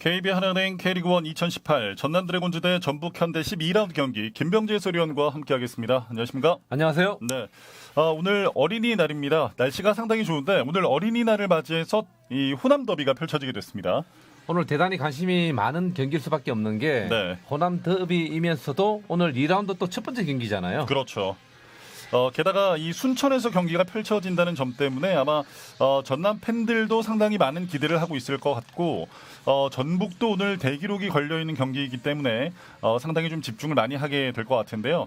KB하나은행 K리그1 2018 전남 드래곤즈 대 전북 현대 12라운드 경기 김병재 해설위원과 함께하겠습니다. 안녕하십니까? 안녕하세요. 네, 오늘 어린이날입니다. 날씨가 상당히 좋은데 오늘 어린이날을 맞이해서 이 호남 더비가 펼쳐지게 됐습니다. 오늘 대단히 관심이 많은 경기일 수밖에 없는 게 네. 호남 더비이면서도 오늘 2라운드 또 첫 번째 경기잖아요. 그렇죠. 게다가 이 순천에서 경기가 펼쳐진다는 점 때문에 아마 전남 팬들도 상당히 많은 기대를 하고 있을 것 같고 전북도 오늘 대기록이 걸려있는 경기이기 때문에 상당히 좀 집중을 많이 하게 될 것 같은데요.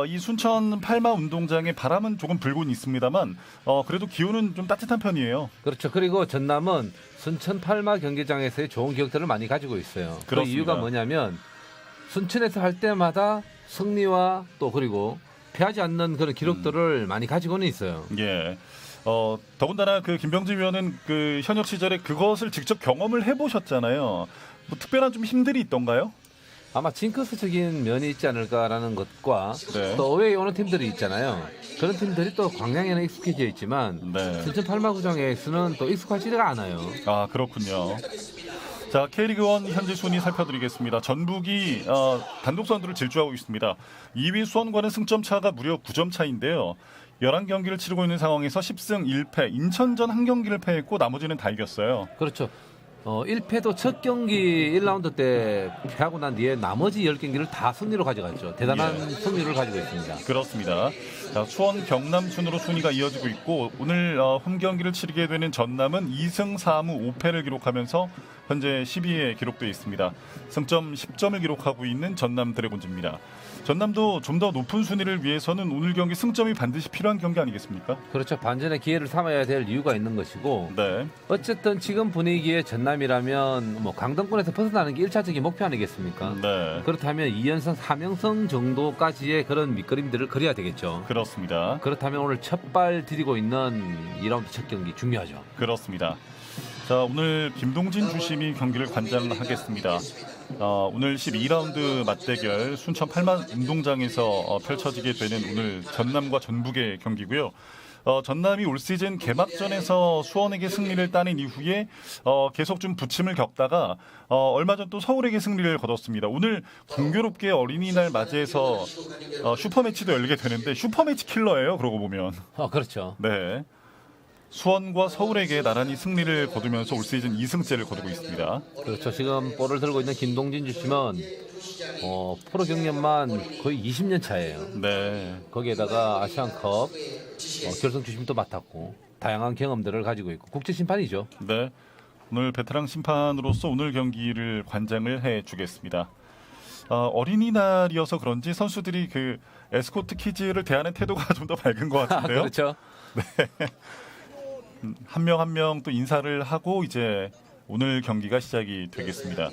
이 순천 팔마 운동장에 바람은 조금 불고는 있습니다만 그래도 기온은 좀 따뜻한 편이에요. 그렇죠. 그리고 전남은 순천 팔마 경기장에서의 좋은 기억들을 많이 가지고 있어요. 그 그렇습니다. 이유가 뭐냐면 순천에서 할 때마다 승리와 또 그리고 패하지 않는 그런 기록들을 많이 가지고는 있어요. 예. 더군다나 그 김병지 위원은 그 현역 시절에 그것을 직접 경험을 해보셨잖아요. 뭐 특별한 좀 힘들이 있던가요? 아마 징크스적인 면이 있지 않을까라는 것과 네. 또 어웨이 오는 팀들이 있잖아요. 그런 팀들이 또 광양에는 익숙해져 있지만 네. 순천 팔마구장에서는 또 익숙하지가 않아요. 아, 그렇군요. 자, K리그1 현재 순위 살펴드리겠습니다. 전북이 단독 선두를 질주하고 있습니다. 2위 수원과는 승점 차가 무려 9점 차인데요. 11경기를 치르고 있는 상황에서 10승 1패, 인천전 한 경기를 패했고 나머지는 다 이겼어요. 그렇죠. 1패도 첫 경기 1라운드 때 패하고 난 뒤에 나머지 10경기를 다 승리로 가져갔죠. 대단한 승리를 가지고 있습니다. 그렇습니다. 자, 수원, 경남 순으로 순위가 이어지고 있고 오늘 홈 경기를 치르게 되는 전남은 2승 4무 5패를 기록하면서 현재 10위에 기록되어 있습니다. 승점 10점을 기록하고 있는 전남 드래곤즈입니다. 전남도 좀 더 높은 순위를 위해서는 오늘 경기 승점이 반드시 필요한 경기 아니겠습니까? 그렇죠. 반전의 기회를 삼아야 될 이유가 있는 것이고 네. 어쨌든 지금 분위기에 전남이라면 뭐 강등권에서 벗어나는 게 1차적인 목표 아니겠습니까? 네. 그렇다면 2연승, 3연승 정도까지의 그런 밑그림들을 그려야 되겠죠. 그렇습니다. 그렇다면 오늘 첫발 디디고 있는 2라운드 첫 경기 중요하죠. 그렇습니다. 자, 오늘 김동진 주심이 경기를 관장하겠습니다. 오늘 12라운드 맞대결 순천 팔만 운동장에서 펼쳐지게 되는 오늘 전남과 전북의 경기고요. 전남이 올 시즌 개막전에서 수원에게 승리를 따낸 이후에 계속 좀 부침을 겪다가 얼마 전 또 서울에게 승리를 거뒀습니다. 오늘 공교롭게 어린이날 맞이해서 슈퍼매치도 열리게 되는데 슈퍼매치 킬러예요. 그러고 보면. 그렇죠. 네. 수원과 서울에게 나란히 승리를 거두면서 올 시즌 2승째를 거두고 있습니다. 그렇죠. 지금 볼을 들고 있는 김동진 주심은 프로 경력만 거의 20년 차예요. 네. 거기에다가 아시안컵 결승 주심도 맡았고 다양한 경험들을 가지고 있고 국제 심판이죠. 네. 오늘 베테랑 심판으로서 오늘 경기를 관장을 해주겠습니다. 어린이날이어서 그런지 선수들이 그 에스코트 키즈를 대하는 태도가 좀 더 밝은 것 같은데요. 그렇죠. 한 명 한 명 또 인사를 하고 이제 오늘 경기가 시작이 되겠습니다.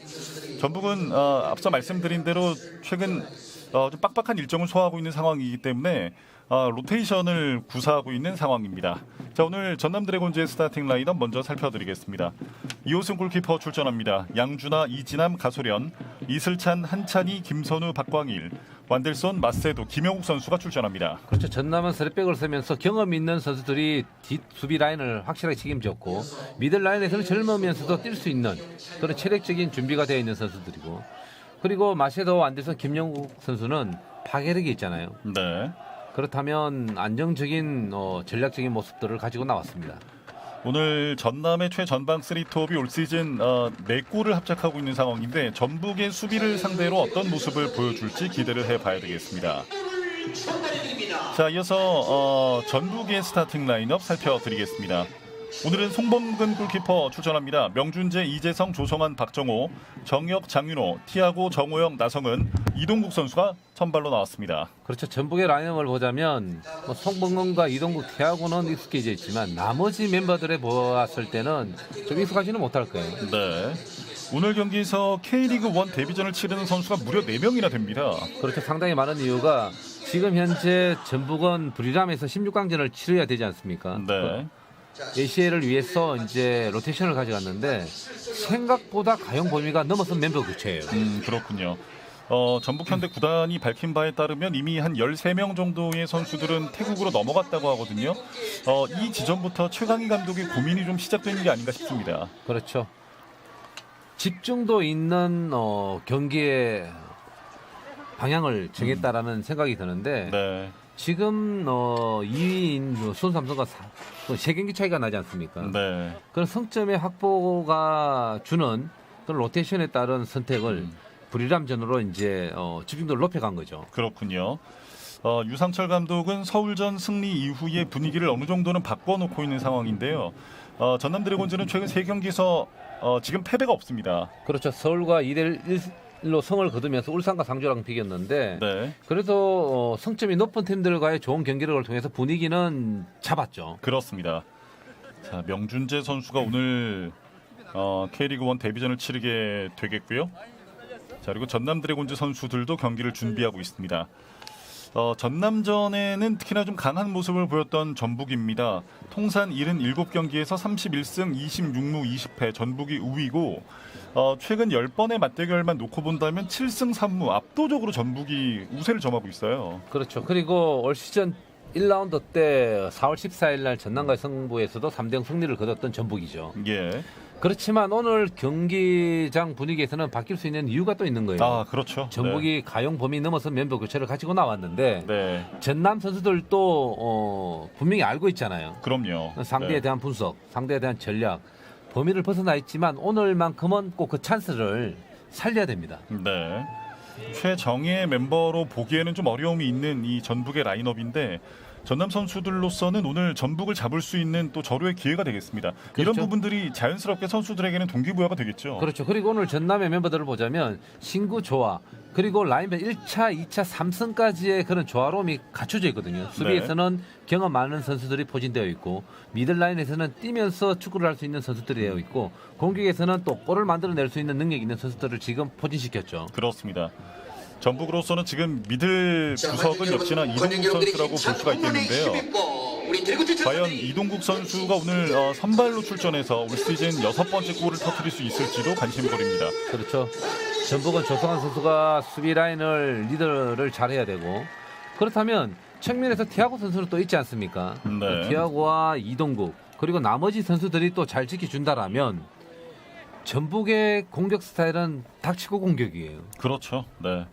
전북은 앞서 말씀드린 대로 최근 좀 빡빡한 일정을 소화하고 있는 상황이기 때문에 로테이션을 구사하고 있는 상황입니다. 자, 오늘 전남 드래곤즈의 스타팅 라인업 먼저 살펴드리겠습니다. 이호승 골키퍼 출전합니다. 양준하, 이진함, 가소련, 이슬찬, 한찬희, 김선우, 박광일, 완델손, 마세도, 김영욱 선수가 출전합니다. 그렇죠. 전남은 스리백을 쓰면서 경험 있는 선수들이 뒷 수비 라인을 확실하게 책임졌고 미들 라인에서는 젊으면서도 뛸 수 있는 그런 체력적인 준비가 되어 있는 선수들이고 그리고 마세도, 완델손, 김영욱 선수는 파괴력이 있잖아요. 네. 그렇다면 안정적인 전략적인 모습들을 가지고 나왔습니다. 오늘 전남의 최전방 3톱이 올 시즌 4골을 합작하고 있는 상황인데 전북의 수비를 상대로 어떤 모습을 보여줄지 기대를 해봐야 되겠습니다. 자, 이어서 전북의 스타팅 라인업 살펴드리겠습니다. 오늘은 송범근 골키퍼 출전합니다. 명준재, 이재성, 조성환, 박정호, 정혁, 장윤호, 티아고, 정호영, 나성은, 이동국 선수가 선발로 나왔습니다. 그렇죠. 전북의 라인업을 보자면 송범근과 이동국, 티아고는 익숙해져 있지만 나머지 멤버들을 보았을 때는 좀 익숙하지는 못할 거예요. 네. 오늘 경기에서 K리그1 데뷔전을 치르는 선수가 무려 4명이나 됩니다. 그렇죠. 상당히 많은 이유가 지금 현재 전북은 브리람에서 16강전을 치러야 되지 않습니까? 네. ACL을 위해서 이제 로테이션을 가져갔는데 생각보다 가용 범위가 넘어선 멤버 교체예요. 그렇군요. 전북 현대 구단이 밝힌 바에 따르면 이미 한 13명 정도의 선수들은 태국으로 넘어갔다고 하거든요. 이 지점부터 최강희 감독의 고민이 좀 시작되는 게 아닌가 싶습니다. 그렇죠. 집중도 있는 경기의 방향을 정했다라는 생각이 드는데 네. 지금 2위인 수원 삼성과 3경기 차이가 나지 않습니까? 네. 그런 성점의 확보가 주는 그런 로테이션에 따른 선택을 불이람전으로 이제 집중도를 높여간 거죠. 그렇군요. 유상철 감독은 서울전 승리 이후의 분위기를 어느 정도는 바꿔놓고 있는 상황인데요. 전남 드래곤즈는 최근 3경기에서 지금 패배가 없습니다. 그렇죠. 서울과 2대1로 성을 거두면서 울산과 상주랑 비겼는데 네. 그래도 성점이 높은 팀들과의 좋은 경기력을 통해서 분위기는 잡았죠. 그렇습니다. 자, 명준재 선수가 오늘 K리그 1 데뷔전을 치르게 되겠고요. 자, 그리고 전남 드래곤즈 선수들도 경기를 준비하고 있습니다. 전남전에는 특히나 좀 강한 모습을 보였던 전북입니다. 통산 77경기에서 31승 26무 20패 전북이 우위고 최근 10번의 맞대결만 놓고 본다면 7승 3무 압도적으로 전북이 우세를 점하고 있어요. 그렇죠. 그리고 올 시즌 1라운드 때 4월 14일 날 전남과의 승부에서도 3대0 승리를 거뒀던 전북이죠. 예. 그렇지만 오늘 경기장 분위기에서는 바뀔 수 있는 이유가 또 있는 거예요. 아, 그렇죠. 전북이 가용 범위 넘어서 멤버 교체를 가지고 나왔는데 네. 전남 선수들도 분명히 알고 있잖아요. 그럼요. 상대에 네. 대한 분석, 상대에 대한 전략, 범위를 벗어나 있지만 오늘만큼은 꼭 그 찬스를 살려야 됩니다. 네. 최정예 멤버로 보기에는 좀 어려움이 있는 이 전북의 라인업인데 전남 선수들로서는 오늘 전북을 잡을 수 있는 또 절호의 기회가 되겠습니다. 이런 그렇죠. 부분들이 자연스럽게 선수들에게는 동기부여가 되겠죠. 그렇죠. 그리고 오늘 전남의 멤버들을 보자면 신구 조화, 그리고 라인맨 1차, 2차, 3승까지의 그런 조화로움이 갖춰져 있거든요. 수비에서는 경험 많은 선수들이 포진되어 있고 미들라인에서는 뛰면서 축구를 할 수 있는 선수들이 되어 있고 공격에서는 또 골을 만들어낼 수 있는 능력이 있는 선수들을 지금 포진시켰죠. 그렇습니다. 전북으로서는 지금 미들 구석은 역시나 이동국 선수라고 볼 수가 있겠는데요. 과연 이동국 선수가 오늘 선발로 출전해서 올 시즌 6번째 골을 터뜨릴 수 있을지도 관심거리입니다. 그렇죠. 전북은 조성환 선수가 수비 라인을 리더를 잘해야 되고 그렇다면 측면에서 티아고 선수는 또 있지 않습니까? 네. 티아고와 이동국 그리고 나머지 선수들이 또 잘 지켜준다라면 전북의 공격 스타일은 닥치고 공격이에요. 그렇죠. 네.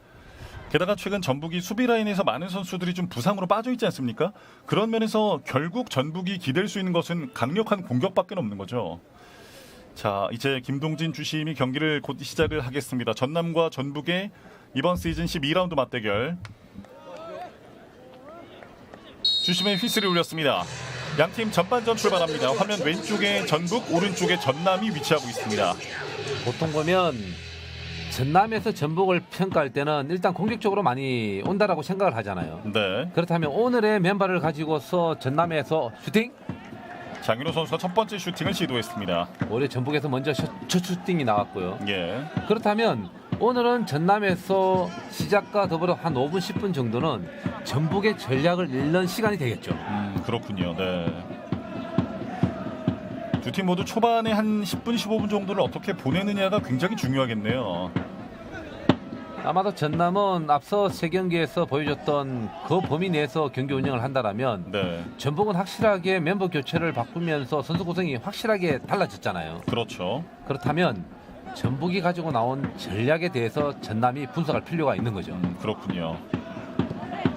게다가 최근 전북이 수비 라인에서 많은 선수들이 좀 부상으로 빠져 있지 않습니까? 그런 면에서 결국 전북이 기댈 수 있는 것은 강력한 공격밖에 없는 거죠. 자, 이제 김동진 주심이 경기를 곧 시작을 하겠습니다. 전남과 전북의 이번 시즌 12라운드 맞대결. 주심의 휘슬을 울렸습니다. 양팀 전반전 출발합니다. 화면 왼쪽에 전북, 오른쪽에 전남이 위치하고 있습니다. 보통 보면 전남에서 전북을 평가할 때는 일단 공격적으로 많이 온다라고 생각을 하잖아요. 네. 그렇다면 오늘의 멤버를 가지고서 전남에서 슈팅? 장윤호 선수가 첫 번째 슈팅을 시도했습니다. 올해 전북에서 먼저 첫 슈팅이 나왔고요. 예. 그렇다면 오늘은 전남에서 시작과 더불어 한 5분 10분 정도는 전북의 전략을 읽는 시간이 되겠죠. 그렇군요. 네. 두 팀 모두 초반에 한 10분 15분 정도를 어떻게 보내느냐가 굉장히 중요하겠네요. 아마도 전남은 앞서 3경기에서 보여줬던 그 범위 내에서 경기 운영을 한다라면 네. 전북은 확실하게 멤버 교체를 바꾸면서 선수 구성이 확실하게 달라졌잖아요. 그렇죠. 그렇다면 전북이 가지고 나온 전략에 대해서 전남이 분석할 필요가 있는 거죠. 그렇군요.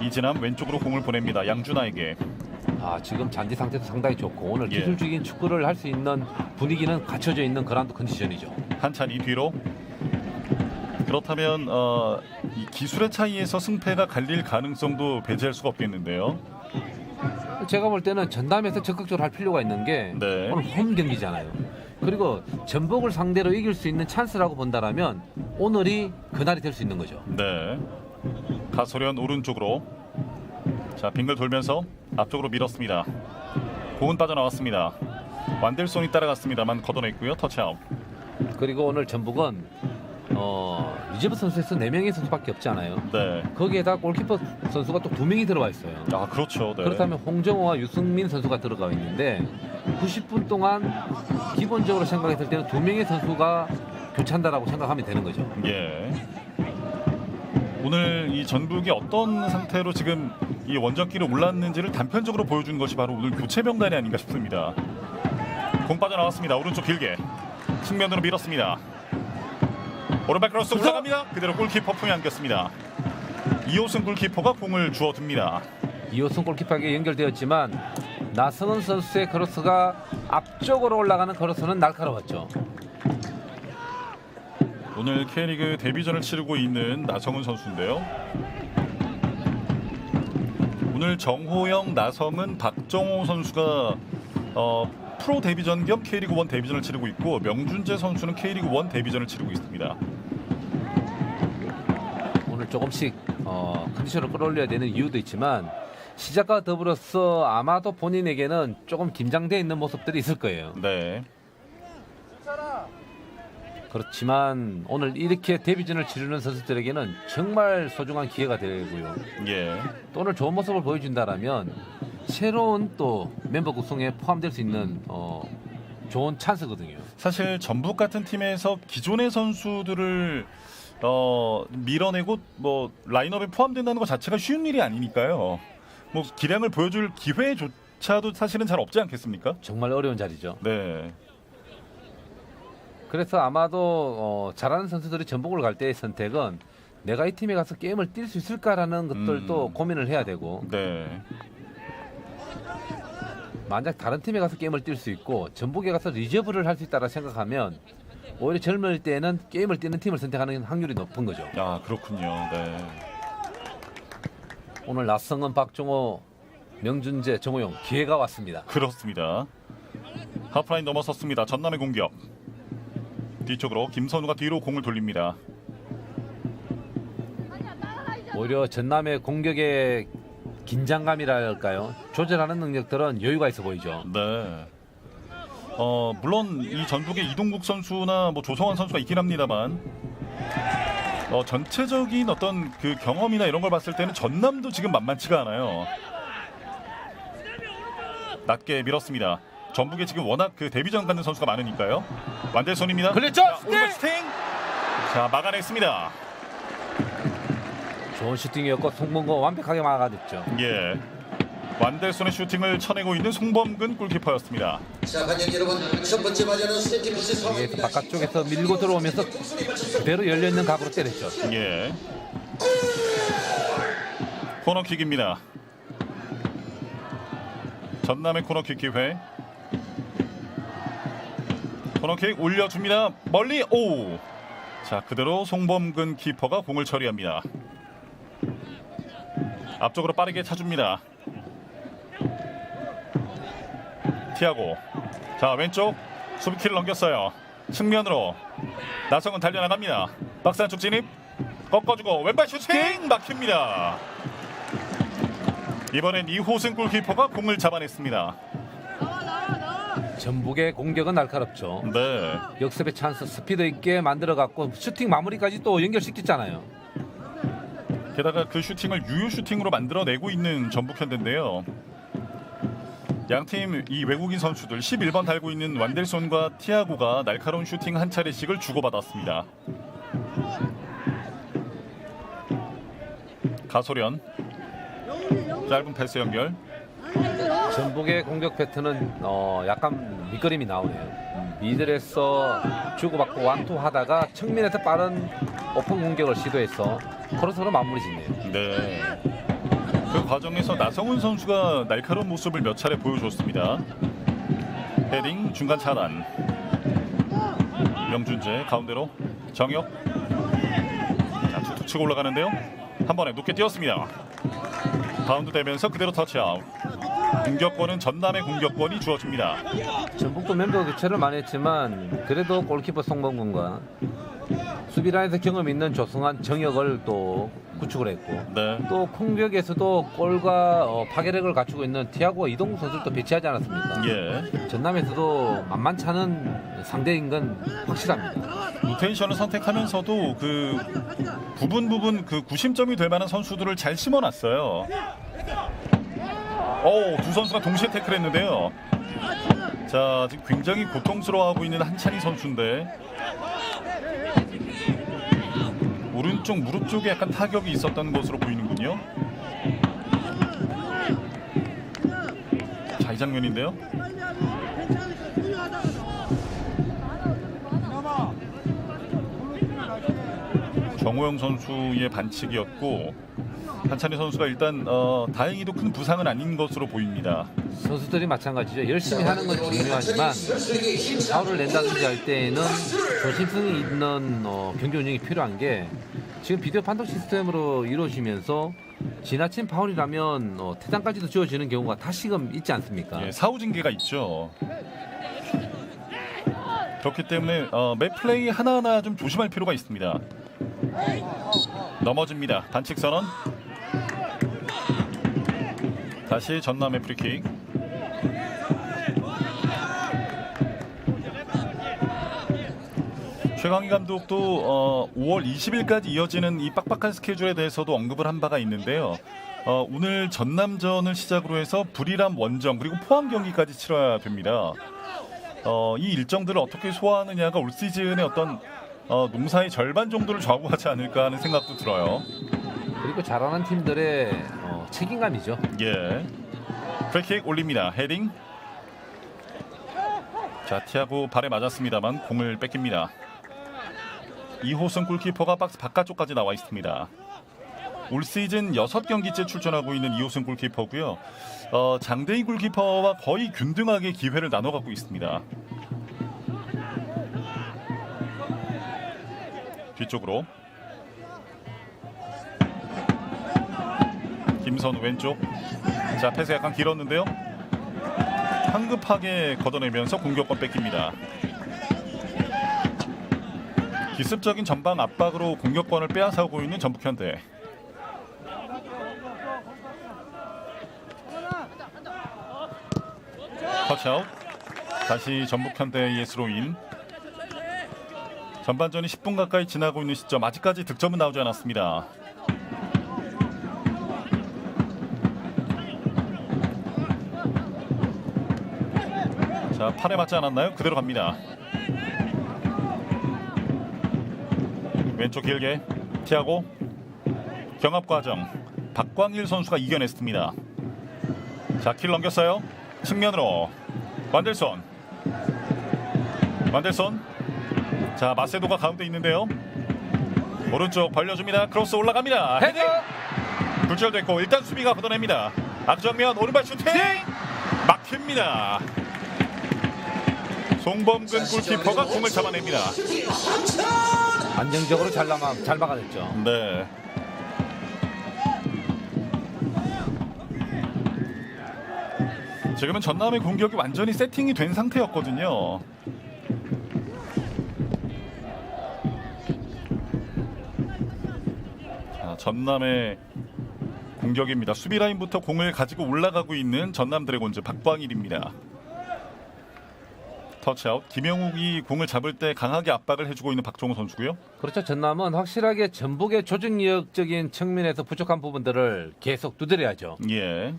이진함 왼쪽으로 공을 보냅니다. 양준하에게. 지금 잔디 상태도 상당히 좋고 오늘 예. 기술적인 축구를 할 수 있는 분위기는 갖춰져 있는 그라운드 컨디션이죠. 한찬이 뒤로. 그렇다면 이 기술의 차이에서 승패가 갈릴 가능성도 배제할 수가 없겠는데요. 제가 볼 때는 전남에서 적극적으로 할 필요가 있는 게 네. 오늘 홈 경기잖아요. 그리고 전북을 상대로 이길 수 있는 찬스라고 본다라면 오늘이 그날이 될 수 있는 거죠. 네. 가소련 오른쪽으로. 자, 빙글 돌면서 앞쪽으로 밀었습니다. 공은 빠져나왔습니다. 완델손이 따라갔습니다만 걷어냈고요. 터치아웃. 그리고 오늘 전북은 리제브 선수에서 4명의 선수밖에 없지 않아요. 네. 거기에다 골키퍼 선수가 또 2명이 들어와 있어요. 아, 그렇죠. 네. 그렇다면 홍정호와 유승민 선수가 들어가 있는데 90분 동안 기본적으로 생각했을 때는 2명의 선수가 교체한다라고 생각하면 되는 거죠. 예. 오늘 이 전북이 어떤 상태로 지금 이 원정길을 올랐는지를 단편적으로 보여준 것이 바로 오늘 교체 명단이 아닌가 싶습니다. 공 빠져나왔습니다. 오른쪽 길게 측면으로 밀었습니다. 오른발 크로스 올라갑니다. 그대로 골키퍼 품에 안겼습니다. 이호승 골키퍼가 공을 주워듭니다. 이호승 골키퍼에게 연결되었지만 나성은 선수의 크로스가 앞쪽으로 올라가는 크로스는 날카로웠죠. 오늘 K리그 데뷔전을 치르고 있는 나성은 선수인데요. 오늘 정호영, 나성은, 박정호 선수가 프로 데뷔전 겸 K리그 1 데뷔전을 치르고 있고 명준재 선수는 K리그 1 데뷔전을 치르고 있습니다. 오늘 조금씩 컨디션을 끌어올려야 되는 이유도 있지만 시작과 더불어서 아마도 본인에게는 조금 긴장되어 있는 모습들이 있을 거예요. 네. 그렇지만 오늘 이렇게 데뷔전을 치르는 선수들에게는 정말 소중한 기회가 되고요. 예. 또 오늘 좋은 모습을 보여준다라면 새로운 또 멤버 구성에 포함될 수 있는 좋은 찬스거든요. 사실 전북 같은 팀에서 기존의 선수들을 밀어내고 뭐 라인업에 포함된다는 것 자체가 쉬운 일이 아니니까요. 뭐 기량을 보여줄 기회조차도 사실은 잘 없지 않겠습니까? 정말 어려운 자리죠. 네. 그래서 아마도 잘하는 선수들이 전북을 갈 때의 선택은 내가 이 팀에 가서 게임을 뛸 수 있을까라는 것들도 고민을 해야 되고 네. 만약 다른 팀에 가서 게임을 뛸 수 있고 전북에 가서 리저브를 할 수 있다라 생각하면 오히려 젊을 때는 게임을 뛰는 팀을 선택하는 확률이 높은 거죠. 아, 그렇군요. 네. 오늘 나성은, 박종호, 명준재, 정호영 기회가 왔습니다. 그렇습니다. 하프라인 넘어섰습니다. 전남의 공격. 뒤쪽으로 김선우가 뒤로 공을 돌립니다. 오히려 전남의 공격의 긴장감이랄까요? 조절하는 능력들은 여유가 있어 보이죠. 네. 물론 이 전북의 이동국 선수나 뭐 조성환 선수가 있긴 합니다만 전체적인 어떤 그 경험이나 이런 걸 봤을 때는 전남도 지금 만만치가 않아요. 낮게 밀었습니다. 전북에 지금 워낙 그 데뷔전 갖는 선수가 많으니까요. 완델손입니다. 걸렸죠? 오른발 슈팅. 자, 막아냈습니다. 좋은 슈팅이었고 송범근 완벽하게 막아냈죠. 예. 완델손의 슈팅을 쳐내고 있는 송범근 골키퍼였습니다. 자, 관객 여러분, 첫 번째 맞이하는 세팅피스 상황입니다. 바깥쪽에서 밀고 들어오면서 그대로 열려있는 각으로 때렸죠. 예. 코너킥입니다. 전남의 코너킥 기회. 코너킥 올려줍니다. 멀리. 오. 자, 그대로 송범근 키퍼가 공을 처리합니다. 앞쪽으로 빠르게 차줍니다. 티아고. 자, 왼쪽 수비키를 넘겼어요. 측면으로 나성은 달려나갑니다. 박스 안쪽 진입. 꺾어주고 왼발 슈팅 막힙니다. 이번엔 이호승 골키퍼가 공을 잡아냈습니다. 전북의 공격은 날카롭죠. 네. 역습의 찬스 스피드 있게 만들어갖고 슈팅 마무리까지 또 연결시켰잖아요. 게다가 그 슈팅을 유효 슈팅으로 만들어내고 있는 전북 현대인데요. 양팀 이 외국인 선수들 11번 달고 있는 완델손과 티아고가 날카로운 슈팅 한 차례씩을 주고받았습니다. 가소련 짧은 패스 연결. 전북의 공격 패턴은 약간 밑거림이 나오네요. 미들에서 주고받고 완투하다가 측면에서 빠른 오픈 공격을 시도해서 크로스로 마무리 짓네요. 네. 그 과정에서 나성훈 선수가 날카로운 모습을 몇 차례 보여줬습니다. 헤딩 중간 차단. 명준재 가운데로 정혁. 자, 툭툭 치고 올라가는데요. 한 번에 높게 뛰었습니다. 바운드 되면서 그대로 터치아웃. 공격권은 전남의 공격권이 주어집니다. 전북도 멤버 교체를 많이 했지만 그래도 골키퍼 송범근과 수비라인에서 경험 있는 조성환, 정혁을 또 구축을 했고 네. 또 공격에서도 골과 파괴력을 갖추고 있는 티아고 이동국 선수를 또 배치하지 않았습니까? 예. 전남에서도 만만치 않은 상대인 건 확실합니다. 로테이션을 선택하면서도 그 부분 그 구심점이 될 만한 선수들을 잘 심어놨어요. 두 선수가 동시에 태클했는데요. 자, 지금 굉장히 고통스러워하고 있는 한찬희 선수인데 오른쪽 무릎 쪽에 약간 타격이 있었던 것으로 보이는군요. 자, 이 장면인데요. 정호영 선수의 반칙이었고 한찬희 선수가 일단 다행히도 큰 부상은 아닌 것으로 보입니다. 선수들이 마찬가지죠. 열심히 하는 건 중요하지만 파울을 낸다든지 할 때에는 조심성이 있는 경기 운영이 필요한 게 지금 비디오 판독 시스템으로 이루어지면서 지나친 파울이라면 퇴장까지도 지어지는 경우가 다시금 있지 않습니까? 예, 사후 징계가 있죠. 그렇기 때문에 매 플레이 하나하나 좀 조심할 필요가 있습니다. 넘어집니다. 반칙 선언. 다시 전남의 프리킥. 최강희 감독도 5월 20일까지 이어지는 이 빡빡한 스케줄에 대해서도 언급을 한 바가 있는데요. 오늘 전남전을 시작으로 해서 불이람 원정 그리고 포항 경기까지 치러야 됩니다. 이 일정들을 어떻게 소화하느냐가 올 시즌의 어떤 농사의 절반 정도를 좌우하지 않을까 하는 생각도 들어요. 그리고 잘하는 팀들의 책임감이죠. 예. 프리킥 올립니다. 헤딩. 자, 티아고 발에 맞았습니다만 공을 뺏깁니다. 이호승 골키퍼가 박스 바깥쪽까지 나와 있습니다. 올 시즌 6경기째 출전하고 있는 이호승 골키퍼고요. 장대인 골키퍼와 거의 균등하게 기회를 나눠 갖고 있습니다. 뒤쪽으로 김선우 왼쪽. 자, 패스 약간 길었는데요. 황급하게 걷어내면서 공격권 뺏깁니다. 기습적인 전방 압박으로 공격권을 빼앗아오고 있는 전북현대. 터치아웃. 다시 전북현대의 스로인. 전반전이 10분 가까이 지나고 있는 시점 아직까지 득점은 나오지 않았습니다. 자, 팔에 맞지 않았나요? 그대로 갑니다. 왼쪽 길게 티아고 경합 과정 박광일 선수가 이겨냈습니다. 자, 킬 넘겼어요. 측면으로 완델손. 자, 마세도가 가운데 있는데요. 오른쪽 벌려줍니다. 크로스 올라갑니다. 헤딩! 굴절됐고 일단 수비가 걷어냅니다. 악정면 오른발 슈팅! 막힙니다. 송범근 골키퍼가 공을 잡아냅니다. 안정적으로 잘 막아냈죠. 네. 지금은 전남의 공격이 완전히 세팅이 된 상태였거든요. 자, 전남의 공격입니다. 수비 라인부터 공을 가지고 올라가고 있는 전남 드래곤즈 박광일입니다. 터치아웃. 김영욱이 공을 잡을 때 강하게 압박을 해주고 있는 박종호 선수고요. 그렇죠. 전남은 확실하게 전북의 조직력적인 측면에서 부족한 부분들을 계속 두드려야죠. 예.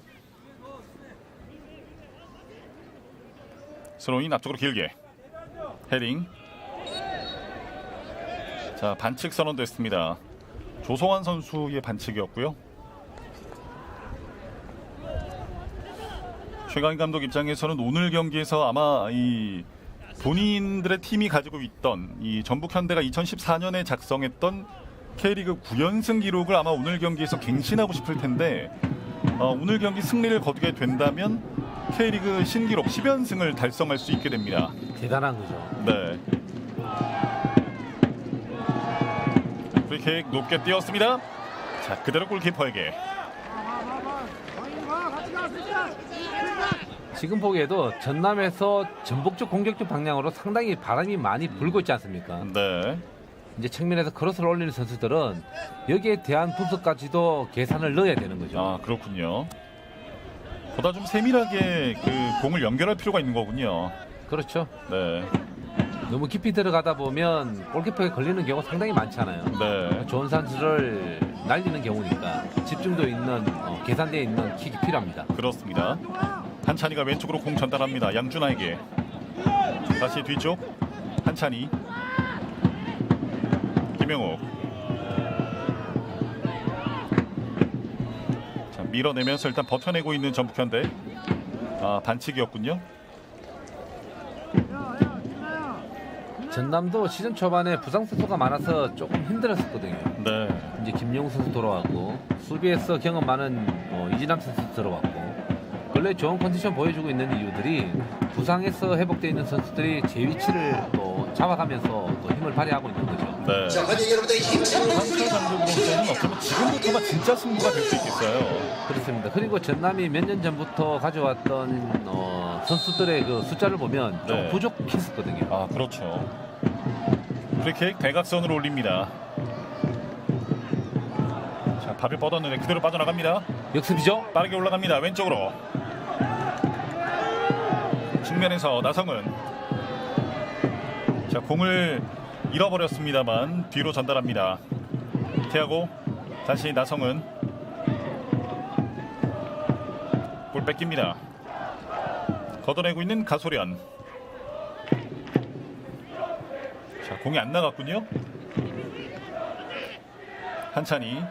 스로인 앞쪽으로 길게 헤딩. 자, 반칙 선언됐습니다. 조성환 선수의 반칙이었고요. 최강희 감독 입장에서는 오늘 경기에서 아마 이 본인들의 팀이 가지고 있던 이 전북현대가 2014년에 작성했던 K리그 9연승 기록을 아마 오늘 경기에서 갱신하고 싶을 텐데 오늘 경기 승리를 거두게 된다면 K리그 신기록 10연승을 달성할 수 있게 됩니다. 대단한 거죠. 네. 프리킥 높게 띄웠습니다. 자, 그대로 골키퍼에게. 지금 보기에도 전남에서 전북 쪽 공격적 방향으로 상당히 바람이 많이 불고 있지 않습니까? 네. 이제 측면에서 크로스를 올리는 선수들은 여기에 대한 분석까지도 계산을 넣어야 되는 거죠. 아, 그렇군요. 보다 좀 세밀하게 그 공을 연결할 필요가 있는 거군요. 그렇죠. 네. 너무 깊이 들어가다 보면 골키퍼에 걸리는 경우가 상당히 많잖아요. 네. 좋은 선수를 날리는 경우니까 집중도 있는 계산되어 있는 킥이 필요합니다. 그렇습니다. 한찬이가 왼쪽으로 공 전달합니다. 양준하에게. 다시 뒤쪽 한찬이. 김영욱. 자, 밀어내면서 일단 버텨내고 있는 전북현대. 아, 반칙이었군요. 전남도 시즌 초반에 부상 선수가 많아서 조금 힘들었었거든요. 네. 이제 김용우 선수 돌아왔고 수비에서 경험 많은 이진남 선수 들어왔고 원래 좋은 컨디션 보여주고 있는 이유들이 부상에서 회복되어 있는 선수들이 제 위치를 또 잡아가면서 또 힘을 발휘하고 있는 거죠. 네. 자, 관객 여러분들 힘찬 한철 감독으로서는 어쩌면 지금부터가 진짜 승부가 될 수 있겠어요. 그렇습니다. 그리고 전남이 몇 년 전부터 가져왔던 선수들의 그 숫자를 보면 좀 네. 부족했었거든요. 아, 그렇죠. 프리킥 대각선으로 올립니다. 자, 발을 뻗었는데 그대로 빠져나갑니다. 역습이죠? 빠르게 올라갑니다. 왼쪽으로. 측면에서 나성은. 자, 공을 잃어버렸습니다만 뒤로 전달합니다. 태하고 다시 나성은. 볼 뺏깁니다. 걷어내고 있는 가소련. 자, 공이 안 나갔군요. 한찬이.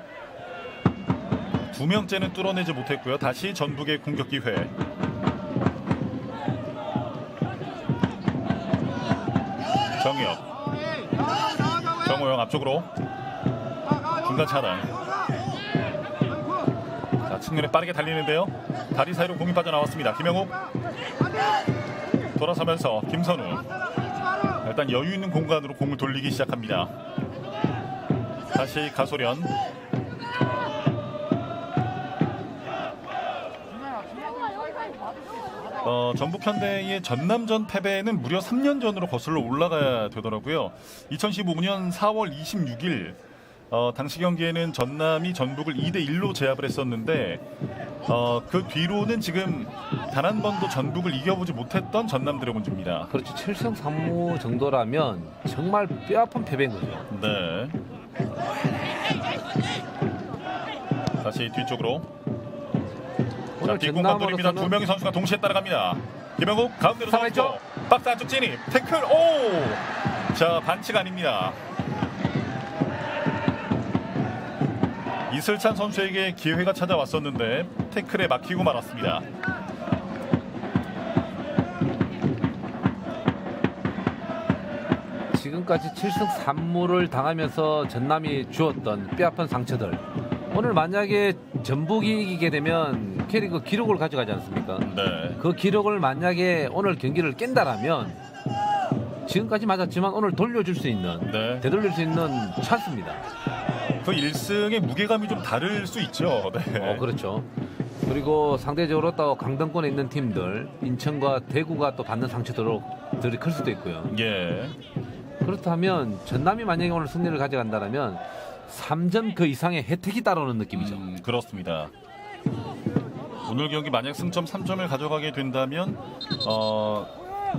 두 명째는 뚫어내지 못했고요. 다시 전북의 공격 기회. 정혁. 정호영 앞쪽으로. 중간 차단. 자, 측면에 빠르게 달리는데요. 다리 사이로 공이 빠져나왔습니다. 김영욱. 돌아서면서 김선우. 일단 여유 있는 공간으로 공을 돌리기 시작합니다. 다시 가소련. 전북 현대의 전남전 패배는 무려 3년 전으로 거슬러 올라가야 되더라고요. 2015년 4월 26일 당시 경기에는 전남이 전북을 2대1로 제압을 했었는데 그 뒤로는 지금 단 한 번도 전북을 이겨보지 못했던 전남 드래곤즈입니다. 그렇죠. 7승 3무 정도라면 정말 뼈아픈 패배인 거죠. 네. 다시 뒤쪽으로. 자, 뒷공 건드립니다. 두 명의 선수가 동시에 따라갑니다. 김영욱 가운데로 살아있죠? 넣고 박스 안쪽 진입. 태클. 오! 자, 반칙 아닙니다. 이슬찬 선수에게 기회가 찾아왔었는데 태클에 막히고 말았습니다. 지금까지 7승 3무를 당하면서 전남이 주었던 뼈아픈 상처들, 오늘 만약에 전북이 이기게 되면 K리그 기록을 가져가지 않습니까? 네. 그 기록을 만약에 오늘 경기를 깬다라면 지금까지 맞았지만 오늘 돌려줄 수 있는, 네. 되돌릴 수 있는 찬스입니다. 그 1승의 무게감이 좀 다를 수 있죠. 네. 그렇죠. 그리고 상대적으로 또 강등권에 있는 팀들, 인천과 대구가 또 받는 상처들이 클 수도 있고요. 예. 그렇다면 전남이 만약에 오늘 승리를 가져간다면 3점 그 이상의 혜택이 따라오는 느낌이죠. 그렇습니다. 오늘 경기 만약 승점 3점을 가져가게 된다면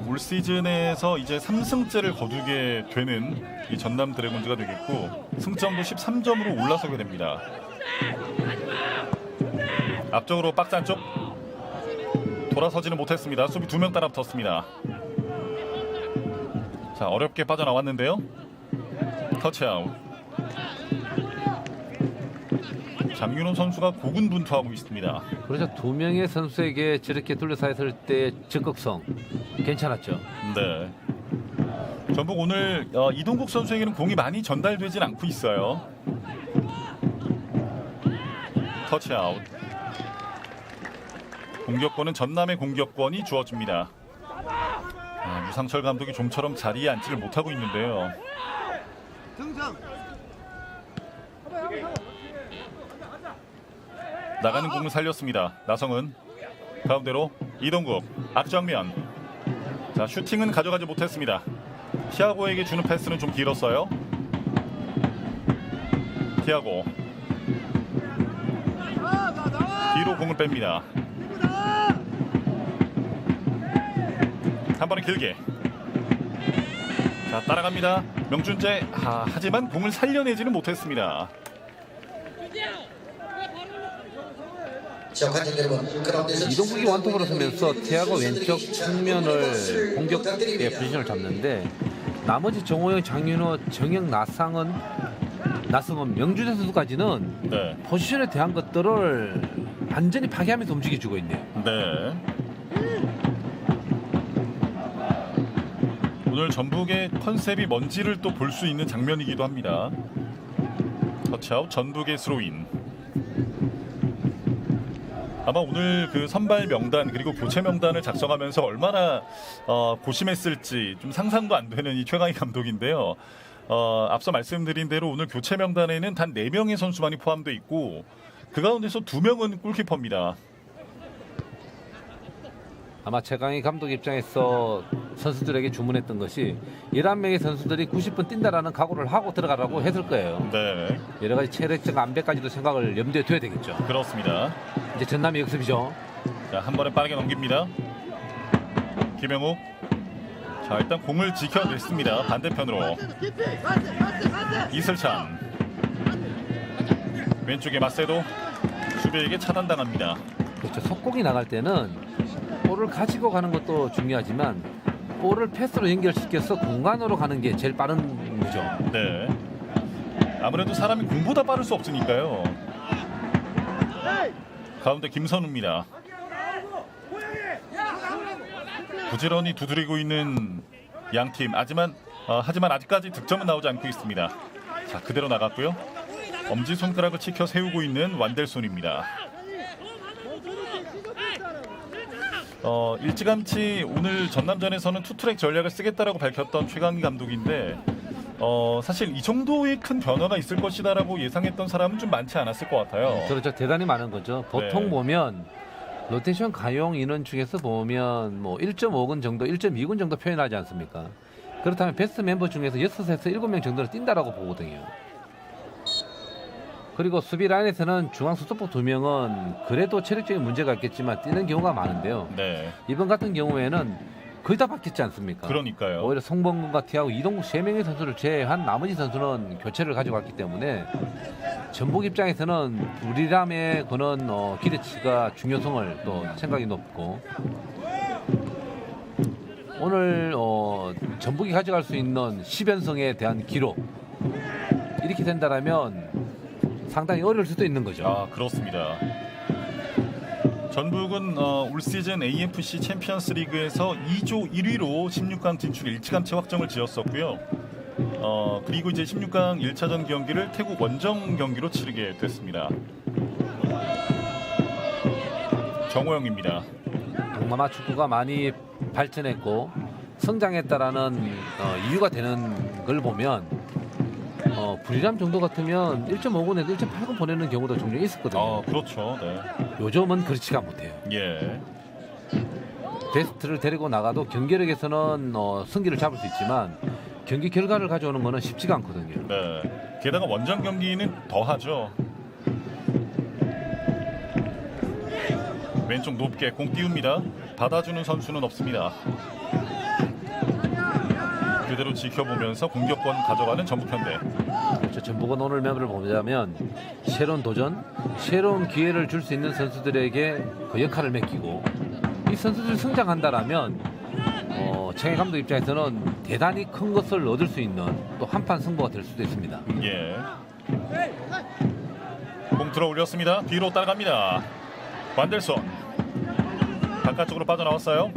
올 시즌에서 이제 3승째를 거두게 되는 이 전남 드래곤즈가 되겠고 승점도 13점으로 올라서게 됩니다. 앞쪽으로 박스 안쪽 돌아서지는 못했습니다. 수비 2명 따라 붙었습니다. 자, 어렵게 빠져나왔는데요. 터치아웃. 장윤호 선수가 고군분투하고 있습니다. 그래서 두 명의 선수에게 저렇게 둘러싸였을 때 적극성 괜찮았죠. 네. 전북 오늘 이동국 선수에게는 공이 많이 전달되진 않고 있어요. 터치아웃. 공격권은 전남의 공격권이 주어집니다. 유상철 감독이 좀처럼 자리에 앉지를 못하고 있는데요. 나가는 공을 살렸습니다. 나성은 가운데로 이동국 앞정면. 자, 슈팅은 가져가지 못했습니다. 티아고에게 주는 패스는 좀 길었어요. 티아고 뒤로 공을 뺍니다. 한 번에 길게. 자, 따라갑니다. 명준재. 하지만 공을 살려내지는 못했습니다. 자, 관객 여러분, 그라운드에서 이동국이 원톱으로 서면서 티아고 왼쪽 측면을 공격의 포지션을 잡는데 나머지 정호영, 장윤호, 정영, 나성은, 명준재 선수까지는 네. 포지션에 대한 것들을 완전히 파괴하면서 움직여주고 있네요. 네. 오늘 전북의 컨셉이 뭔지를 또 볼 수 있는 장면이기도 합니다. 터치아웃 전북의 스로인. 아마 오늘 그 선발 명단 그리고 교체 명단을 작성하면서 얼마나 고심했을지 좀 상상도 안 되는 이 최강희 감독인데요. 앞서 말씀드린 대로 오늘 교체 명단에는 단 4명의 선수만이 포함되어 있고 그 가운데서 2명은 골키퍼입니다. 아마 최강희 감독 입장에서 선수들에게 주문했던 것이 11명의 선수들이 90분 뛴다라는 각오를 하고 들어가라고 했을 거예요. 네, 여러 가지 체력적 안배까지도 생각을 염두에 둬야 되겠죠. 그렇습니다. 이제 전남의 역습이죠. 자, 한 번에 빠르게 넘깁니다. 김영욱. 자, 일단 공을 지켜냈습니다. 반대편으로 이슬찬. 왼쪽에 마세도 수비에게 차단당합니다. 그렇죠. 속공이 나갈 때는 볼을 가지고 가는 것도 중요하지만 볼을 패스로 연결시켜서 공간으로 가는 게 제일 빠른 거죠. 네. 아무래도 사람이 공보다 빠를 수 없으니까요. 가운데 김선우입니다. 부지런히 두드리고 있는 양팀. 하지만 아직까지 득점은 나오지 않고 있습니다. 자, 그대로 나갔고요. 엄지손가락을 치켜 세우고 있는 완델손입니다. 일찌감치 오늘 전남전에서는 투트랙 전략을 쓰겠다라고 밝혔던 최강희 감독인데 사실 이 정도의 큰 변화가 있을 것이다라고 예상했던 사람은 좀 많지 않았을 것 같아요. 그렇죠. 대단히 많은 거죠. 보통 네. 보면 로테이션 가용 인원 중에서 보면 뭐 1.5군 정도, 1.2군 정도 표현하지 않습니까? 그렇다면 베스트 멤버 중에서 6에서 7명 정도를 뛴다라고 보거든요. 그리고 수비 라인에서는 중앙 수도폭 2명은 그래도 체력적인 문제가 있겠지만 뛰는 경우가 많은데요. 네, 이번 같은 경우에는 거의 다 바뀌지 않습니까? 그러니까요. 오히려 송범근과 티하고 이동국 3명의 선수를 제외한 나머지 선수는 교체를 가져갔기 때문에 전북 입장에서는 우리람의 그런 기대치가 중요성을 또 생각이 높고 오늘 전북이 가져갈 수 있는 10연승에 대한 기록 이렇게 된다면 상당히 어려울 수도 있는 거죠. 아, 그렇습니다. 전북은 올 시즌 AFC 챔피언스 리그에서 2조 1위로 16강 진출 일찌감치 확정을 지었었고요. 그리고 이제 16강 1차전 경기를 태국 원정 경기로 치르게 됐습니다. 정호영입니다. 동남아 축구가 많이 발전했고 성장했다라는 이유가 되는 걸 보면 불이람 정도 같으면 1.5군에도 1.8군 보내는 경우도 종종 있었거든요. 그렇죠. 네. 요즘은 그렇지가 못해요. 예. 베스트를 데리고 나가도 경기력에서는 승기를 잡을 수 있지만 경기 결과를 가져오는 거는 쉽지가 않거든요. 네. 게다가 원정 경기는 더하죠. 왼쪽 높게 공 띄웁니다. 받아주는 선수는 없습니다. 그대로 지켜보면서 공격권 가져가는 전북현대. 그렇죠. 전북은 오늘 매물을 보자면 새로운 도전, 새로운 기회를 줄 수 있는 선수들에게 그 역할을 맡기고 이 선수들이 성장한다라면 최강희 감독 입장에서는 대단히 큰 것을 얻을 수 있는 또 한판 승부가 될 수도 있습니다. 예. 공 들어 올렸습니다. 뒤로 따라갑니다. 완델손 바깥쪽으로 빠져나왔어요.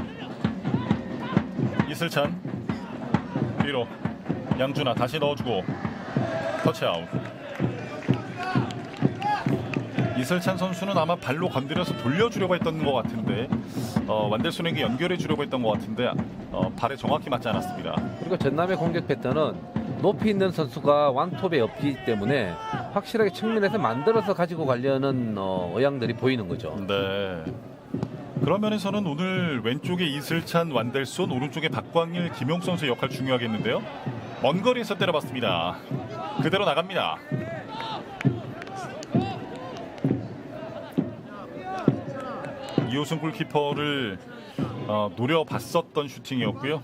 이슬찬 뒤로 양준아 다시 넣어주고 터치아웃. 이슬찬 선수는 아마 발로 건드려서 돌려주려고 했던 것 같은데 완델손에게 연결해 주려고 했던 것 같은데 발에 정확히 맞지 않았습니다. 그리고 전남의 공격 패턴은 높이 있는 선수가 완톱에 없기 때문에 확실하게 측면에서 만들어서 가지고 가려는 의향들이 보이는 거죠. 네. 그런 면에서는 오늘 왼쪽에 이슬찬, 완델손, 오른쪽에 박광일, 김용 선수의 역할 중요하겠는데요. 먼 거리에서 때려봤습니다. 그대로 나갑니다. 이호승 골키퍼를 노려봤었던 슈팅이었고요.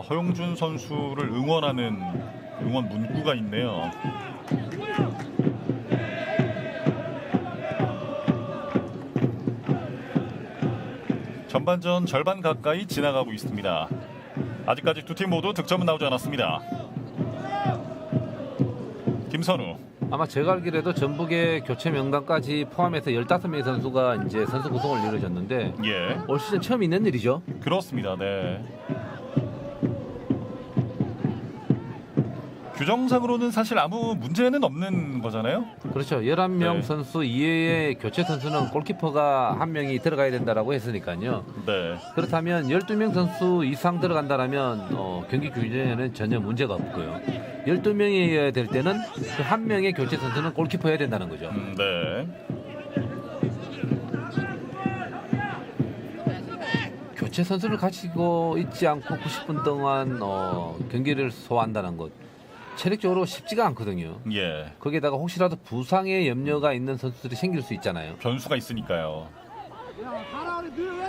허용준 선수를 응원하는 응원 문구가 있네요. 전반전 절반 가까이 지나가고 있습니다. 아직까지 두 팀 모두 득점은 나오지 않았습니다. 김선우. 아마 제가 알기로도 전북의 교체 명단까지 포함해서 15명의 선수가 이제 선수 구성을 이루어졌는데 예, 올 시즌 처음 있는 일이죠. 그렇습니다. 네. 규정상으로는 사실 아무 문제는 없는 거잖아요. 그렇죠. 11명 네. 선수 이외의 교체 선수는 골키퍼가 한 명이 들어가야 된다라고 했으니까요. 네. 그렇다면 12명 선수 이상 들어간다라면 경기 규정에는 전혀 문제가 없고요. 12명이어야 될 때는 그 한 명의 교체 선수는 골키퍼여야 된다는 거죠. 네. 교체 선수를 가지고 있지 않고 90분 동안 경기를 소화한다는 것 체력적으로 쉽지가 않거든요. 예. 거기에다가 혹시라도 부상의 염려가 있는 선수들이 생길 수 있잖아요. 변수가 있으니까요.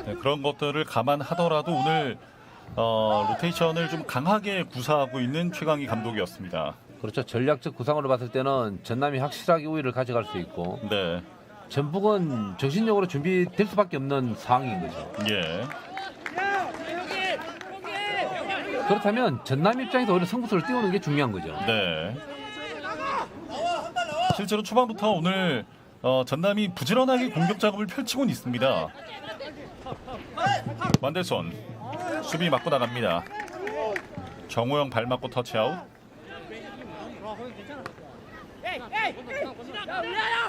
네, 그런 것들을 감안하더라도 오늘 로테이션을 좀 강하게 구사하고 있는 최강희 감독이었습니다. 그렇죠. 전략적 구상으로 봤을 때는 전남이 확실하게 우위를 가져갈 수 있고 네. 전북은 정신력으로 준비될 수밖에 없는 상황인 거죠. 예. 그렇다면 전남 입장에서 오히려 승부수를 띄우는 게 중요한 거죠. 네. 실제로 초반부터 오늘 전남이 부지런하게 공격 작업을 펼치고는 있습니다. 만델손 수비 맞고 나갑니다. 정호영 발 맞고 터치아웃.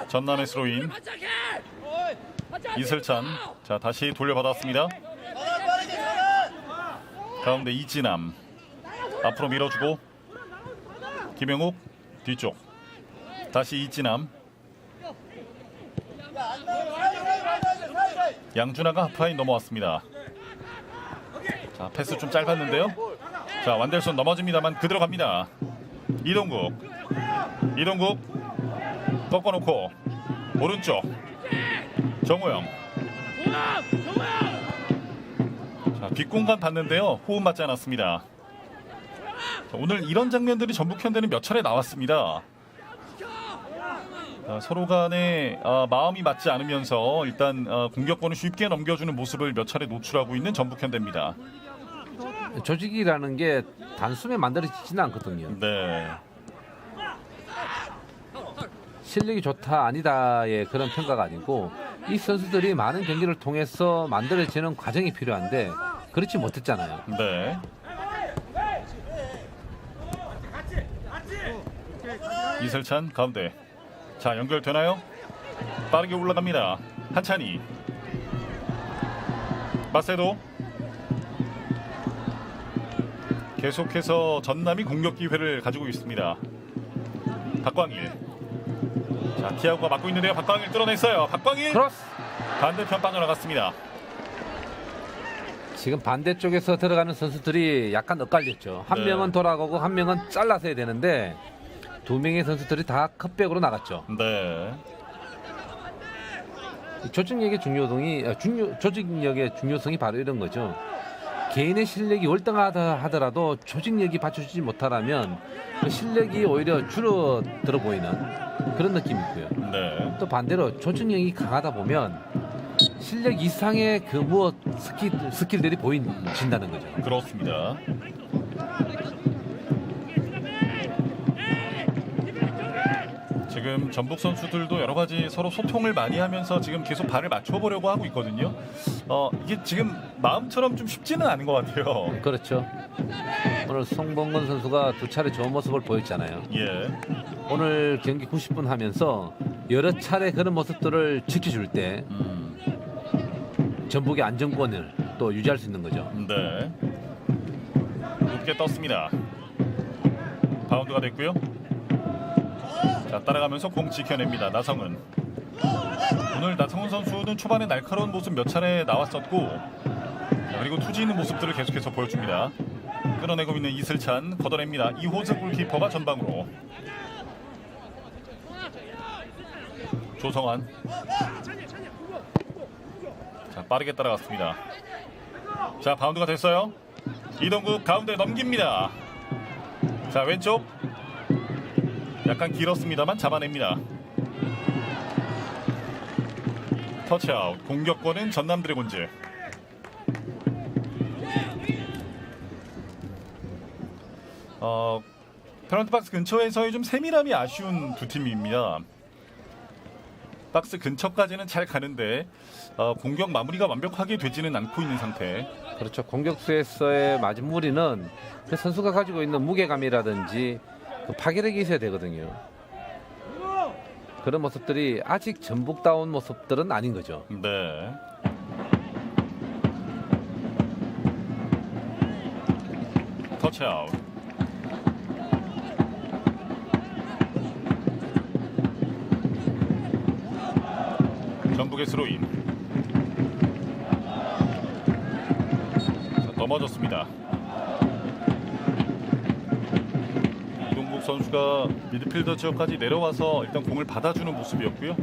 전남의 스로인 이슬찬 자 다시 돌려받았습니다. 가운데 이진남 앞으로 밀어주고 김영욱 뒤쪽 다시 이진남 양준하가 하프라인 넘어왔습니다. 자 패스 좀 짧았는데요. 자 완델손 넘어집니다만 그대로 갑니다. 이동국 꺾어놓고 오른쪽 정우영 자 뒷공간 봤는데요. 호흡 맞지 않았습니다. 자, 오늘 이런 장면들이 전북 현대는 몇 차례 나왔습니다. 서로 간에 마음이 맞지 않으면서 일단 공격권을 쉽게 넘겨주는 모습을 몇 차례 노출하고 있는 전북 현대입니다. 조직이라는 게 단숨에 만들어지지는 않거든요. 네. 실력이 좋다 아니다의 그런 평가가 아니고 이 선수들이 많은 경기를 통해서 만들어지는 과정이 필요한데 그렇지 못했잖아요. 네. 이슬찬 가운데 자 연결되나요? 빠르게 올라갑니다. 한찬희 마세도 계속해서 전남이 공격 기회를 가지고 있습니다. 박광일 자 티아고가 막고 있는데요. 박광일 뚫어냈어요. 박광일 크로스 반대편 빠져나갔습니다. 지금 반대쪽에서 들어가는 선수들이 약간 엇갈렸죠. 한 네. 명은 돌아가고 한 명은 잘라서 해야 되는데 두 명의 선수들이 다 컷백으로 나갔죠. 네. 조직력의 조직력의 중요성이 바로 이런 거죠. 개인의 실력이 월등하다 하더라도 조직력이 받쳐주지 못하라면 그 실력이 오히려 줄어들어 보이는 그런 느낌이 있고요. 네. 또 반대로 조직력이 강하다 보면 실력 이상의 그 무엇 스킬들이 보인다는 거죠. 그렇습니다. 지금 전북 선수들도 여러 가지 서로 소통을 많이 하면서 지금 계속 발을 맞춰보려고 하고 있거든요. 이게 지금 마음처럼 좀 쉽지는 않은 것 같아요. 그렇죠. 오늘 송범근 선수가 두 차례 좋은 모습을 보였잖아요. 예. 오늘 경기 90분 하면서 여러 차례 그런 모습들을 지켜줄 때 전북의 안정권을 또 유지할 수 있는 거죠. 네. 높게 떴습니다. 바운드가 됐고요. 자 따라가면서 공 지켜냅니다. 나성은 오늘 나성은 선수는 초반에 날카로운 모습 몇 차례 나왔었고 그리고 투지 있는 모습들을 계속해서 보여줍니다. 끌어내고 있는 이슬찬 걷어냅니다. 이호석 골키퍼가 전방으로 조성환 자 빠르게 따라갔습니다. 자 바운드가 됐어요. 이동국 가운데 넘깁니다. 자 왼쪽 약간 길었습니다만 잡아냅니다. 터치아웃. 공격권은 전남 드래곤즈. 페널티 박스 근처에서의 좀 세밀함이 아쉬운 두 팀입니다. 박스 근처까지는 잘 가는데 공격 마무리가 완벽하게 되지는 않고 있는 상태. 그렇죠. 공격수에서의 마지무리는 그 선수가 가지고 있는 무게감이라든지 그 파괴력이 있어야 되거든요. 그런 모습들이 아직 전북다운 모습들은 아닌 거죠. 네. 터치아웃. 전북의 스로인. 자, 넘어졌습니다. 이동국 선수가 미드필더 지역까지 내려와서 일단 공을 받아주는 모습이었고요.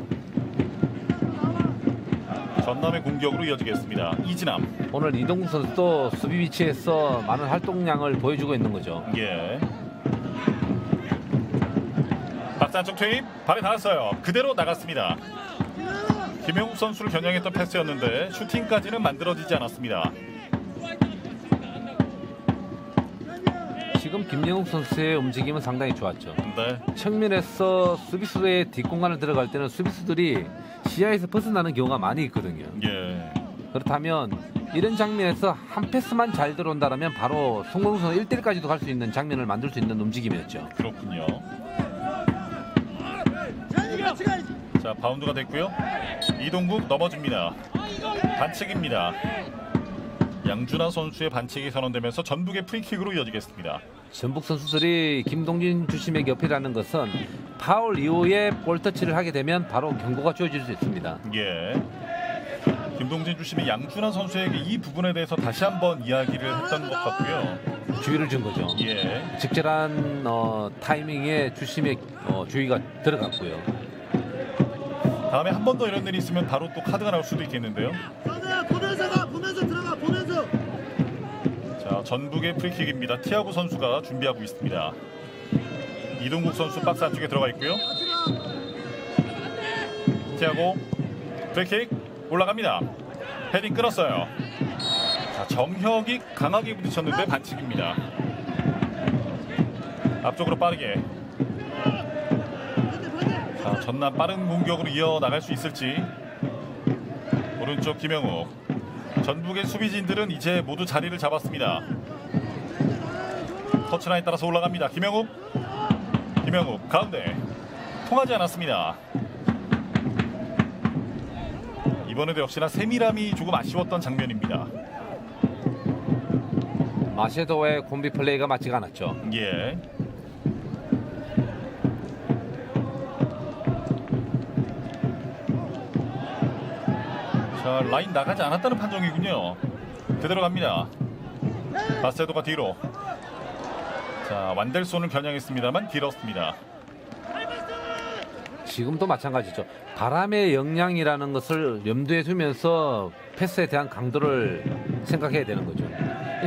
전남의 공격으로 이어지겠습니다. 이진남. 오늘 이동국 선수도 수비 위치에서 많은 활동량을 보여주고 있는 거죠. 예. 박스 안쪽 투입 발에 닿았어요. 그대로 나갔습니다. 김영욱 선수를 겨냥했던 패스였는데 슈팅까지는 만들어지지 않았습니다. 지금 김영욱 선수의 움직임은 상당히 좋았죠. 네. 측면에서 수비수의 뒷공간을 들어갈 때는 수비수들이 시야에서 벗어나는 경우가 많이 있거든요. 예. 그렇다면 이런 장면에서 한 패스만 잘 들어온다면 바로 송병구 선수 1대1까지도 갈 수 있는 장면을 만들 수 있는 움직임이었죠. 그렇군요. 자, 바운드가 됐고요. 이동국 넘어집니다. 반칙입니다. 양준하 선수의 반칙이 선언되면서 전북의 프리킥으로 이어지겠습니다. 전북 선수들이 김동진 주심에게 어필하는 것은 파울 이후에 볼터치를 하게 되면 바로 경고가 주어질 수 있습니다. 예. 김동진 주심이 양준하 선수에게 이 부분에 대해서 다시 한번 이야기를 했던 것 같고요. 주의를 준 거죠. 예. 적절한 타이밍에 주심의 주의가 들어갔고요. 다음에 한 번 더 이런 일이 있으면 바로 또 카드가 나올 수도 있겠는데요. 보면서 들어가 보면서. 자, 전북의 프리킥입니다. 티아고 선수가 준비하고 있습니다. 이동국 선수 박스 안쪽에 들어가 있고요. 티아고 프리킥 올라갑니다. 헤딩 끊었어요. 자, 정혁이 강하게 부딪혔는데 반칙입니다. 앞쪽으로 빠르게. 자, 전남 빠른 공격으로 이어나갈 수 있을지. 오른쪽 김영욱. 전북의 수비진들은 이제 모두 자리를 잡았습니다. 터치라인 따라서 올라갑니다. 김영욱 가운데 통하지 않았습니다. 이번에도 역시나 세밀함이 조금 아쉬웠던 장면입니다. 마셰도의 콤비 플레이가 맞지가 않았죠. 예. 자, 라인 나가지 않았다는 판정이군요. 그대로 갑니다. 바세도가 뒤로. 자, 완델손을 겨냥했습니다만 길었습니다. 지금도 마찬가지죠. 바람의 영향이라는 것을 염두에 두면서 패스에 대한 강도를 생각해야 되는 거죠.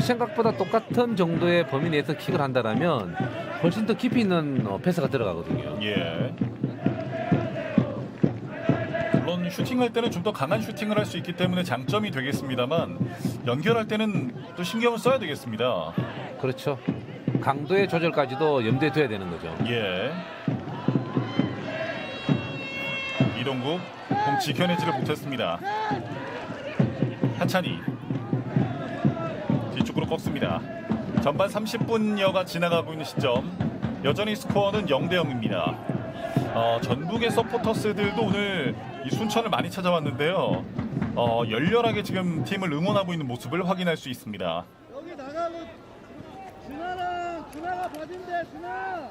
생각보다 똑같은 정도의 범위 내에서 킥을 한다면 훨씬 더 깊이 있는 패스가 들어가거든요. 예. 물론 슈팅할 때는 좀 더 강한 슈팅을 할 수 있기 때문에 장점이 되겠습니다만 연결할 때는 또 신경을 써야 되겠습니다. 그렇죠. 강도의 조절까지도 염두에 둬야 되는 거죠. 예. 이동국 공 지켜내지를 못했습니다. 한찬희 뒤쪽으로 꺾습니다. 전반 30분여가 지나가고 있는 시점 여전히 스코어는 0대0입니다. 전북의 서포터스들도 오늘 이 순천을 많이 찾아왔는데요. 열렬하게 지금 팀을 응원하고 있는 모습을 확인할 수 있습니다. 여기 나가고 준하가 봐준대. 준하.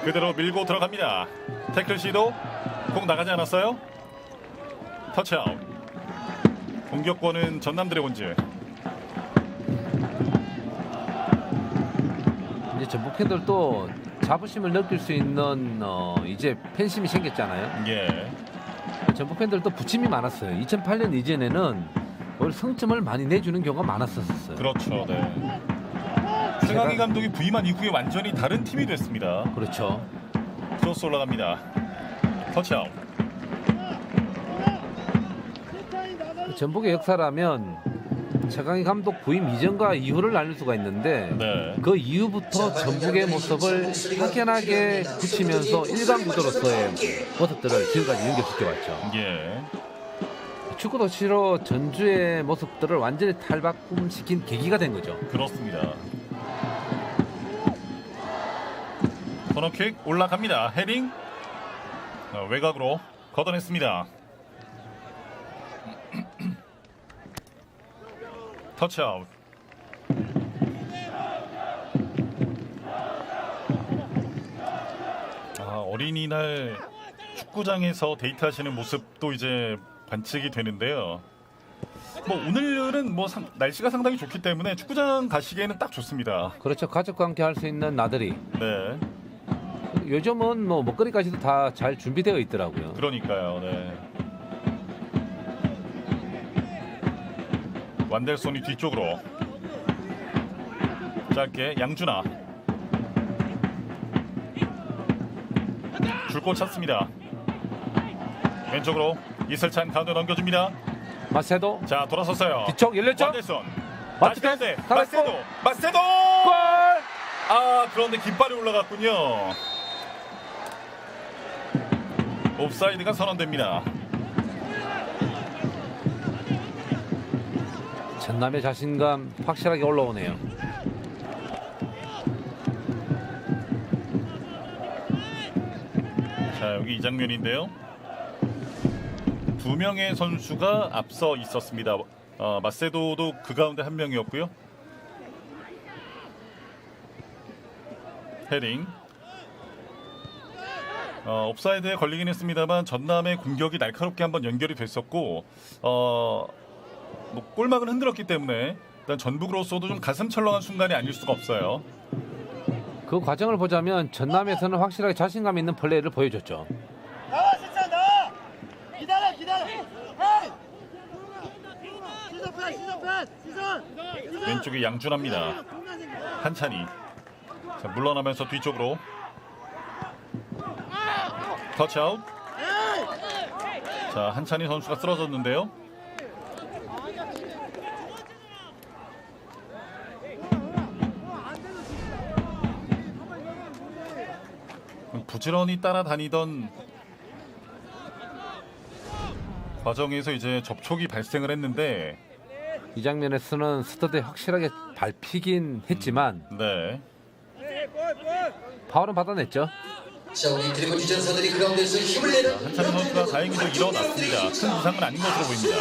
그대로 밀고 들어갑니다. 태클 시도 공 나가지 않았어요. 터치아웃. 공격권은 전남 드래곤즈. 이제 전북 팬들도 자부심을 느낄 수 있는 이제 팬심이 생겼잖아요. 예. 전북 팬들도 부침이 많았어요. 2008년 이전에는 오히려 성점을 많이 내주는 경우가 많았었어요. 그렇죠. 네. 최강희 감독이 부임한 이후에 완전히 다른 팀이 됐습니다. 그렇죠. 크로스 올라갑니다. 터치아웃. 전북의 역사라면 최강희 감독 부임 이전과 이후를 나눌 수가 있는데 네. 그 이후부터 전북의 모습을 확연하게 굳히면서 일강 구도로서의 모습들을 지금까지 연결시켜왔죠. 예. 축구도 치러 전주의 모습들을 완전히 탈바꿈시킨 계기가 된 거죠. 그렇습니다. 코너킥 올라갑니다. 헤딩 외곽으로 걷어냈습니다. 터치아웃. 어린이날 축구장에서 데이트하시는 모습도 이제 관측이 되는데요. 뭐 오늘은 뭐 날씨가 상당히 좋기 때문에 축구장 가시기에는 딱 좋습니다. 그렇죠. 가족과 함께 할 수 있는 나들이. 네, 요즘은 뭐 먹거리까지도 다 잘 준비되어 있더라고요. 그러니까요. 네. 완델손이 뒤쪽으로 짧게 양준아 줄 곳 찾습니다. 왼쪽으로 이슬찬 가운데 넘겨줍니다. 마세도 자 돌아섰어요. 뒤쪽 열렸죠? 완델손 마트 다시 가운데 살았고. 마세도 골! 그런데 깃발이 올라갔군요. 옵사이드가 선언됩니다. 전남의 자신감 확실하게 올라오네요. 자 여기 이 장면인데요. 두 명의 선수가 앞서 있었습니다. 마세도도 그 가운데 한 명이었고요. 헤딩. 옵사이드에 걸리긴 했습니다만 전남의 공격이 날카롭게 한번 연결이 됐었고 뭐 골망을 흔들었기 때문에 일단 전북으로서도 좀 가슴 철렁한 순간이 아닐 수가 없어요. 그 과정을 보자면 전남에서는 확실하게 자신감 있는 플레이를 보여줬죠. 나와 진짜 나와. 기다려. 헤이. 시선. 왼쪽에 양준합니다. 한찬이. 자, 물러나면서 뒤쪽으로 터치아웃. 자 한찬이 선수가 쓰러졌는데요. 부지런히 따라다니던 과정에서 이제 접촉이 발생을 했는데 이 장면에서는 스터드에 확실하게 밟히긴 했지만 네. 파울은 받아냈죠. 자, 우리 드리블 주전사들이 그라운드에서 힘을 내는 한찬희 선수가 다행히도 일어났습니다. 큰 부상은 아닌 것으로 보입니다.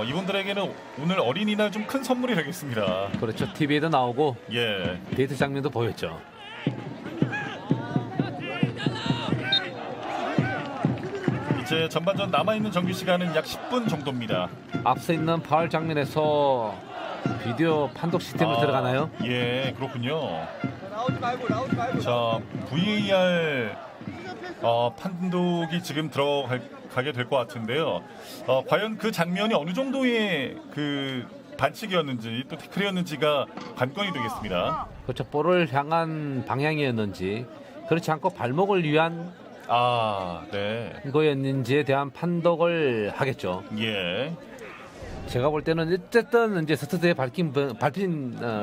이분들에게는 오늘 어린이날 좀 큰 선물이 되겠습니다. 그렇죠. TV에도 나오고 예. 데이트 장면도 보였죠. 이제 전반전 남아있는 정규 시간은 약 10분 정도입니다. 앞서 있는 파울 장면에서 비디오 판독 시스템으로 들어가나요? 예, 그렇군요. 자, VAR 판독이 지금 들어가게 될 것 같은데요. 과연 그 장면이 어느 정도의 그 반칙이었는지 또 태클이었는지가 관건이 되겠습니다. 그렇죠. 볼을 향한 방향이었는지 그렇지 않고 발목을 위한 네. 거였는지에 대한 판독을 하겠죠. 예. 제가 볼 때는 어쨌든 이제 스터드에 밟힌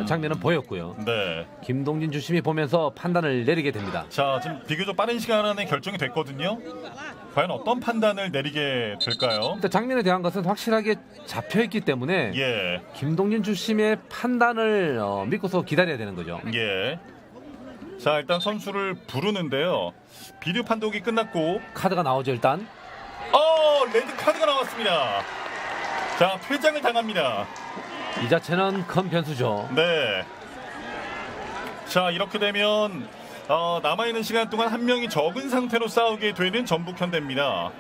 장면은 보였고요. 네. 김동진 주심이 보면서 판단을 내리게 됩니다. 자, 지금 비교적 빠른 시간 안에 결정이 됐거든요. 과연 어떤 판단을 내리게 될까요? 일단 장면에 대한 것은 확실하게 잡혀있기 때문에 예. 김동진 주심의 판단을 믿고서 기다려야 되는 거죠. 예. 자, 일단 선수를 부르는데요. 비디오 판독이 끝났고 카드가 나오죠 일단. 레드 카드가 나왔습니다. 자, 퇴장을 당합니다. 이 자체는 큰 변수죠. 네. 자, 이렇게 되면 남아있는 시간 동안 한 명이 적은 상태로 싸우게 되는 전북 현대입니다.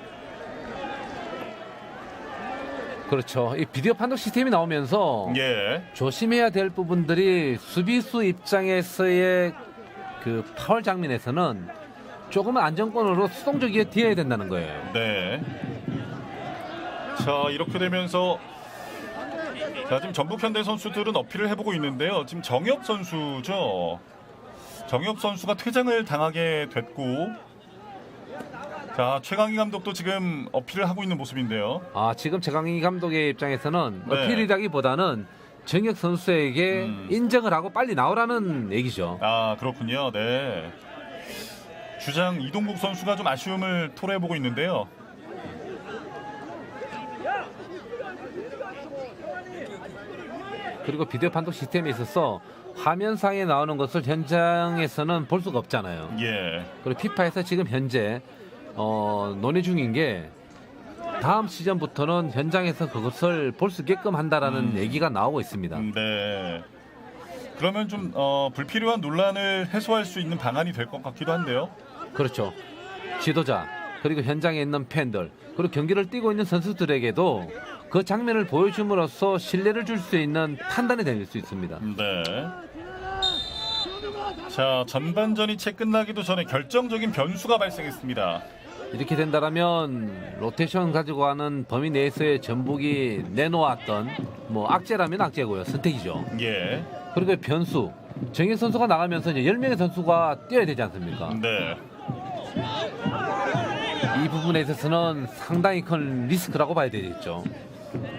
그렇죠. 이 비디오 판독 시스템이 나오면서 예. 조심해야 될 부분들이 수비수 입장에서의 그 파울 장면에서는 조금은 안정권으로 수동적이게 뛰어야 된다는 거예요. 네. 자, 이렇게 되면서 자, 지금 전북 현대 선수들은 어필을 해보고 있는데요. 지금 정엽 선수죠. 정엽 선수가 퇴장을 당하게 됐고, 자, 최강희 감독도 지금 어필을 하고 있는 모습인데요. 지금 최강희 감독의 입장에서는 네. 어필이라기보다는 정혁 선수에게 인정을 하고 빨리 나오라는 얘기죠. 그렇군요. 네. 주장 이동국 선수가 좀 아쉬움을 토로해보고 있는데요. 그리고 비디오 판독 시스템에 있어서 화면상에 나오는 것을 현장에서는 볼 수가 없잖아요. 예. 그리고 피파에서 지금 현재 논의 중인 게 다음 시즌부터는 현장에서 그것을 볼 수 있게끔 한다라는 얘기가 나오고 있습니다. 네. 그러면 좀 불필요한 논란을 해소할 수 있는 방안이 될 것 같기도 한데요. 그렇죠. 지도자 그리고 현장에 있는 팬들 그리고 경기를 뛰고 있는 선수들에게도 그 장면을 보여줌으로써 신뢰를 줄 수 있는 판단이 될 수 있습니다. 네. 자, 전반전이 채 끝나기도 전에 결정적인 변수가 발생했습니다. 이렇게 된다라면 로테이션 가지고 하는 범위 내에서의 전북이 내놓았던 뭐 악재라면 악재고요. 선택이죠. 예. 그리고 변수 정현 선수가 나가면서 이제 10명의 선수가 뛰어야 되지 않습니까? 네. 이 부분에 있어서는 상당히 큰 리스크라고 봐야 되겠죠.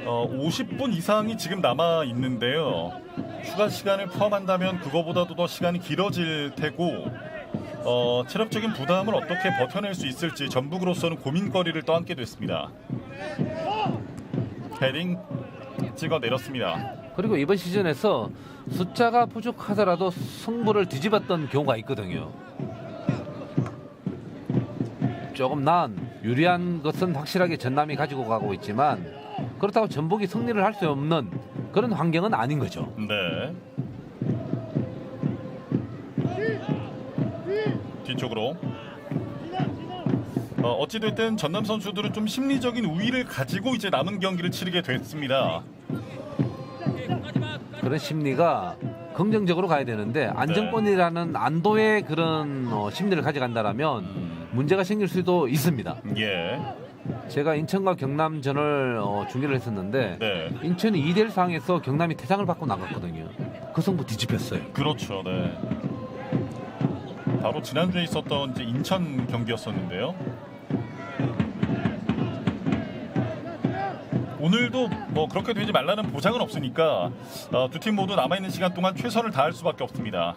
50분 이상이 지금 남아 있는데요. 추가 시간을 포함한다면 그거보다도 더 시간이 길어질 테고 체력적인 부담을 어떻게 버텨낼 수 있을지 전북으로서는 고민거리를 떠안게 됐습니다. 헤딩 찍어 내렸습니다. 그리고 이번 시즌에서 숫자가 부족하더라도 승부를 뒤집었던 경우가 있거든요. 조금 나은 유리한 것은 확실하게 전남이 가지고 가고 있지만 그렇다고 전북이 승리를 할 수 없는 그런 환경은 아닌 거죠. 네. 뒤쪽으로. 어찌됐든 전남 선수들은 좀 심리적인 우위를 가지고 이제 남은 경기를 치르게 됐습니다. 그런 심리가 긍정적으로 가야 되는데 안정권이라는 안도의 그런 심리를 가져간다라면 문제가 생길 수도 있습니다. 예. 제가 인천과 경남전을 중계를 했었는데 네. 인천이 2대1 상황에서 경남이 퇴장을 받고 나갔거든요. 그 승부 뒤집혔어요. 그렇죠. 네. 바로 지난주에 있었던 이제 인천 경기였었는데요. 오늘도 뭐 그렇게 되지 말라는 보장은 없으니까 두 팀 모두 남아있는 시간 동안 최선을 다할 수밖에 없습니다.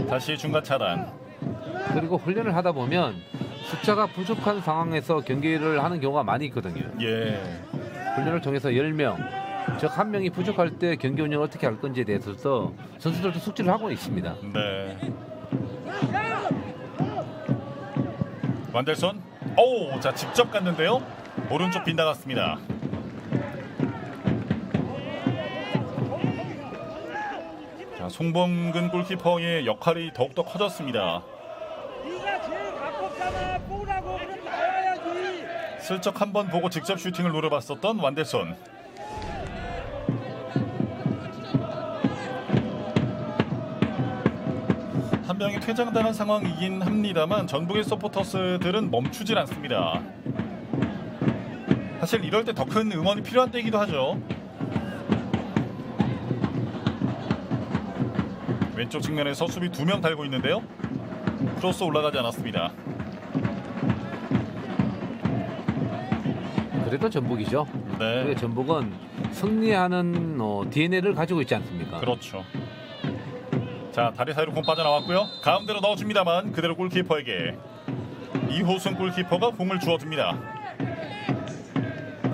다시 중간 차단. 그리고 훈련을 하다 보면 숫자가 부족한 상황에서 경기를 하는 경우가 많이 있거든요. 예. 훈련을 통해서 10명, 즉 1명이 부족할 때 경기 운영을 어떻게 할 건지에 대해서 선수들도 숙지를 하고 있습니다. 네. 완델손. 오, 자 직접 갔는데요. 오른쪽 빗나갔습니다. 자, 송범근 골키퍼의 역할이 더욱더 커졌습니다. 네가 제일 가깝잖아. 보라고 그럼 나와야지. 슬쩍 한번 보고 직접 슈팅을 노려봤었던 완델손. 한 명이 퇴장당한 상황이긴 합니다만 전북의 서포터스들은 멈추질 않습니다. 사실 이럴 때 더 큰 응원이 필요한 때이기도 하죠. 왼쪽 측면에서 수비 2명 달고 있는데요. 크로스 올라가지 않았습니다. 그래도 전북이죠. 네. 그리고 전북은 승리하는 DNA를 가지고 있지 않습니까? 그렇죠. 자, 다리 사이로 공 빠져나왔고요. 가운데로 넣어줍니다만 그대로 골키퍼에게 이호승 골키퍼가 공을 주어줍니다.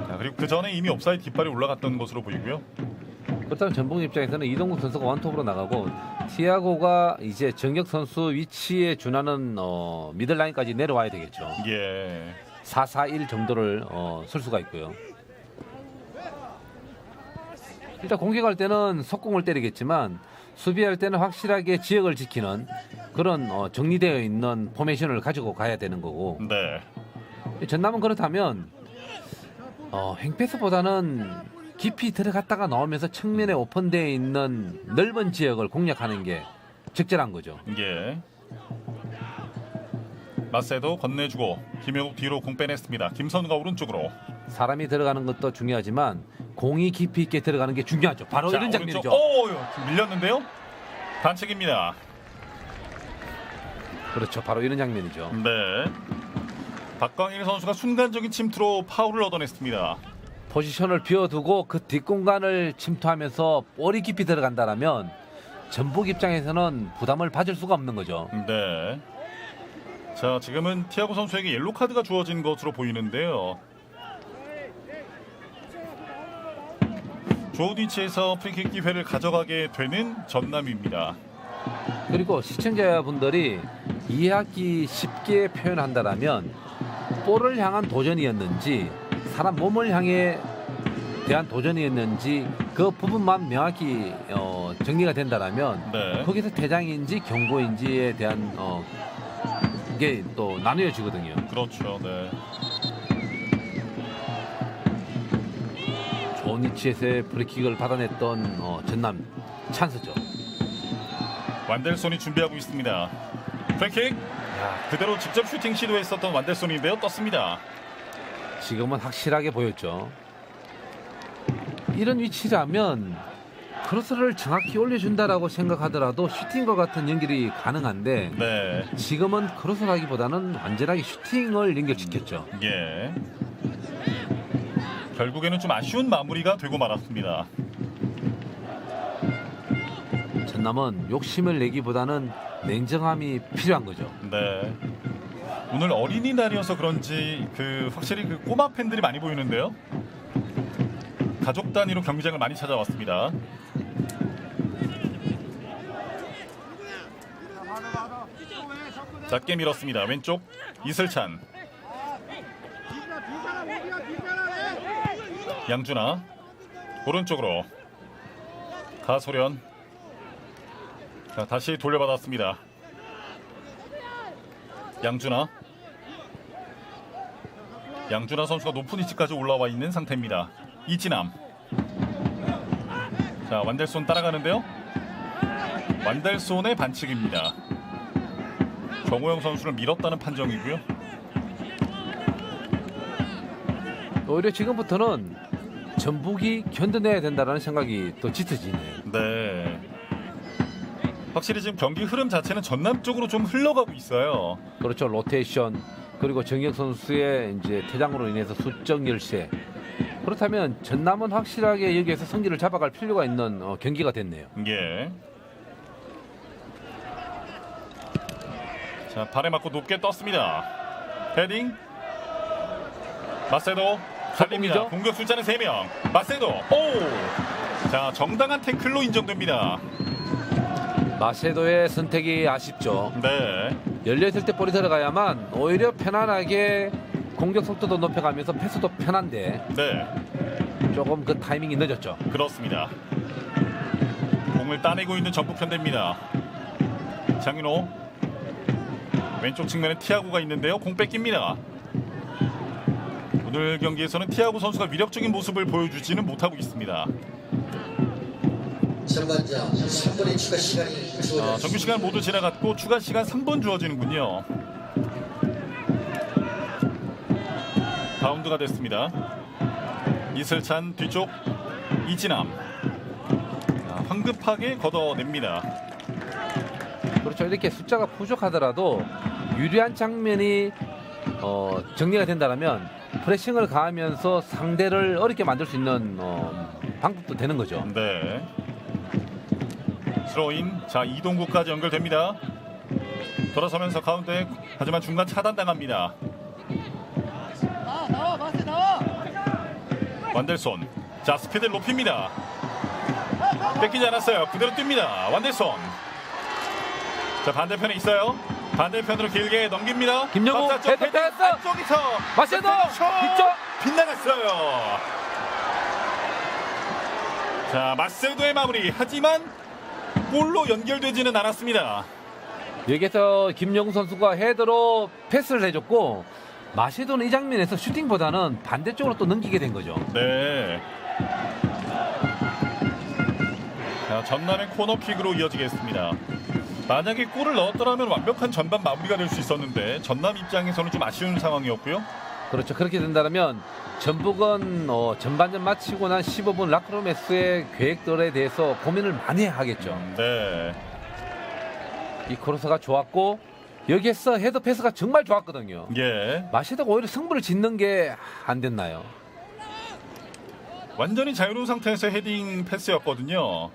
자, 그리고 그 전에 이미 옵사이드 깃발이 올라갔던 것으로 보이고요. 그렇다면 전북 입장에서는 이동국 선수가 원톱으로 나가고 티아고가 이제 정혁 선수 위치에 준하는 미들라인까지 내려와야 되겠죠. 예. 4-4-1 정도를 쓸 수가 있고요. 일단 공격할 때는 속공을 때리겠지만 수비할 때는 확실하게 지역을 지키는 그런 정리되어 있는 포메이션을 가지고 가야 되는 거고 네. 전남은 그렇다면 횡패스보다는 깊이 들어갔다가 나오면서 측면에 오픈되어 있는 넓은 지역을 공략하는 게 적절한 거죠. 예. 마세도 건네주고 김영욱 뒤로 공 빼냈습니다. 김선우가 오른쪽으로. 사람이 들어가는 것도 중요하지만 공이 깊이 있게 들어가는 게 중요하죠. 바로 자, 이런 오른쪽. 장면이죠. 오, 밀렸는데요. 반칙입니다. 그렇죠. 바로 이런 장면이죠. 네. 박광일 선수가 순간적인 침투로 파울을 얻어냈습니다. 포지션을 비워두고 그 뒷공간을 침투하면서 볼이 깊이 들어간다라면 전북 입장에서는 부담을 받을 수가 없는 거죠. 네. 자, 지금은 티아고 선수에게 옐로 카드가 주어진 것으로 보이는데요. 좋은 위치에서 프리킥 기회를 가져가게 되는 전남입니다. 그리고 시청자분들이 이해하기 쉽게 표현한다라면 볼을 향한 도전이었는지 사람 몸을 향해 대한 도전이었는지 그 부분만 명확히 정리가 된다라면 네. 거기서 퇴장인지 경고인지에 대한 게 또 나뉘어지거든요. 그렇죠. 네. 좋은 위치에서의 프리킥을 받아냈던 전남 찬스죠. 완델손이 준비하고 있습니다. 프리킥. 그대로 직접 슈팅 시도했었던 완델손인데요. 떴습니다. 지금은 확실하게 보였죠. 이런 위치라면 크로스를 정확히 올려준다라고 생각하더라도 슈팅과 같은 연결이 가능한데 네. 지금은 크로스라기보다는 완전하게 슈팅을 연결시켰죠. 예. 결국에는 좀 아쉬운 마무리가 되고 말았습니다. 전남은 욕심을 내기보다는 냉정함이 필요한 거죠. 네. 오늘 어린이날이어서 그런지 확실히 꼬마 팬들이 많이 보이는데요. 가족 단위로 경기장을 많이 찾아왔습니다. 짧게 밀었습니다. 왼쪽 이슬찬, 양준하, 오른쪽으로 가소련. 자, 다시 돌려받았습니다. 양준하 선수가 높은 위치까지 올라와 있는 상태입니다. 이진남. 자, 완델손 따라가는데요. 완델손의 반칙입니다. 정호영 선수를 밀었다는 판정이고요. 오히려 지금부터는 전북이 견뎌내야 된다는 생각이 또 짙어지네요. 네. 확실히 지금 경기 흐름 자체는 전남 쪽으로 좀 흘러가고 있어요. 그렇죠. 로테이션 그리고 정혁 선수의 이제 퇴장으로 인해서 수적 열세. 그렇다면 전남은 확실하게 여기에서 성기를 잡아갈 필요가 있는 경기가 됐네요. 예. 자, 발에 맞고 높게 떴습니다. 헤딩. 마세도 살립니다. 속공이죠? 공격 숫자는 3명. 마세도. 오! 자, 정당한 태클로 인정됩니다. 마세도의 선택이 아쉽죠. 네. 열려있을 때 볼이 들어가야만 오히려 편안하게 공격 속도도 높여가면서 패스도 편한데 네. 조금 그 타이밍이 늦었죠. 그렇습니다. 공을 따내고 있는 전북 현대입니다. 장윤호. 왼쪽 측면에 티아고가 있는데요. 공 뺏깁니다. 오늘 경기에서는 티아고 선수가 위력적인 모습을 보여주지는 못하고 있습니다. 전반전 3분의 추가 시간이 주어졌습니다. 정규 시간 모두 지나갔고 추가 시간 3분 주어지는군요. 바운드가 됐습니다. 이슬찬 뒤쪽 이진남. 황급하게 걷어냅니다. 그렇죠. 이렇게 숫자가 부족하더라도 유리한 장면이 정리가 된다면 프레싱을 가하면서 상대를 어렵게 만들 수 있는 방법도 되는 거죠. 네. 스로인. 자, 이동국까지 연결됩니다. 돌아서면서 가운데, 하지만 중간 차단당합니다. 완델손. 자, 스피드를 높입니다. 뺏기지 않았어요. 그대로 뜁니다. 완델손. 자, 반대편에 있어요. 반대편으로 길게 넘깁니다. 김영우 박사 쪽 헤딩 했어. 안쪽에서 마세도 슛! 뒤쪽. 빗나갔어요. 자, 마세도의 마무리. 하지만 골로 연결되지는 않았습니다. 여기서 김영우 선수가 헤더로 패스를 해줬고 마시도는 이 장면에서 슈팅보다는 반대쪽으로 또 넘기게 된 거죠. 네. 자, 전남의 코너킥으로 이어지겠습니다. 만약에 골을 넣었더라면 완벽한 전반 마무리가 될 수 있었는데 전남 입장에서는 좀 아쉬운 상황이었고요. 그렇죠. 그렇게 된다면 전북은 전반전 마치고 난 15분 라크로메스의 계획들에 대해서 고민을 많이 하겠죠. 네. 이 크로스가 좋았고 여기에서 헤더 패스가 정말 좋았거든요. 예. 마시도가 오히려 승부를 짓는 게 안 됐나요? 완전히 자유로운 상태에서 헤딩 패스였거든요.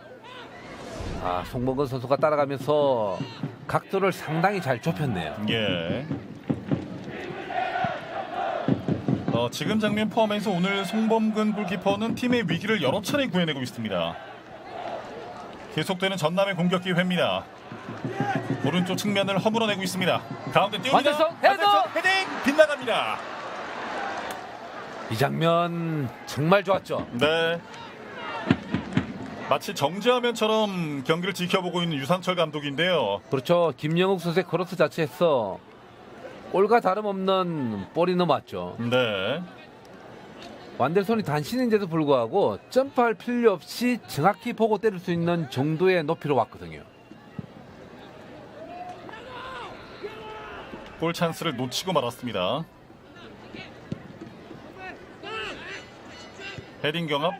송범근 선수가 따라가면서 각도를 상당히 잘 좁혔네요. 예. 지금 장면 포함해서 오늘 송범근 골키퍼는 팀의 위기를 여러 차례 구해내고 있습니다. 계속되는 전남의 공격 기회입니다. 오른쪽 측면을 허물어내고 있습니다. 가운데 띄웁니다. 완대성 헤더! 헤딩 빗나갑니다. 이 장면 정말 좋았죠. 네. 마치 정지화면처럼 경기를 지켜보고 있는 유상철 감독인데요. 그렇죠. 김영욱 선수의 크로스 자체에서 골과 다름없는 볼이 넘어왔죠. 네. 완델손이 단신인데도 불구하고 점프할 필요 없이 정확히 보고 때릴 수 있는 정도의 높이로 왔거든요. 골 찬스를 놓치고 말았습니다. 헤딩 경합.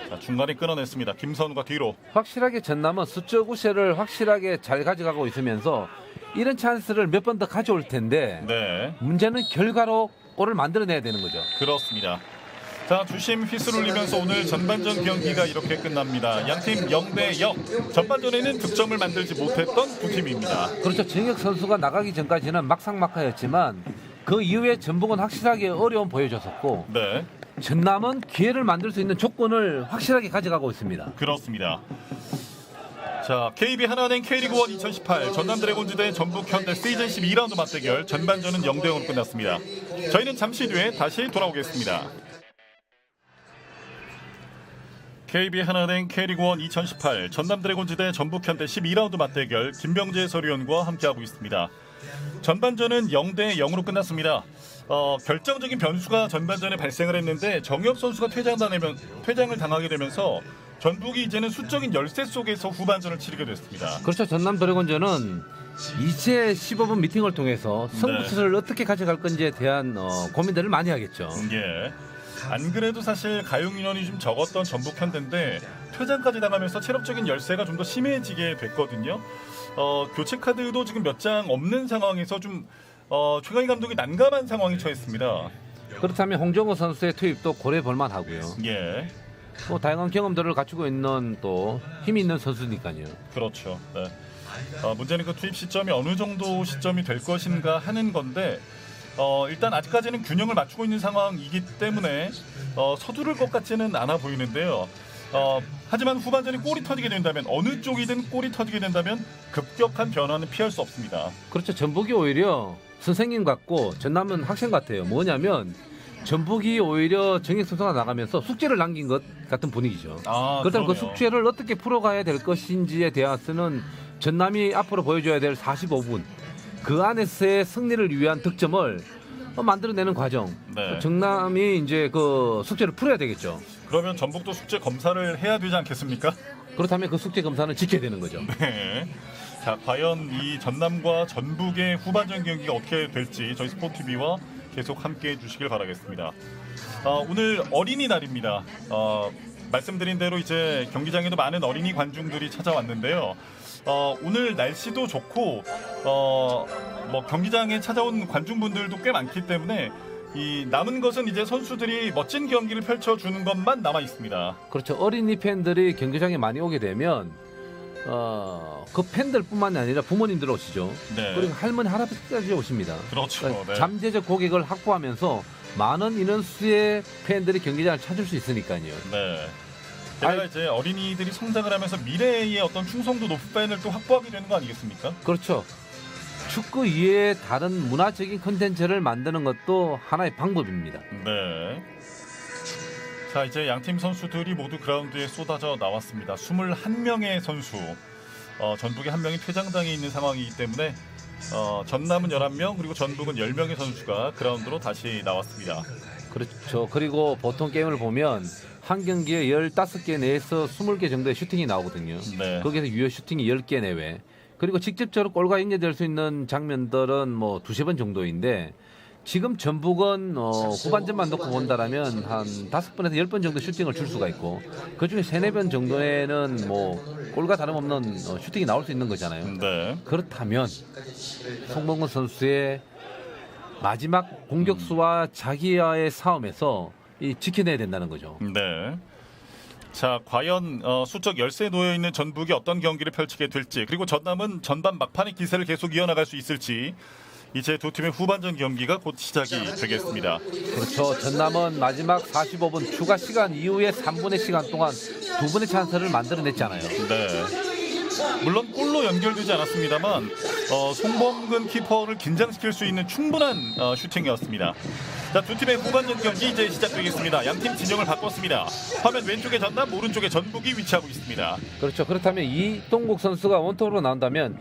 자, 중간에 끊어냈습니다. 김선우가 뒤로. 확실하게 전남은 수적 우세를 확실하게 잘 가져가고 있으면서 이런 찬스를 몇 번 더 가져올 텐데 네. 문제는 결과로 골을 만들어내야 되는 거죠. 그렇습니다. 자, 주심 휘슬 울리면서 오늘 전반전 경기가 이렇게 끝납니다. 양팀 0대0. 전반전에는 득점을 만들지 못했던 두 팀입니다. 그렇죠. 정혁 선수가 나가기 전까지는 막상막하였지만 그 이후에 전북은 확실하게 어려움 보여줬었고 네, 전남은 기회를 만들 수 있는 조건을 확실하게 가져가고 있습니다. 그렇습니다. 자, KB 하나은행 K리그1 2018 전남 드래곤즈 대 전북 현대 시즌 12라운드 맞대결 전반전은 0대0으로 끝났습니다. 저희는 잠시 뒤에 다시 돌아오겠습니다. KB 하나은행 K리그1 2018 전남 드래곤즈 대 전북 현대 12라운드 맞대결 김병재 해설위원과 함께하고 있습니다. 전반전은 0대0으로 끝났습니다. 결정적인 변수가 전반전에 발생을 했는데 정혁 선수가 퇴장을 당하게 되면서 전북이 이제는 수적인 열세 속에서 후반전을 치르게 됐습니다. 그렇죠. 전남 드래곤즈는 이제 15분 미팅을 통해서 승부수를 어떻게 가져갈 건지에 대한 고민들을 많이 하겠죠. 예. 안 그래도 사실 가용 인원이 좀 적었던 전북 현대인데 퇴장까지 당하면서 체력적인 열세가 좀 더 심해지게 됐거든요. 교체 카드도 지금 몇 장 없는 상황에서 좀 최강희 감독이 난감한 상황에 처했습니다. 그렇다면 홍정호 선수의 투입도 고려해 볼 만하고요. 예, 또 다양한 경험들을 갖추고 있는 또 힘이 있는 선수니까요. 그렇죠. 네. 문제는 그 투입 시점이 어느 정도 시점이 될 것인가 하는 건데 일단 아직까지는 균형을 맞추고 있는 상황이기 때문에 서두를 것 같지는 않아 보이는데요. 하지만 후반전에 골이 터지게 된다면 어느 쪽이든 골이 터지게 된다면 급격한 변화는 피할 수 없습니다. 그렇죠. 전북이 오히려 선생님 같고 전남은 학생 같아요. 뭐냐면 전북이 오히려 정혁 선수가 나가면서 숙제를 남긴 것 같은 분위기죠. 그렇다면 그 숙제를 어떻게 풀어가야 될 것인지에 대해서는 전남이 앞으로 보여줘야 될 45분 그 안에서의 승리를 위한 득점을 만들어내는 과정. 네. 전남이 이제 그 숙제를 풀어야 되겠죠. 그러면 전북도 숙제 검사를 해야 되지 않겠습니까? 그렇다면 그 숙제 검사는 지켜야 되는 거죠. 네. 자, 과연 이 전남과 전북의 후반전 경기가 어떻게 될지 저희 스포티비와 계속 함께해 주시길 바라겠습니다. 오늘 어린이날입니다. 말씀드린 대로 이제 경기장에도 많은 어린이 관중들이 찾아왔는데요. 오늘 날씨도 좋고 뭐 경기장에 찾아온 관중분들도 꽤 많기 때문에 이 남은 것은 이제 선수들이 멋진 경기를 펼쳐주는 것만 남아 있습니다. 그렇죠. 어린이 팬들이 경기장에 많이 오게 되면 그 팬들뿐만 아니라 부모님들 오시죠. 네. 그리고 할머니 할아버지까지 오십니다. 그렇죠. 그러니까 네. 잠재적 고객을 확보하면서 많은 인원수의 팬들이 경기장을 찾을 수 있으니까요. 네. 게다가 이제 어린이들이 성장을 하면서 미래의 어떤 충성도 높은 팬을 또 확보하게 되는 거 아니겠습니까? 그렇죠. 축구 이외에 다른 문화적인 콘텐츠를 만드는 것도 하나의 방법입니다. 네. 자, 이제 양팀 선수들이 모두 그라운드에 쏟아져 나왔습니다. 21명의 선수. 전북에 한 명이 퇴장당해 있는 상황이기 때문에 전남은 11명 그리고 전북은 10명의 선수가 그라운드로 다시 나왔습니다. 그렇죠. 그리고 보통 게임을 보면 한 경기에 15개 내에서 20개 정도의 슈팅이 나오거든요. 네. 거기에서 유효 슈팅이 10개 내외. 그리고 직접적으로 골과 연계될 수 있는 장면들은 뭐 두세 번 정도인데 지금 전북은 후반전만 놓고 본다라면 한 5번에서 10번 정도 슈팅을 줄 수가 있고 그중에 3-4번 정도에는 뭐 골과 다름없는 슈팅이 나올 수 있는 거잖아요. 네. 그렇다면 송범근 선수의 마지막 공격수와 자기와의 싸움에서 지켜내야 된다는 거죠. 네. 자, 과연 수적 열세에 놓여 있는 전북이 어떤 경기를 펼치게 될지 그리고 전남은 전반 막판의 기세를 계속 이어나갈 수 있을지 이제 두 팀의 후반전 경기가 곧 시작이 되겠습니다. 그렇죠. 전남은 마지막 45분 추가 시간 이후에 3분의 시간 동안 두 번의 찬스를 만들어냈잖아요. 네. 물론 골로 연결되지 않았습니다만 송범근 키퍼를 긴장시킬 수 있는 충분한 슈팅이었습니다. 자, 두 팀의 후반전 경기 이제 시작되겠습니다. 양팀 진영을 바꿨습니다. 화면 왼쪽에 전남, 오른쪽에 전북이 위치하고 있습니다. 그렇죠. 그렇다면 이동국 선수가 원톱으로 나온다면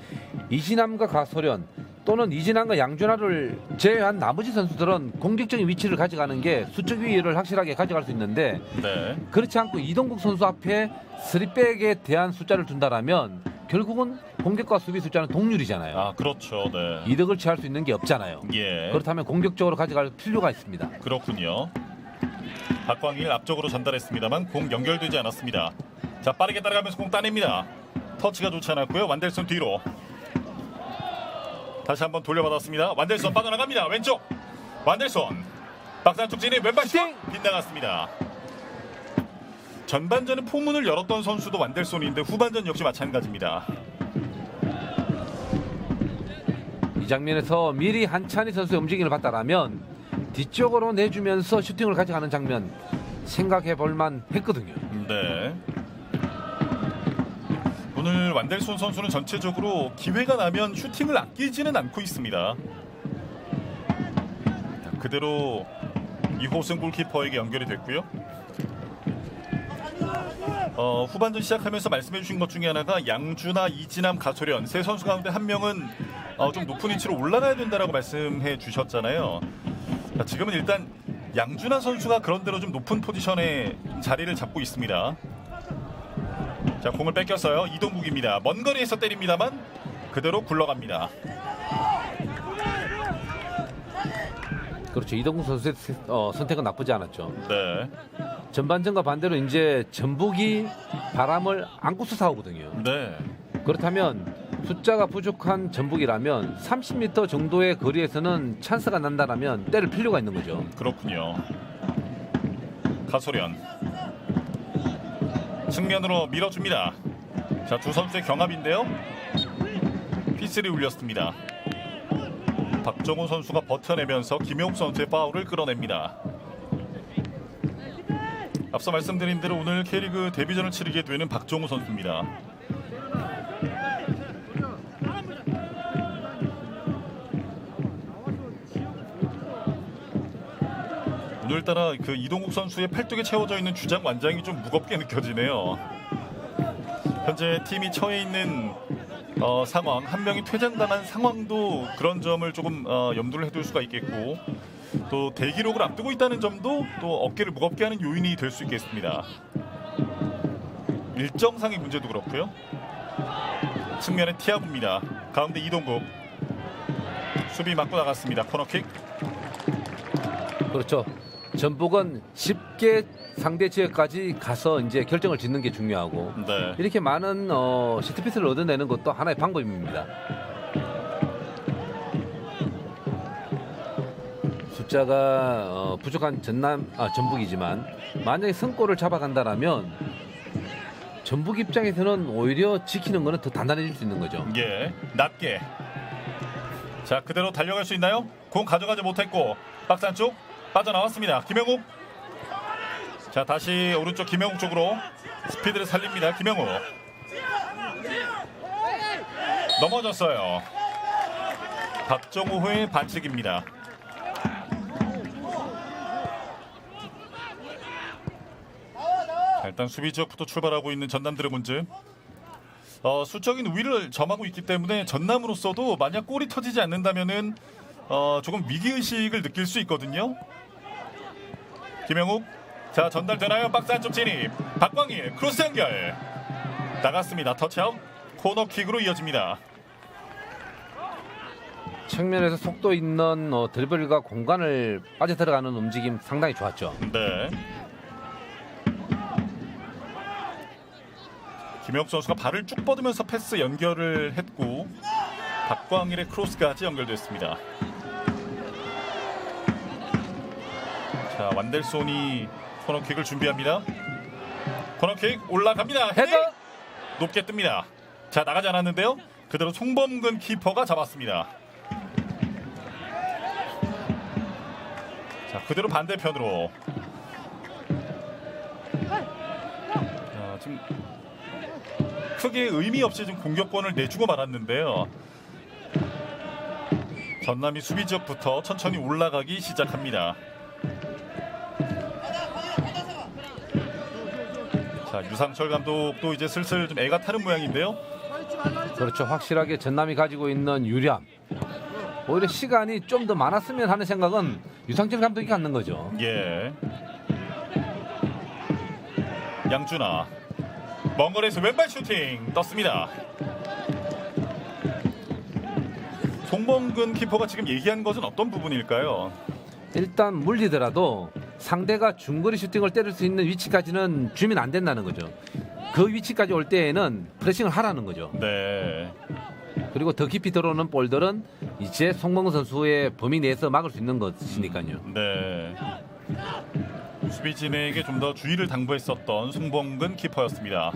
이진남과 가소련 또는 이진남과 양준하를 제외한 나머지 선수들은 공격적인 위치를 가져가는 게 수적 위기를 확실하게 가져갈 수 있는데 네. 그렇지 않고 이동국 선수 앞에 3백에 대한 숫자를 둔다라면 결국은 공격과 수비 숫자는 동률이잖아요. 아, 그렇죠. 네. 이득을 취할 수 있는 게 없잖아요. 예. 그렇다면 공격적으로 가져갈 필요가 있습니다. 그렇군요. 박광일 앞쪽으로 전달했습니다만 공 연결되지 않았습니다. 자, 빠르게 따라가면서 공 따냅니다. 터치가 좋지 않았고요. 완델손 뒤로. 다시 한번 돌려받았습니다. 완델손 빠져나갑니다. 왼쪽. 완델손. 박스 안쪽 진입 왼발 슈팅 빗나갔습니다. 전반전은 포문을 열었던 선수도 완델손인데 후반전 역시 마찬가지입니다. 이 장면에서 미리 한찬희 선수의 움직임을 봤다라면 뒤쪽으로 내주면서 슈팅을 가져가는 장면 생각해 볼만 했거든요. 네. 오늘 완델손 선수는 전체적으로 기회가 나면 슈팅을 아끼지는 않고 있습니다. 그대로 이호승 골키퍼에게 연결이 됐고요. 후반전 시작하면서 말씀해 주신 것 중에 하나가 양준하, 이진남, 가소련 세 선수 가운데 한 명은 좀 높은 위치로 올라가야 된다라고 말씀해 주셨잖아요. 자, 지금은 일단 양준하 선수가 그런대로 좀 높은 포지션에 자리를 잡고 있습니다. 자, 공을 뺏겼어요. 이동국입니다. 먼 거리에서 때립니다만 그대로 굴러갑니다. 그렇죠. 이동국 선수의 선택은 나쁘지 않았죠. 네. 전반전과 반대로 이제 전북이 바람을 안고서 싸우거든요. 네. 그렇다면 숫자가 부족한 전북이라면 30m 정도의 거리에서는 찬스가 난다라면 때릴 필요가 있는 거죠. 그렇군요. 가소련 측면으로 밀어줍니다. 자, 두 선수의 경합인데요. 피스를 울렸습니다. 박정호 선수가 버텨내면서 김용욱 선수의 파울을 끌어냅니다. 앞서 말씀드린 대로 오늘 K리그 데뷔전을 치르게 되는 박정호 선수입니다. 오늘따라 그 이동국 선수의 팔뚝에 채워져 있는 주장 완장이 좀 무겁게 느껴지네요. 현재 팀이 처해 있는 상황, 한 명이 퇴장당한 상황도 그런 점을 조금 염두를 해둘 수가 있겠고, 또 대기록을 앞두고 있다는 점도 또 어깨를 무겁게 하는 요인이 될 수 있겠습니다. 일정상의 문제도 그렇고요. 측면에 티아부입니다. 가운데 이동국 수비 맞고 나갔습니다. 코너킥. 그렇죠. 전북은 쉽게 상대 지역까지 가서 이제 결정을 짓는 게 중요하고 네. 이렇게 많은 시트피스를 얻어내는 것도 하나의 방법입니다. 숫자가 부족한 전북이지만 만약에 승골을 잡아간다라면 전북 입장에서는 오히려 지키는 것은 더 단단해질 수 있는 거죠. 예, 낮게. 자, 그대로 달려갈 수 있나요? 공 가져가지 못했고 박스 안쪽 빠져나왔습니다. 김영욱. 자, 다시 오른쪽 김영욱 쪽으로 스피드를 살립니다. 김영욱 넘어졌어요. 박정호의 반칙입니다. 자, 일단 수비 지역부터 출발하고 있는 전남 드래곤즈. 수적인 우위를 점하고 있기 때문에 전남으로서도 만약 골이 터지지 않는다면은 조금 위기의식을 느낄 수 있거든요. 김영욱. 자, 전달되나요? 박스 안쪽 진입. 박광일 크로스 연결 나갔습니다. 터치아웃. 코너킥으로 이어집니다. 측면에서 속도 있는 드리블과 공간을 빠져 들어가는 움직임 상당히 좋았죠. 네. 김영욱 선수가 발을 쭉 뻗으면서 패스 연결을 했고 박광일의 크로스까지 연결됐습니다. 자, 완델손이 코너킥을 준비합니다. 코너킥 올라갑니다. 헤더! 높게 뜹니다. 자, 나가지 않았는데요. 그대로 송범근 키퍼가 잡았습니다. 자, 그대로 반대편으로. 지금 크게 의미 없이 좀 공격권을 내주고 말았는데요. 전남이 수비 지역부터 천천히 올라가기 시작합니다. 자, 유상철 감독도 이제 슬슬 좀 애가 타는 모양인데요. 그렇죠. 확실하게 전남이 가지고 있는 유리함. 오히려 시간이 좀 더 많았으면 하는 생각은 유상철 감독이 갖는 거죠. 예. 양준아. 먼 거리에서 왼발 슈팅 떴습니다. 송범근 키퍼가 지금 얘기한 것은 어떤 부분일까요? 일단 물리더라도 상대가 중거리 슈팅을 때릴 수 있는 위치까지는 주면 안 된다는 거죠. 그 위치까지 올 때에는 프레싱을 하라는 거죠. 네. 그리고 더 깊이 들어오는 볼들은 이제 송범근 선수의 범위 내에서 막을 수 있는 것이니까요. 네. 수비진에게 좀 더 주의를 당부했었던 송범근 키퍼였습니다.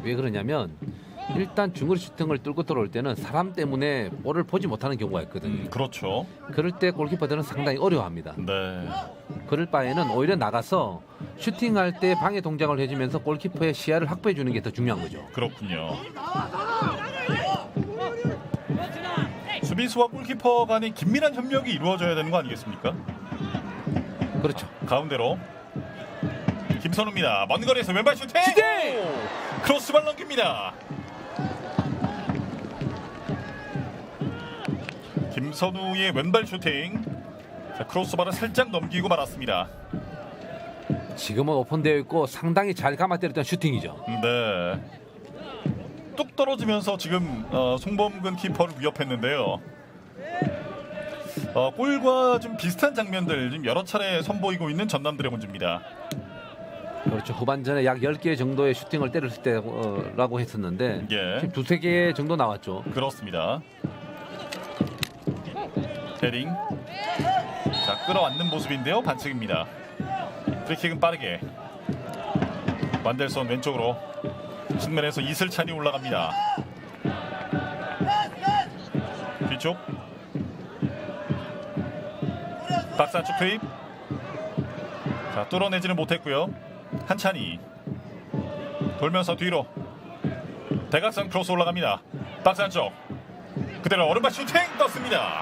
왜 그러냐면 일단 중거리 슈팅을 뚫고 들어올 때는 사람 때문에 볼을 보지 못하는 경우가 있거든요. 그렇죠. 그럴 때 골키퍼들은 상당히 어려워합니다. 네. 그럴 바에는 오히려 나가서 슈팅할 때 방해 동작을 해주면서 골키퍼의 시야를 확보해 주는 게 더 중요한 거죠. 그렇군요. 수비수와 골키퍼 간의 긴밀한 협력이 이루어져야 되는 거 아니겠습니까? 그렇죠. 가운데로 김선우입니다. 먼 거리에서 왼발 슈팅! 슈팅! 크로스발 넘깁니다. 김선우의 왼발 슈팅. 자, 크로스바를 살짝 넘기고 말았습니다. 지금은 오픈되어 있고 상당히 잘 감아 때렸던 슈팅이죠. 네. 뚝 떨어지면서 지금 송범근 키퍼를 위협했는데요. 골과 좀 비슷한 장면들 지금 여러 차례 선보이고 있는 전남 드래곤즈입니다. 그렇죠. 후반전에 약 10개 정도의 슈팅을 때렸을 때라고 했었는데 예. 지금 두세 개 정도 나왔죠. 그렇습니다. 헤딩. 자, 끌어안는 모습인데요. 반칙입니다. 프리킥은 빠르게. 완델손 왼쪽으로 측면에서 이슬찬이 올라갑니다. 뒤쪽. 박스 안쪽 투입. 자, 뚫어내지는 못했고요. 한찬이 돌면서 뒤로 대각선 크로스 올라갑니다. 박스 안쪽 그대로 오른발 슈팅 떴습니다.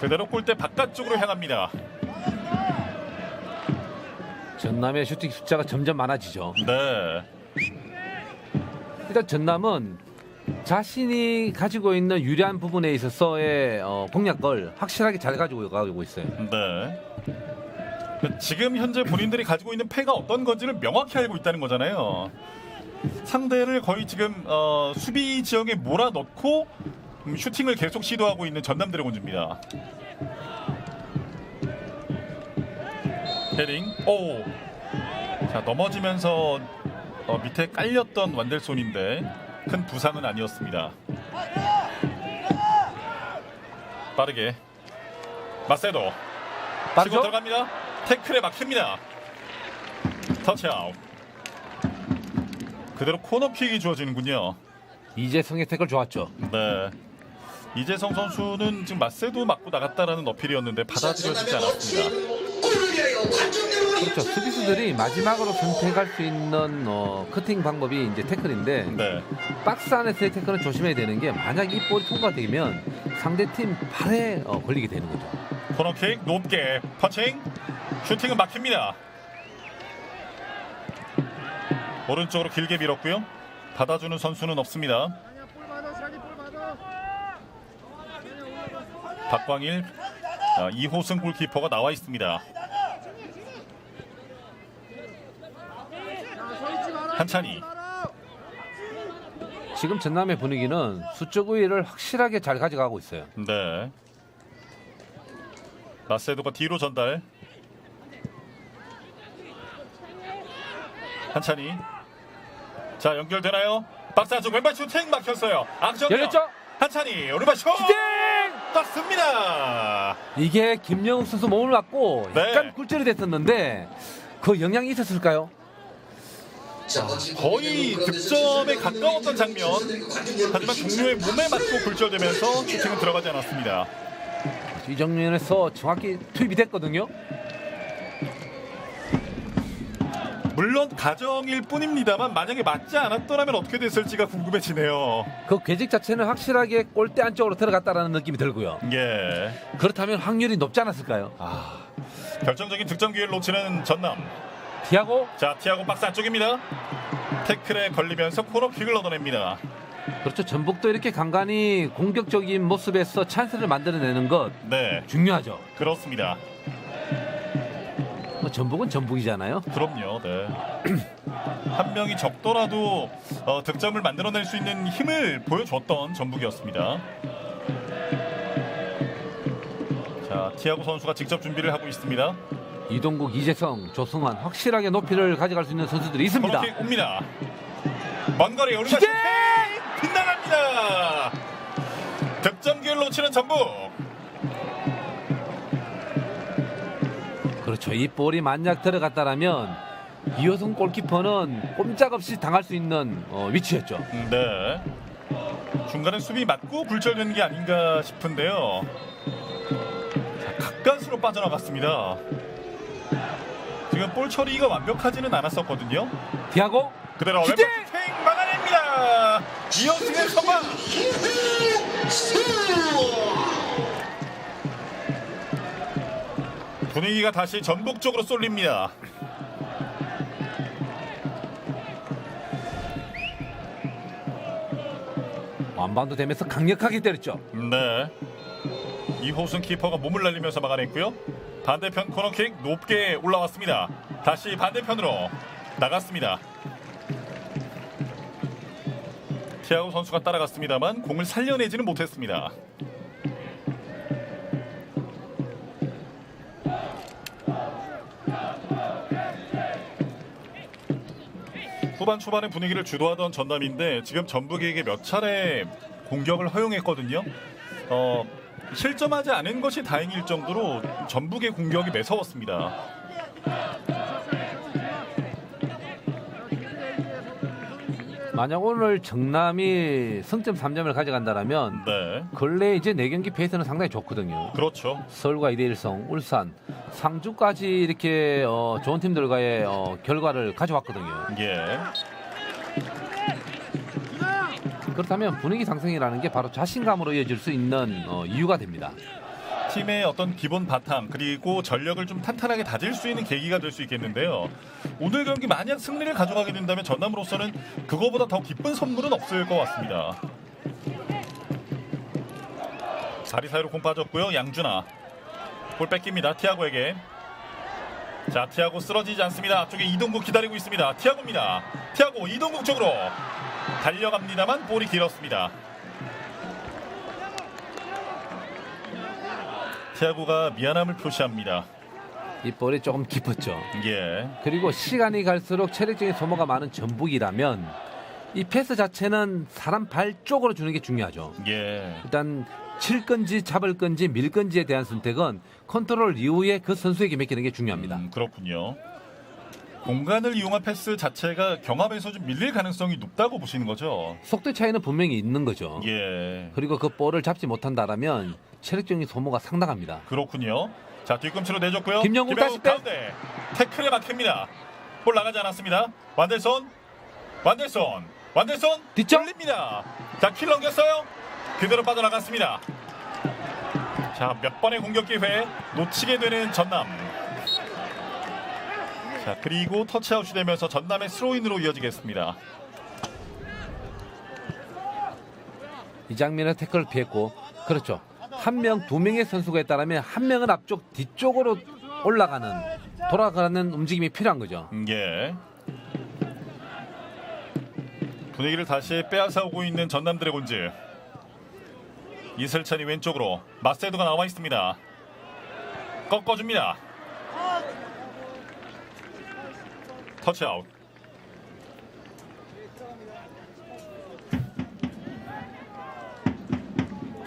그대로 골대 바깥쪽으로 향합니다. 전남의 슈팅 숫자가 점점 많아지죠. 네. 일단 전남은 자신이 가지고 있는 유리한 부분에 있어서의 공략을 확실하게 잘 가지고 가고 있어요. 네. 지금 현재 본인들이 가지고 있는 패가 어떤 건지를 명확히 알고 있다는 거잖아요. 상대를 거의 지금 수비 지역에 몰아넣고 슈팅을 계속 시도하고 있는 전남 드래곤즈입니다. 헤딩. 오. 자, 넘어지면서 밑에 깔렸던 완델손인데 큰 부상은 아니었습니다. 빠르게 마세도 치고 들어갑니다. 태클에 막힙니다. 터치아웃. 그대로 코너킥이 주어지는군요. 이재성의 태클 좋았죠. 네. 이재성 선수는 지금 마세도 맞고 나갔다라는 어필이었는데 받아들여지지 않았습니다. 그렇죠. 수비수들이 마지막으로 선택할 수 있는 커팅 방법이 이제 태클인데 네. 박스 안에서의 태클은 조심해야 되는 게 만약 이 볼이 통과되면 상대팀 발에 걸리게 되는 거죠. 코너킥 높게 펀칭. 슈팅은 막힙니다. 오른쪽으로 길게 밀었고요. 받아주는 선수는 없습니다. 박광일, 이호승 골키퍼가 나와 있습니다. 한찬이. 지금 전남의 분위기는 수적 우위를 확실하게 잘 가져가고 있어요. 네. 마세도가 뒤로 전달. 한찬이. 자, 연결되나요? 박스 안쪽 왼발 슈팅 막혔어요. 악정. 열렸죠? 한찬이 오른발 슈팅 떴습니다. 이게 김영욱 선수 몸을 맞고 네. 약간 굴절이 됐었는데 그 영향이 있었을까요? 거의 득점에 가까웠던 장면. 하지만 동료의 몸에 맞고 굴절되면서 슈팅은 들어가지 않았습니다. 이 장면에서 정확히 투입이 됐거든요. 물론 가정일 뿐입니다만 만약에 맞지 않았더라면 어떻게 됐을지가 궁금해지네요. 그 궤적 자체는 확실하게 골대 안쪽으로 들어갔다라는 느낌이 들고요. 예. 그렇다면 확률이 높지 않았을까요? 결정적인 득점 기회를 놓치는 전남. 티아고. 자, 티아고 박스 안쪽입니다. 태클에 걸리면서 코너킥을 얻어냅니다. 그렇죠. 전북도 이렇게 간간히 공격적인 모습에서 찬스를 만들어내는 것 네, 중요하죠. 그렇습니다. 뭐 전북은 전북이잖아요. 그럼요. 네. 한 명이 적더라도 득점을 만들어낼 수 있는 힘을 보여줬던 전북이었습니다. 자, 티아고 선수가 직접 준비를 하고 있습니다. 이동국, 이재성, 조승환 확실하게 높이를 가져갈 수 있는 선수들이 있습니다. 코너킥 옵니다. 먼 거리 오른발 기대! 슈팅 빗나갑니다. 득점 기회를 놓치는 전북. 그렇죠. 이 볼이 만약 들어갔다라면 이호성 골키퍼는 꼼짝없이 당할 수 있는 위치였죠. 네. 중간에 수비 맞고 굴절된 게 아닌가 싶은데요. 자, 가까스로 빠져나갔습니다. 지금 볼 처리가 완벽하지는 않았었거든요. 티아고. 그대로 기대! 왼발 슈팅 막아냅니다. 이호승의 선방. 분위기가 다시 전북 쪽으로 쏠립니다. 완반도 되면서 강력하게 때렸죠. 네. 이호승 키퍼가 몸을 날리면서 막아냈고요. 반대편 코너킥 높게 올라왔습니다. 다시 반대편으로 나갔습니다. 티아고 선수가 따라갔습니다만 공을 살려내지는 못했습니다. 후반 초반의 분위기를 주도하던 전남인데 지금 전북에게 몇 차례 공격을 허용했거든요. 실점하지 않은 것이 다행일 정도로 전북의 공격이 매서웠습니다. 만약 오늘 정남이 승점 3점을 가져간다면 네, 근래 이제 4경기 페이스는 상당히 좋거든요. 그렇죠. 서울과 2대1성, 울산, 상주까지 이렇게 좋은 팀들과의 결과를 가져왔거든요. 예, 그렇다면 분위기 상승이라는 게 바로 자신감으로 이어질 수 있는 이유가 됩니다. 팀의 어떤 기본 바탕 그리고 전력을 좀 탄탄하게 다질 수 있는 계기가 될 수 있겠는데요. 오늘 경기 만약 승리를 가져가게 된다면 전남으로서는 그거보다 더 기쁜 선물은 없을 것 같습니다. 다리 사이로 공 빠졌고요. 양준하 볼 뺏깁니다. 티아고에게. 자, 티아고 쓰러지지 않습니다. 앞쪽에 이동국 기다리고 있습니다. 티아고입니다. 티아고 이동국 쪽으로 달려갑니다만 볼이 길었습니다. 티아고가 미안함을 표시합니다. 이 볼이 조금 깊었죠. 예, 그리고 시간이 갈수록 체력적인 소모가 많은 전북이라면 이 패스 자체는 사람 발 쪽으로 주는 게 중요하죠. 예, 일단 칠 건지 잡을 건지 밀 건지에 대한 선택은 컨트롤 이후에 그 선수에게 맡기는 게 중요합니다. 그렇군요. 공간을 이용한 패스 자체가 경합에서 좀 밀릴 가능성이 높다고 보시는 거죠? 속도 차이는 분명히 있는 거죠. 예, 그리고 그 볼을 잡지 못한다라면 체력적인 소모가 상당합니다. 그렇군요. 자, 뒤꿈치로 내줬고요. 김영국 다시 백. 가운데 태클에 막힙니다. 볼 나가지 않았습니다. 완델손 뒷점. 돌립니다. 자, 킬 넘겼어요. 그대로 빠져나갔습니다. 자, 몇 번의 공격 기회 놓치게 되는 전남. 자, 그리고 터치아웃이 되면서 전남의 스로인으로 이어지겠습니다. 이 장면은 태클을 피했고, 그렇죠. 한 명, 두 명의 선수가 있다면 한 명은 앞쪽, 뒤쪽으로 돌아가는 움직임이 필요한 거죠. 예. 분위기를 다시 빼앗아 오고 있는 전남 드래곤즈. 이슬찬이 왼쪽으로 마세도가 나와 있습니다. 꺾어줍니다. 터치아웃.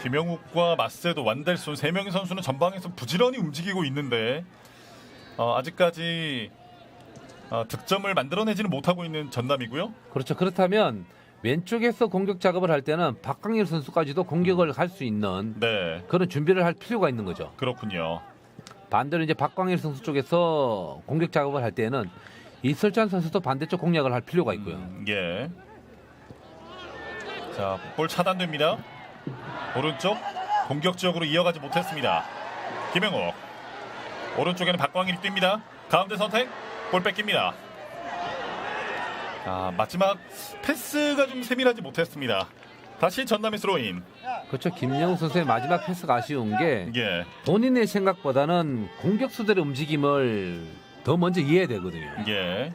김영욱과 마세도, 완델손 세 명의 선수는 전방에서 부지런히 움직이고 있는데 아직까지 득점을 만들어내지는 못하고 있는 전남이고요. 그렇죠. 그렇다면 왼쪽에서 공격 작업을 할 때는 박광일 선수까지도 공격을 할 수 있는 네, 그런 준비를 할 필요가 있는 거죠. 그렇군요. 반대로 이제 박광일 선수 쪽에서 공격 작업을 할 때는 이설찬 선수도 반대쪽 공략을 할 필요가 있고요. 예. 자, 볼 차단됩니다. 오른쪽 공격 지역으로 이어가지 못했습니다. 김영욱. 오른쪽에는 박광일이 뜁니다. 가운데 선택. 볼 뺏깁니다. 마지막 패스가 좀 세밀하지 못했습니다. 다시 전남의 스로인. 그렇죠. 김영욱 선수의 마지막 패스가 아쉬운 게 예. 본인의 생각보다는 공격수들의 움직임을 더 먼저 이해해야 되거든요. 예.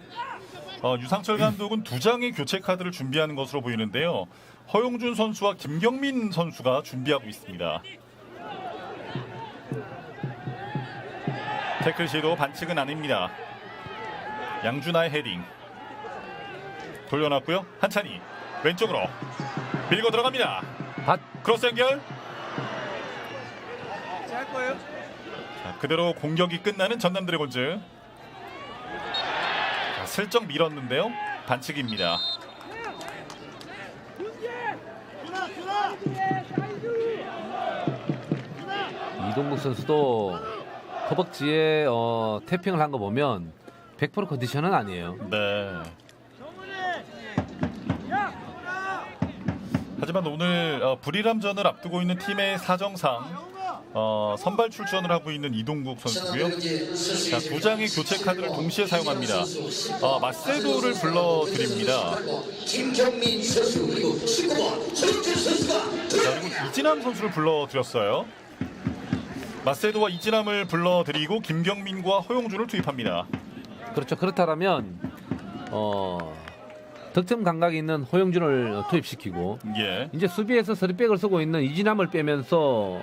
유상철 감독은 2장의 교체 카드를 준비하는 것으로 보이는데요. 허용준 선수와 김경민 선수가 준비하고 있습니다. 태클 시도 반칙은 아닙니다. 양준하의 헤딩. 돌려놨고요. 한찬이 왼쪽으로 밀고 들어갑니다. 크로스 연결. 자, 그대로 공격이 끝나는 전남 드래곤즈. 자, 슬쩍 밀었는데요. 반칙입니다. 이동국 선수도 허벅지에 태핑을 한 거 보면 100% 컨디션은 아니에요. 네. 하지만 오늘 불이람전을 앞두고 있는 팀의 사정상 선발 출전을 하고 있는 이동국 선수고요. 자, 2장의 교체 카드를 동시에 사용합니다. 마세도를 불러드립니다. 김경민 선수 그리고 19번 허용준 선수가 자, 그리고 이진함 선수를 불러드렸어요. 마세도와 이진함을 불러드리고 김경민과 허용준을 투입합니다. 그렇죠. 그렇다면 득점 감각이 있는 허용준을 투입시키고 예. 이제 수비에서 서리백을 쓰고 있는 이진함을 빼면서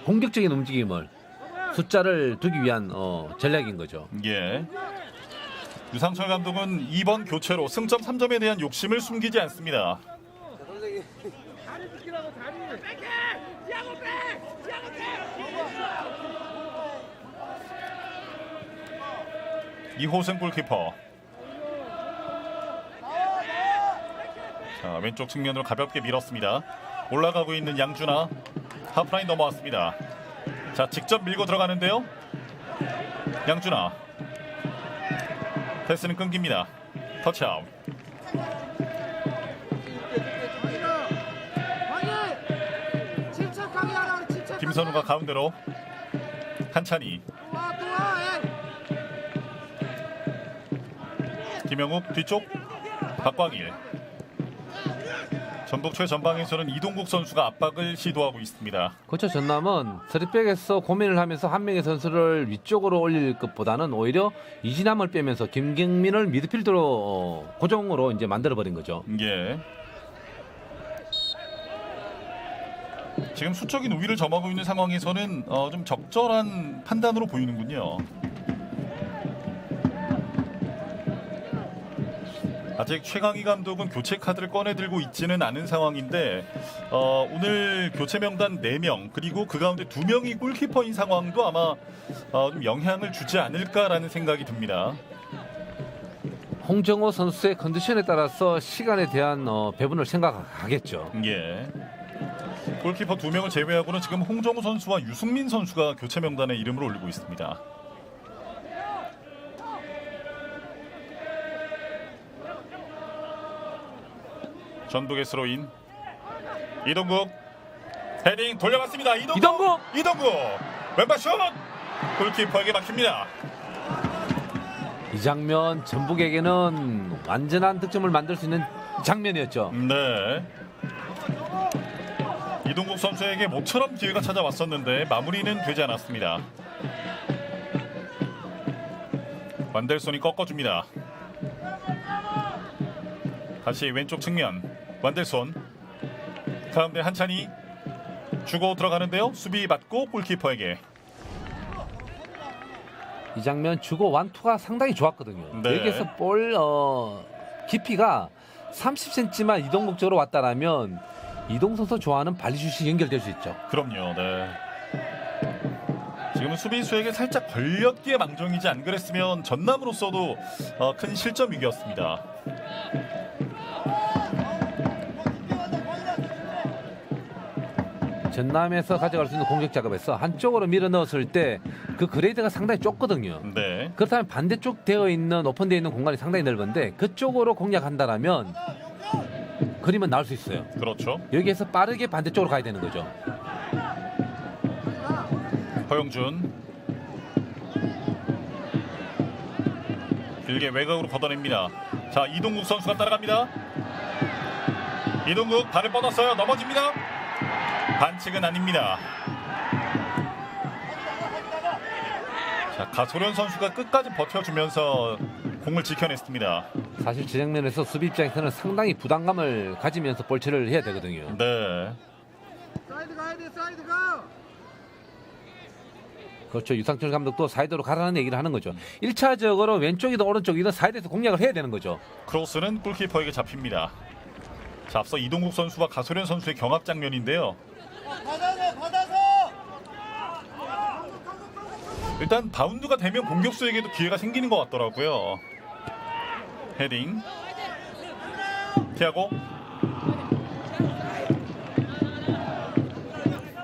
공격적인 움직임을 숫자를 두기 위한 전략인 거죠. 예. 유상철 감독은 이번 교체로 승점 3점에 대한 욕심을 숨기지 않습니다. 다리 지키라고 다리. 이호승 골키퍼. 자, 왼쪽 측면으로 가볍게 밀었습니다. 올라가고 있는 양준하. 하프라인 넘어왔습니다. 자, 직접 밀고 들어가는데요. 양준하. 패스는 끊깁니다. 터치아웃. 김선우가 가운데로. 한찬이. 김영욱 뒤쪽. 박광일. 전북 최전방에서는 이동국 선수가 압박을 시도하고 있습니다. 그렇죠. 전남은 서리백에서 고민을 하면서 한 명의 선수를 위쪽으로 올릴 것보다는 오히려 이진함을 빼면서 김경민을 미드필더로 고정으로 이제 만들어 버린 거죠. 예. 지금 수적인 우위를 점하고 있는 상황에서는 좀 적절한 판단으로 보이는군요. 아직 최강희 감독은 교체 카드를 꺼내들고 있지는 않은 상황인데 오늘 교체 명단 4명 그리고 그 가운데 2명이 골키퍼인 상황도 아마 좀 영향을 주지 않을까라는 생각이 듭니다. 홍정호 선수의 컨디션에 따라서 시간에 대한 배분을 생각하겠죠. 예. 골키퍼 2명을 제외하고는 지금 홍정호 선수와 유승민 선수가 교체 명단에 이름을 올리고 있습니다. 전북의 스로인 이동국 헤딩 돌려봤습니다. 이동국 왼발 슛 골키퍼에게 막힙니다. 이 장면 전북에게는 완전한 득점을 만들 수 있는 장면이었죠. 네. 이동국 선수에게 모처럼 기회가 찾아왔었는데 마무리는 되지 않았습니다. 완델손이 꺾어줍니다. 다시 왼쪽 측면 완델손 가운데 한찬이 주고 들어가는데요. 수비 맞고 골키퍼에게. 이 장면 주고 완투가 상당히 좋았거든요. 네. 여기에서 볼 깊이가 30cm만 이동국 쪽으로 왔다라면 이동 선수 좋아하는 발리슛이 연결될 수 있죠. 그럼요. 네. 지금 수비수에게 살짝 걸렸기에 망정이지 안 그랬으면 전남으로서도 큰 실점 위기였습니다. 전남에서 가져갈 수 있는 공격 작업에서 한쪽으로 밀어 넣었을 때 그 그레이드가 상당히 좁거든요. 네, 그렇다면 반대쪽 되어 있는 오픈되어 있는 공간이 상당히 넓은데 그쪽으로 공략한다라면 그림은 나올 수 있어요. 그렇죠. 여기에서 빠르게 반대쪽으로 가야 되는 거죠. 허영준 길게 외곽으로 걷어냅니다. 자, 이동국 선수가 따라갑니다. 이동국 발을 뻗었어요. 넘어집니다. 반칙은 아닙니다. 자, 가소련 선수가 끝까지 버텨주면서 공을 지켜냈습니다. 사실 저 장면에서 수비 입장에서는 상당히 부담감을 가지면서 볼처리를 해야 되거든요. 네, 사이드 가야 돼, 사이드 가. 그렇죠. 유상철 감독도 사이드로 가라는 얘기를 하는 거죠. 1차적으로 왼쪽이든 오른쪽이든 사이드에서 공략을 해야 되는 거죠. 크로스는 골키퍼에게 잡힙니다. 자, 앞서 이동국 선수와 가소련 선수의 경합 장면인데요. 일단 바운드가 되면 공격수에게도 기회가 생기는 것 같더라고요. 헤딩 피하고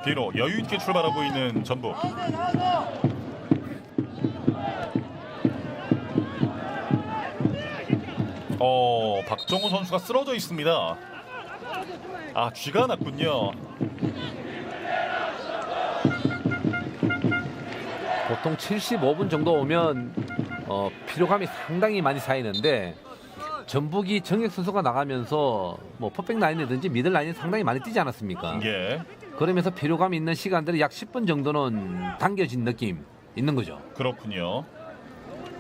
뒤로 여유 있게 출발하고 있는 전북. 박정우 선수가 쓰러져 있습니다. 아, 쥐가 났군요. 보통 75분 정도 오면 피로감이 상당히 많이 쌓이는데 전북이 정혁 선수가 나가면서 뭐 퍼펙트 라인이든지 미들 라인이 상당히 많이 뛰지 않았습니까? 예, 그러면서 피로감이 있는 시간들이 약 10분 정도는 당겨진 느낌 있는 거죠. 그렇군요.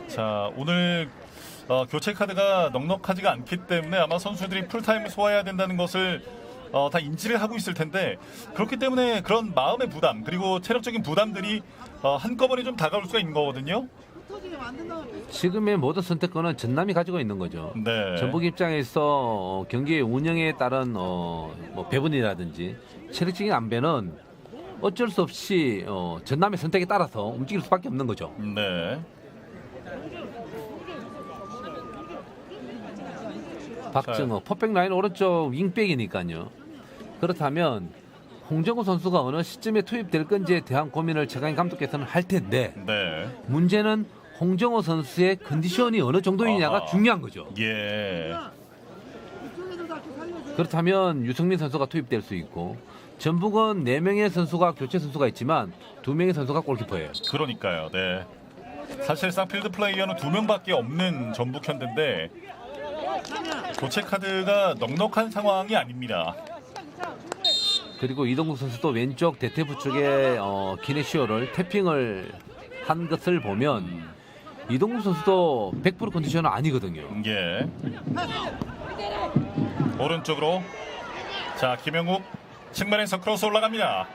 자, 오늘 교체 카드가 넉넉하지가 않기 때문에 아마 선수들이 풀타임을 소화해야 된다는 것을 다 인지를 하고 있을 텐데, 그렇기 때문에 그런 마음의 부담 그리고 체력적인 부담들이 한꺼번에 좀 다가올 수가 있는 거거든요. 지금의 모든 선택권은 전남이 가지고 있는 거죠. 네. 전북 입장에서 경기의 운영에 따른 뭐 배분이라든지 체력적인 안배는 어쩔 수 없이 전남의 선택에 따라서 움직일 수밖에 없는 거죠. 네. 박정호 퍼펙트 라인 오른쪽 윙백이니까요. 그렇다면 홍정호 선수가 어느 시점에 투입될 건지에 대한 고민을 최강희 감독께서는 할 텐데 네. 문제는 홍정호 선수의 컨디션이 어느 정도이냐가 아하. 중요한 거죠. 예. 그렇다면 유승민 선수가 투입될 수 있고 전북은 4명의 선수가 교체 선수가 있지만 2명의 선수가 골키퍼예요. 그러니까요. 네. 사실상 필드 플레이어는 2명밖에 없는 전북 현대인데 교체 카드가 넉넉한 상황이 아닙니다. 그리고 이동국 선수도 왼쪽 대퇴부 쪽에 기네시오를 태핑을 한 것을 보면 이동국 선수도 100% 컨디션은 아니거든요. 예. 오른쪽으로 자, 김영욱 측면에서 크로스 올라갑니다.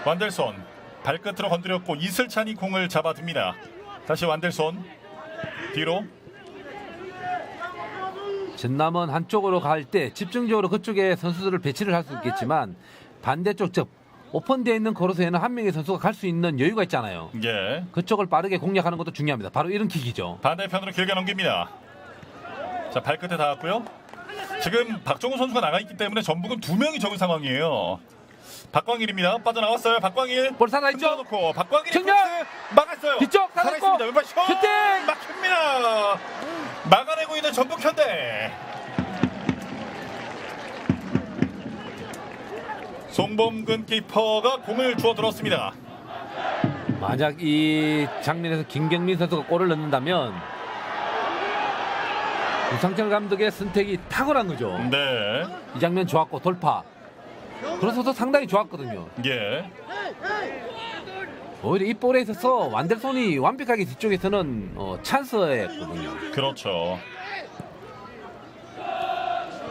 완델손 발끝으로 건드렸고 이슬찬이 공을 잡아듭니다. 다시 완델손 뒤로. 전남은 한쪽으로 갈 때 집중적으로 그쪽에 선수들을 배치를 할 수 있겠지만 반대쪽 즉 오픈되어 있는 코너에는 한 명의 선수가 갈 수 있는 여유가 있잖아요. 예. 그쪽을 빠르게 공략하는 것도 중요합니다. 바로 이런 킥이죠. 반대편으로 길게 넘깁니다. 자, 발끝에 닿았고요. 지금 박정우 선수가 나가 있기 때문에 전북은 2명이 적은 상황이에요. 박광일입니다. 빠져나왔어요. 박광일. 볼 살아있죠? 흔들어놓고 박광일이 정면! 코스 막았어요. 뒤쪽 살아있고 살아있습니다. 왼발 슛! 슈팅! 막힙니다. 막아내고 있는 전북 현대. 송범근 키퍼가 공을 주워 들었습니다. 만약 이 장면에서 김경민 선수가 골을 넣는다면 유상철 감독의 선택이 탁월한 거죠. 네. 이 장면 좋았고 돌파. 그래서도 상당히 좋았거든요. 예. 오히려 이 볼에 있어서 완델손이 완벽하게 뒤쪽에서는 찬스였거든요. 그렇죠.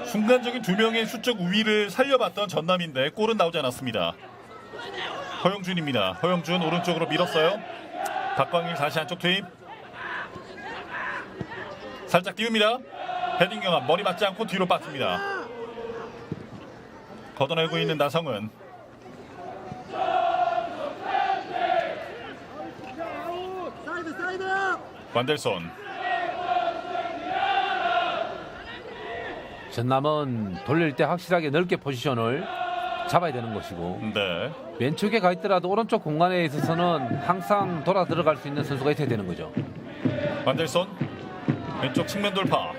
순간적인 2명의 수적 우위를 살려봤던 전남인데 골은 나오지 않았습니다. 허영준입니다. 허영준 오른쪽으로 밀었어요. 박광일 다시 한쪽 투입. 살짝 띄웁니다. 헤딩 경합 머리 맞지 않고 뒤로 빠집니다. 걷어내고 있는 나성은 완델손. 전남은 돌릴 때 확실하게 넓게 포지션을 잡아야 되는 것이고 네. 왼쪽에 가 있더라도 오른쪽 공간에 있어서는 항상 돌아 들어갈 수 있는 선수가 있어야 되는 거죠. 완델손 왼쪽 측면 돌파.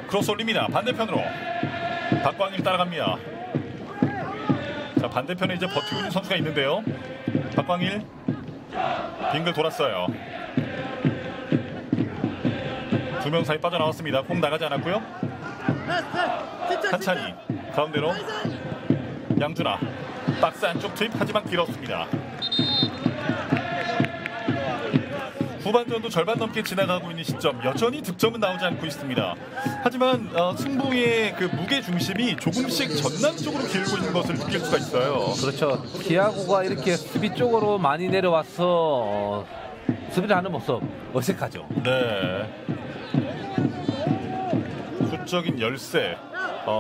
크로스 올립니다. 반대편으로 박광일 따라갑니다. 자, 반대편에 이제 버티고 있는 선수가 있는데요. 박광일 빙글 돌았어요. 두 명 사이 빠져나왔습니다. 공 나가지 않았고요. 한찬이 가운데로 양준아 박스 안쪽 투입 하지만 길었습니다. 후반전도 절반 넘게 지나가고 있는 시점 여전히 득점은 나오지 않고 있습니다. 하지만 승부의 그 무게 중심이 조금씩 전남 쪽으로 기울고 있는 것을 느낄 수가 있어요. 그렇죠. 티아고가 이렇게 수비 쪽으로 많이 내려와서 수비를 하는 모습 어색하죠. 네. 수적인 열세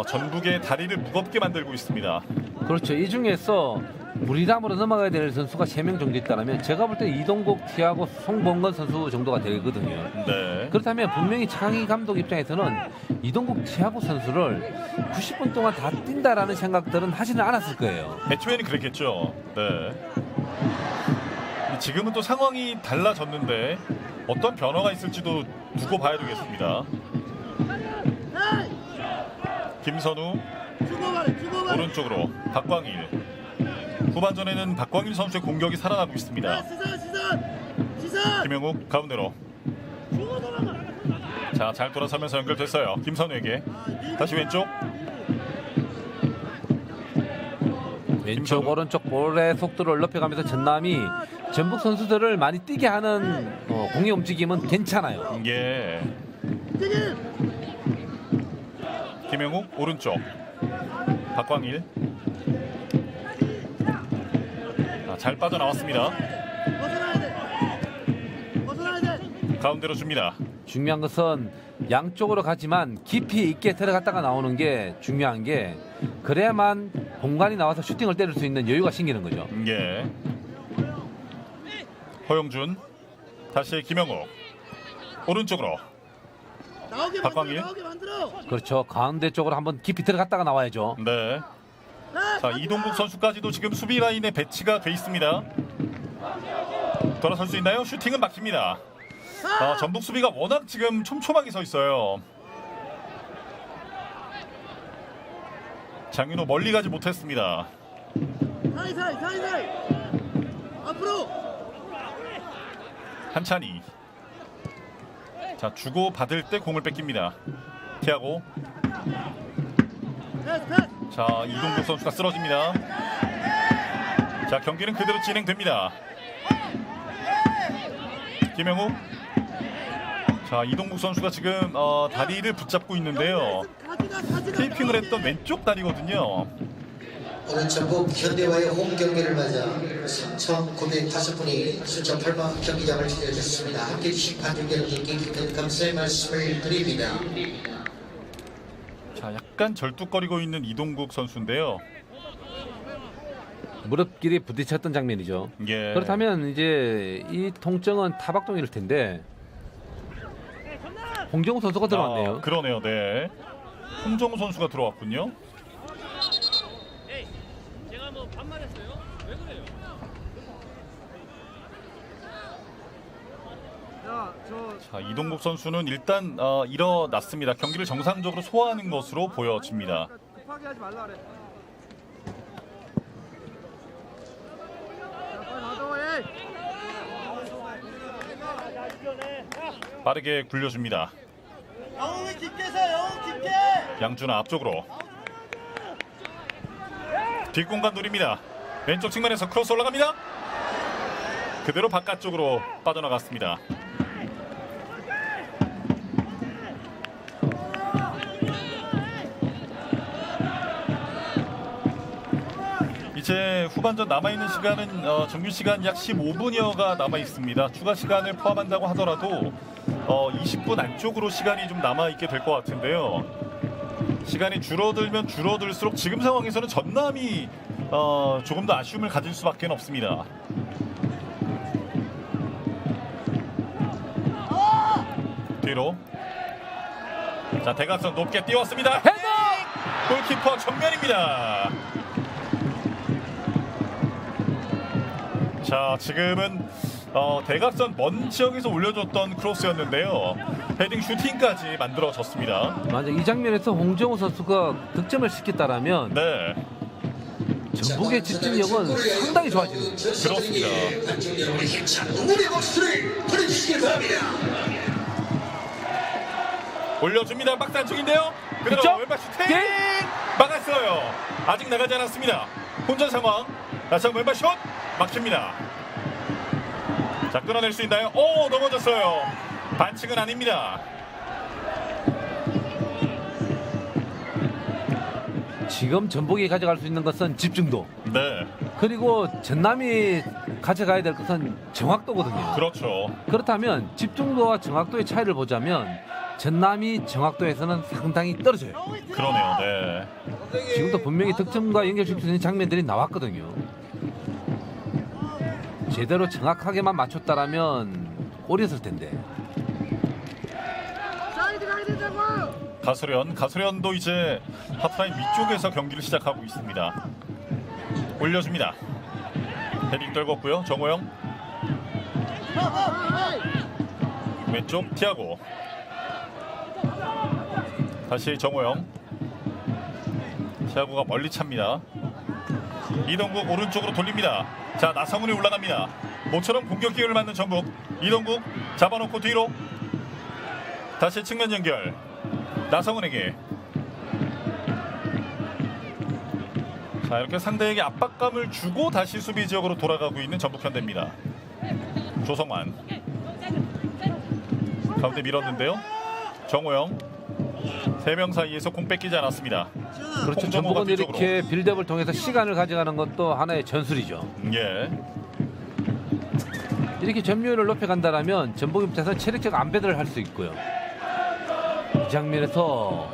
전북의 다리를 무겁게 만들고 있습니다. 그렇죠. 이 중에서 무리담으로 넘어가야 될 선수가 3명 정도 있다면 제가 볼 때 이동국, 티아고, 송범건 선수 정도가 되거든요. 네. 그렇다면 분명히 창희 감독 입장에서는 이동국, 티아고 선수를 90분 동안 다 뛴다라는 생각들은 하지는 않았을 거예요. 애초에는 그랬겠죠. 네. 지금은 또 상황이 달라졌는데 어떤 변화가 있을지도 두고 봐야 되겠습니다. 김선우 오른쪽으로 박광일. 후반전에는 박광일 선수의 공격이 살아나고 있습니다. 김영욱 가운데로. 자, 잘 돌아서면서 연결됐어요. 김선우에게 다시 왼쪽. 왼쪽 오른쪽 볼의 속도를 높여가면서 전남이 전북 선수들을 많이 뛰게 하는 공의 움직임은 괜찮아요. 예. 김영욱 오른쪽 박광일. 잘 빠져나왔습니다. 가운데로 줍니다. 중요한 것은 양쪽으로 가지만 깊이 있게 들어갔다가 나오는 게 중요한 게 그래야만 공간이 나와서 슈팅을 때릴 수 있는 여유가 생기는 거죠. 예. 허용준 다시 김영욱 오른쪽으로 박광일. 그렇죠. 가운데 쪽으로 한번 깊이 들어갔다가 나와야죠. 네. 자, 이동국 선수까지도 지금 수비 라인에 배치가 돼 있습니다. 돌아설 수 있나요? 슈팅은 막힙니다. 전북 수비가 워낙 지금 촘촘하게 서 있어요. 장윤호 멀리 가지 못했습니다. 앞으로. 한찬이. 자, 주고 받을 때 공을 뺏깁니다. 티아고. 자, 이동국 선수가 쓰러집니다. 자, 경기는 그대로 진행됩니다. 김영욱. 자, 이동국 선수가 지금 다리를 붙잡고 있는데요. 테이핑을 했던 왼쪽 다리거든요. 오늘 전북 현대와의 홈 경기를 맞아 3,905분이 순천 8만 경기장을 지내줬습니다. 함께 주신 관중여러분께 깊은 감사의 말씀을 드립니다. 자, 약간 절뚝거리고 있는 이동국 선수인데요. 무릎끼리 부딪혔던 장면이죠. 예. 그렇다면 이제 이 통증은 타박동일 텐데 홍정우 선수가 들어왔네요. 그러네요. 네. 홍정우 선수가 들어왔군요. 제가 뭐 반말했어요? 왜 그래요? 자, 이동국 선수는 일단 일어났습니다. 경기를 정상적으로 소화하는 것으로 보여집니다. 급하게 하지 말라 그래. 자, 빨리 가자, 에이. 빠르게 굴려줍니다. 영웅이 깊게 서, 영웅 깊게. 양준아 앞쪽으로. 뒷공간 노립니다. 왼쪽 측면에서 크로스 올라갑니다. 그대로 바깥쪽으로 빠져나갔습니다. 이제 후반전 남아있는 시간은 정규 시간 약 15분여가 남아있습니다. 추가 시간을 포함한다고 하더라도 20분 안쪽으로 시간이 좀 남아있게 될 것 같은데요. 시간이 줄어들면 줄어들수록 지금 상황에서는 전남이 조금 더 아쉬움을 가질 수밖에 없습니다. 뒤로. 자, 대각선 높게 띄웠습니다. 헤더! 골키퍼 정면입니다. 자, 지금은 대각선 먼 지역에서 올려줬던 크로스였는데요. 헤딩 슈팅까지 만들어졌습니다. 맞아. 이 장면에서 홍정호 선수가 득점을 시켰다라면 네, 전북의 집중력은 상당히 좋아지는 거예요. 그렇습니다. 관중 여러분의 힘찬 응원의 박수를 보내주시길 바랍니다. 올려줍니다. 박스 안쪽인데요. 그대로 그쵸? 왼발 슈팅 네. 막았어요. 아직 나가지 않았습니다. 혼전 상황. 다시 한번 왼발 슛 막힙니다. 자, 끊어낼 수 있나요? 오, 넘어졌어요. 반칙은 아닙니다. 지금 전북이 가져갈 수 있는 것은 집중도. 네, 그리고 전남이 가져가야 될 것은 정확도거든요. 그렇죠. 그렇다면 집중도와 정확도의 차이를 보자면 전남이 정확도에서는 상당히 떨어져요. 그러네요. 네. 지금도 분명히 득점과 연결시킬 수 있는 장면들이 나왔거든요. 제대로 정확하게만 맞췄다라면 골이었을 텐데. 사이드 가야 된다고. 가수련도 이제 하프라인 위쪽에서 경기를 시작하고 있습니다. 올려줍니다. 헤딩 떨궜고요. 정호영 왼쪽 티아고, 다시 정호영. 티아고가 멀리 찹니다. 이동국 오른쪽으로 돌립니다. 자, 나성훈이 올라갑니다. 모처럼 공격 기회를 맞는 전북. 이동국 잡아놓고 뒤로 다시 측면 연결. 나성훈에게. 자, 이렇게 상대에게 압박감을 주고 다시 수비 지역으로 돌아가고 있는 전북 현대입니다. 조성환 가운데 밀었는데요. 정호영 3명 사이에서 공 뺏기지 않았습니다. 그렇죠. 홍정호가 전북은 뒤쪽으로. 이렇게 빌드업을 통해서 시간을 가져가는 것도 하나의 전술이죠. 예, 이렇게 점유율을 높여간다면 전북 입장에서 체력적 안배들을 할 수 있고요. 이 장면에서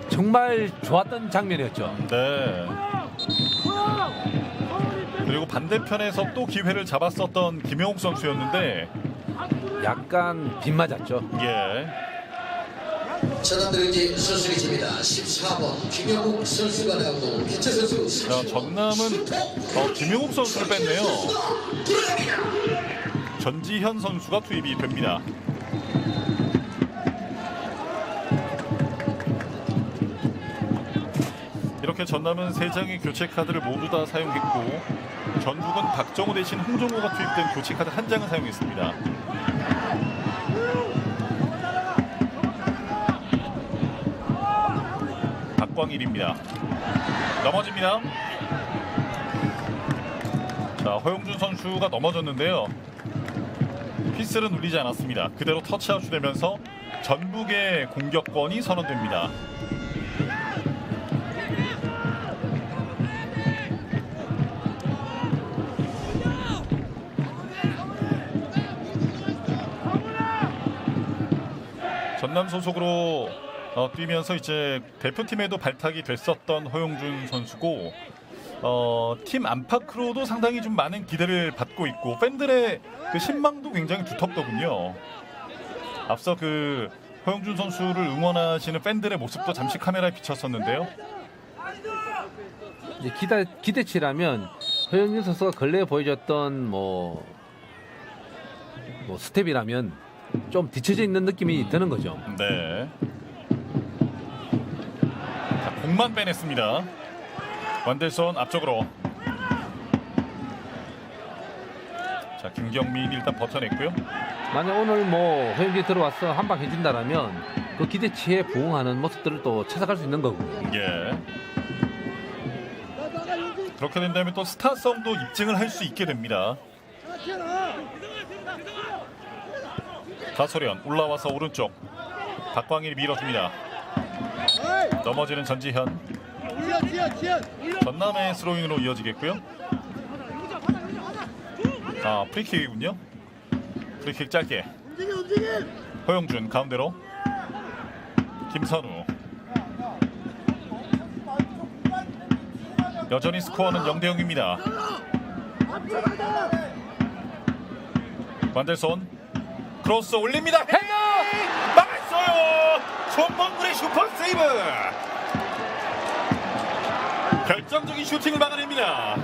정말 좋았던 장면이었죠. 네. 그리고 반대편에서 또 기회를 잡았었던 김영욱 선수였는데, 약간 빗맞았죠. 예, 전남들은 이제 선수를 집니다. 14번 김영욱 선수가 나오고 피처 선수. 자, 전남은 김용욱 선수를 뺐네요. 전지현 선수가 투입이 됩니다. 이렇게 전남은 3장의 교체 카드를 모두 다 사용했고, 전북은 박정호 대신 홍정호가 투입된 교체 카드 1장을 사용했습니다. 박광일입니다. 넘어집니다. 자, 허용준 선수가 넘어졌는데요. 휘슬은 울리지 않았습니다. 그대로 터치아웃이 되면서 전북의 공격권이 선언됩니다. 전남 소속으로 뛰면서 이제 대표팀에도 발탁이 됐었던 허용준 선수고, 팀 안팎으로도 상당히 좀 많은 기대를 받고 있고, 팬들의 그 신망도 굉장히 두텁더군요. 앞서 그 허용준 선수를 응원하시는 팬들의 모습도 잠시 카메라에 비쳤었는데요. 이제 기대치라면 허영준 선수가 근래에 보여줬던 뭐 스텝이라면 좀 뒤쳐져 있는 느낌이 드는 거죠. 네. 자, 공만 빼냈습니다. 완델손 앞쪽으로. 자, 김경민 일단 버텨냈고요. 만약 오늘 뭐 허영준이 들어와서 한 방 해준다라면 그 기대치에 부응하는 모습들을 또 찾아갈 수 있는 거고요. 예. 그렇게 된다면 또 스타성도 입증을 할 수 있게 됩니다. 가소련 올라와서 오른쪽 박광일이 밀어줍니다. 넘어지는 전지현. 전남의 스로잉으로 이어지겠고요. 아, 프리킥이군요. 프리킥 짧게. 허용준 가운데로. 김선우. 여전히 스코어는 0대0입니다. 완델손 크로스 올립니다. 헤더! 손범근의 슈퍼 세이브. 결정적인 슈팅을 막아냅니다.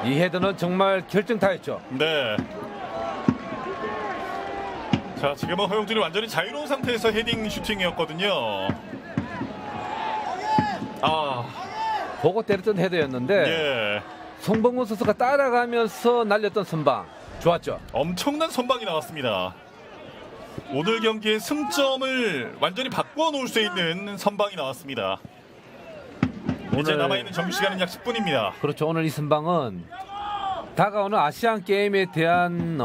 이 헤더는 정말 결정타였죠. 네. 자, 지금은 허용준이 완전히 자유로운 상태에서 헤딩 슈팅이었거든요. 아, 보고 때렸던 헤더였는데 예. 송범근 선수가 따라가면서 날렸던 선방 좋았죠. 엄청난 선방이 나왔습니다. 오늘 경기의 승점을 완전히 바꾸어 놓을 수 있는 선방이 나왔습니다. 이제 남아있는 정규 시간은 약 10분입니다. 그렇죠. 오늘 이 선방은 다가오는 아시안 게임에 대한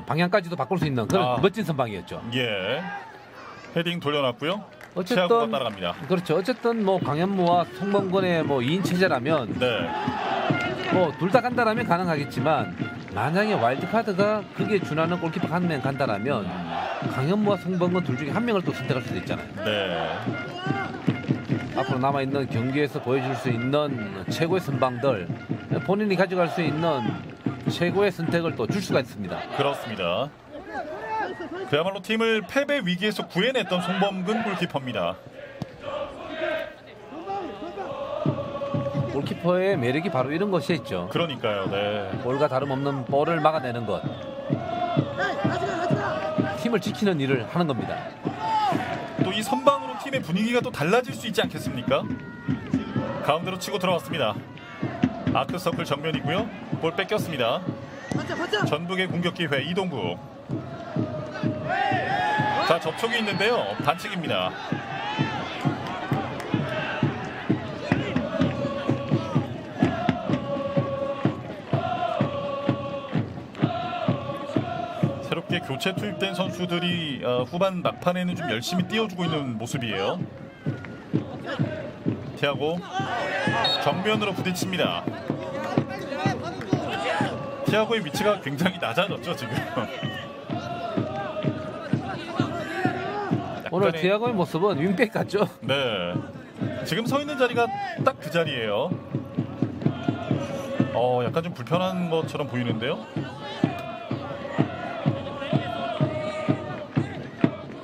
방향까지도 바꿀 수 있는 그런 멋진 선방이었죠. 예. 헤딩 돌려놨고요. 어쨌든 최하구가 따라갑니다. 그렇죠. 어쨌든 뭐 강현무와 송범근의 뭐 2인 체제라면 네. 뭐 둘 다 간다라면 가능하겠지만 만약에 와일드카드가 그게 준하는 골키퍼 한 명 간다라면 강현무와 송범근 둘 중에 한 명을 또 선택할 수도 있잖아요. 네. 앞으로 남아있는 경기에서 보여줄 수 있는 최고의 선방들 본인이 가져갈 수 있는 최고의 선택을 또 줄 수가 있습니다. 그렇습니다. 그야말로 팀을 패배 위기에서 구해냈던 송범근 골키퍼입니다. 골키퍼의 매력이 바로 이런 것이 있죠. 그러니까요. 네. 볼과 다름없는 볼을 막아내는 것. 팀을 지키는 일을 하는 겁니다. 또 이 선방으로 팀의 분위기가 또 달라질 수 있지 않겠습니까? 가운데로 치고 들어왔습니다. 아크서클 정면이고요. 볼 뺏겼습니다. 전북의 공격 기회 이동국. 자, 접촉이 있는데요. 반칙입니다. 새롭게 교체 투입된 선수들이 후반 막판에는 좀 열심히 뛰어주고 있는 모습이에요. 티아고 정면으로 부딪힙니다. 티아고의 위치가 굉장히 낮아졌죠 지금. 오늘 티아고의 모습은 윙백 같죠? 네. 지금 서 있는 자리가 딱 그 자리예요. 약간 좀 불편한 것처럼 보이는데요.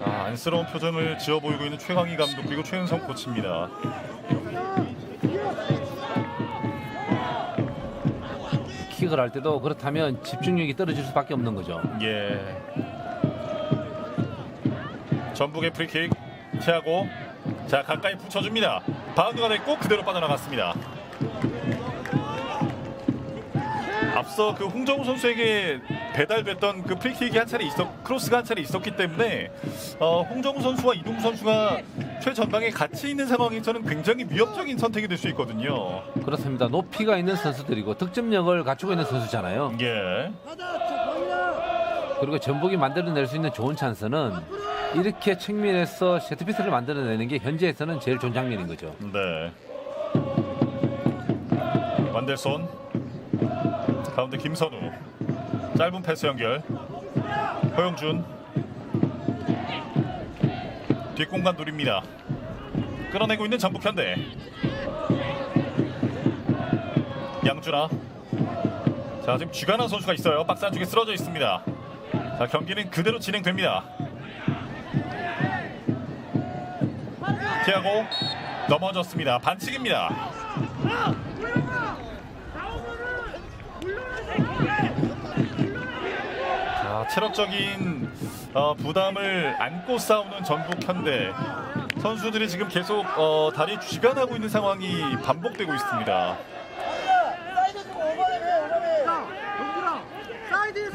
안쓰러운 표정을 지어 보이고 있는 최광희 감독 그리고 최은성 코치입니다. 킥을 할 때도 그렇다면 집중력이 떨어질 수밖에 없는 거죠. 예. 전북의 프리킥 티아고. 자, 가까이 붙여줍니다. 바운드가 됐고 그대로 빠져나갔습니다. 앞서 그 홍정우 선수에게 배달됐던 그 프리킥이 한 차례 크로스가 한 차례 있었기 때문에 홍정우 선수와 이동국 선수가 최전방에 같이 있는 상황에서는 굉장히 위협적인 선택이 될 수 있거든요. 그렇습니다. 높이가 있는 선수들이고 득점력을 갖추고 있는 선수잖아요. 예. 그리고 전북이 만들어낼 수 있는 좋은 찬스는 이렇게 측면에서 세트피스를 만들어내는 게 현재에서는 제일 좋은 장면인 거죠. 네. 완델손 가운데 김선우 짧은 패스 연결 허용준 뒷공간 노립니다. 끌어내고 있는 전북현대 양준아. 자, 지금 쥐가나 선수가 있어요. 박스 안쪽에 쓰러져 있습니다. 자, 경기는 그대로 진행됩니다. 티아고 넘어졌습니다. 반칙입니다. 자, 체력적인 부담을 안고 싸우는 전북 현대 선수들이 지금 계속 다리에 쥐간하고 있는 상황이 반복되고 있습니다.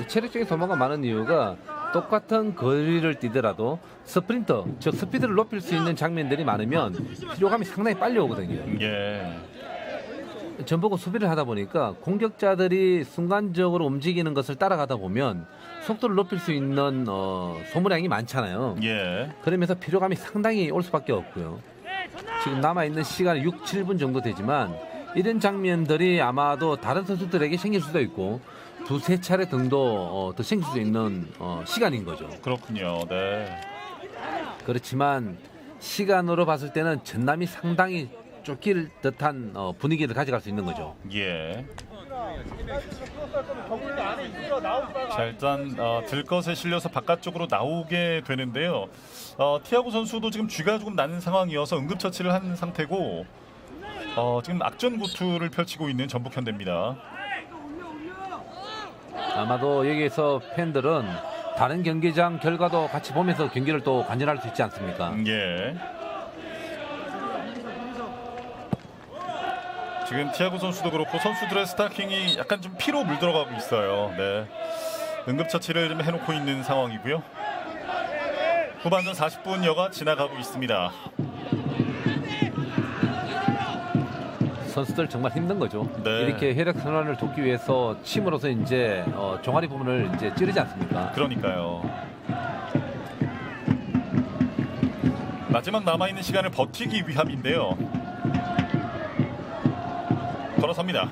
이 체력적인 소모가 많은 이유가 똑같은 거리를 뛰더라도 스프린터, 즉 스피드를 높일 수 있는 장면들이 많으면 피로감이 상당히 빨리 오거든요. 예. 전북은 수비를 하다 보니까 공격자들이 순간적으로 움직이는 것을 따라가다 보면 속도를 높일 수 있는 소모량이 많잖아요. 예. 그러면서 피로감이 상당히 올 수밖에 없고요. 지금 남아있는 시간이 6, 7분 정도 되지만 이런 장면들이 아마도 다른 선수들에게 생길 수도 있고 두세 차례 등도 더 생길 수 있는 시간인 거죠. 그렇군요. 네. 그렇지만 시간으로 봤을 때는 전남이 상당히 쫓길 듯한 분위기를 가져갈 수 있는 거죠. 예. 자, 일단 들것에 실려서 바깥쪽으로 나오게 되는데요. 티아고 선수도 지금 쥐가 조금 나는 상황이어서 응급처치를 한 상태고 지금 악전구투를 펼치고 있는 전북현대입니다. 아마도 여기에서 팬들은 다른 경기장 결과도 같이 보면서 경기를 또 관전할 수 있지 않습니까? 예. 지금 티아고 선수도 그렇고 선수들의 스타킹이 약간 좀 피로 물들어가고 있어요. 네. 응급처치를 좀 해놓고 있는 상황이고요. 후반전 40분여가 지나가고 있습니다. 선수들 정말 힘든 거죠. 네. 이렇게 혈액 순환을 돕기 위해서 침으로서 이제 종아리 부분을 이제 찌르지 않습니까? 그러니까요. 마지막 남아있는 시간을 버티기 위함인데요. 돌아섭니다.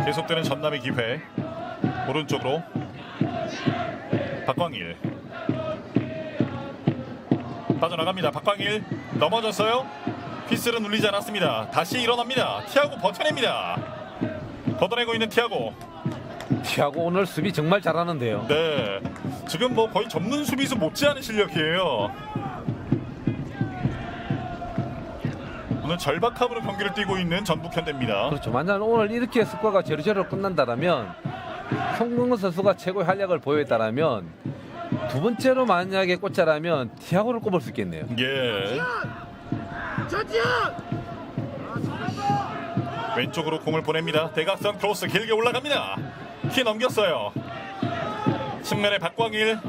계속되는 전남의 기회. 오른쪽으로 박광일 빠져나갑니다. 박광일 넘어졌어요. 휘슬은 울리지 않았습니다. 다시 일어납니다. 티아고 버텨냅니다. 걷어내고 있는 티아고. 티아고 오늘 수비 정말 잘하는데요. 네, 지금 뭐 거의 전문 수비수 못지않은 실력이에요. 오늘 절박함으로 경기를 뛰고 있는 전북현대입니다. 그렇죠. 만약 오늘 이렇게 스코어가 0-0로 끝난다면 송명근 선수가 최고의 활약을 보였다면 두 번째로 만약에 꽂자라면 티아고를 꼽을 수 있겠네요. 예. 왼쪽으로 공을 보냅니다. 대각선 크로스 길게 올라갑니다. 키 넘겼어요. 측면에 박광일.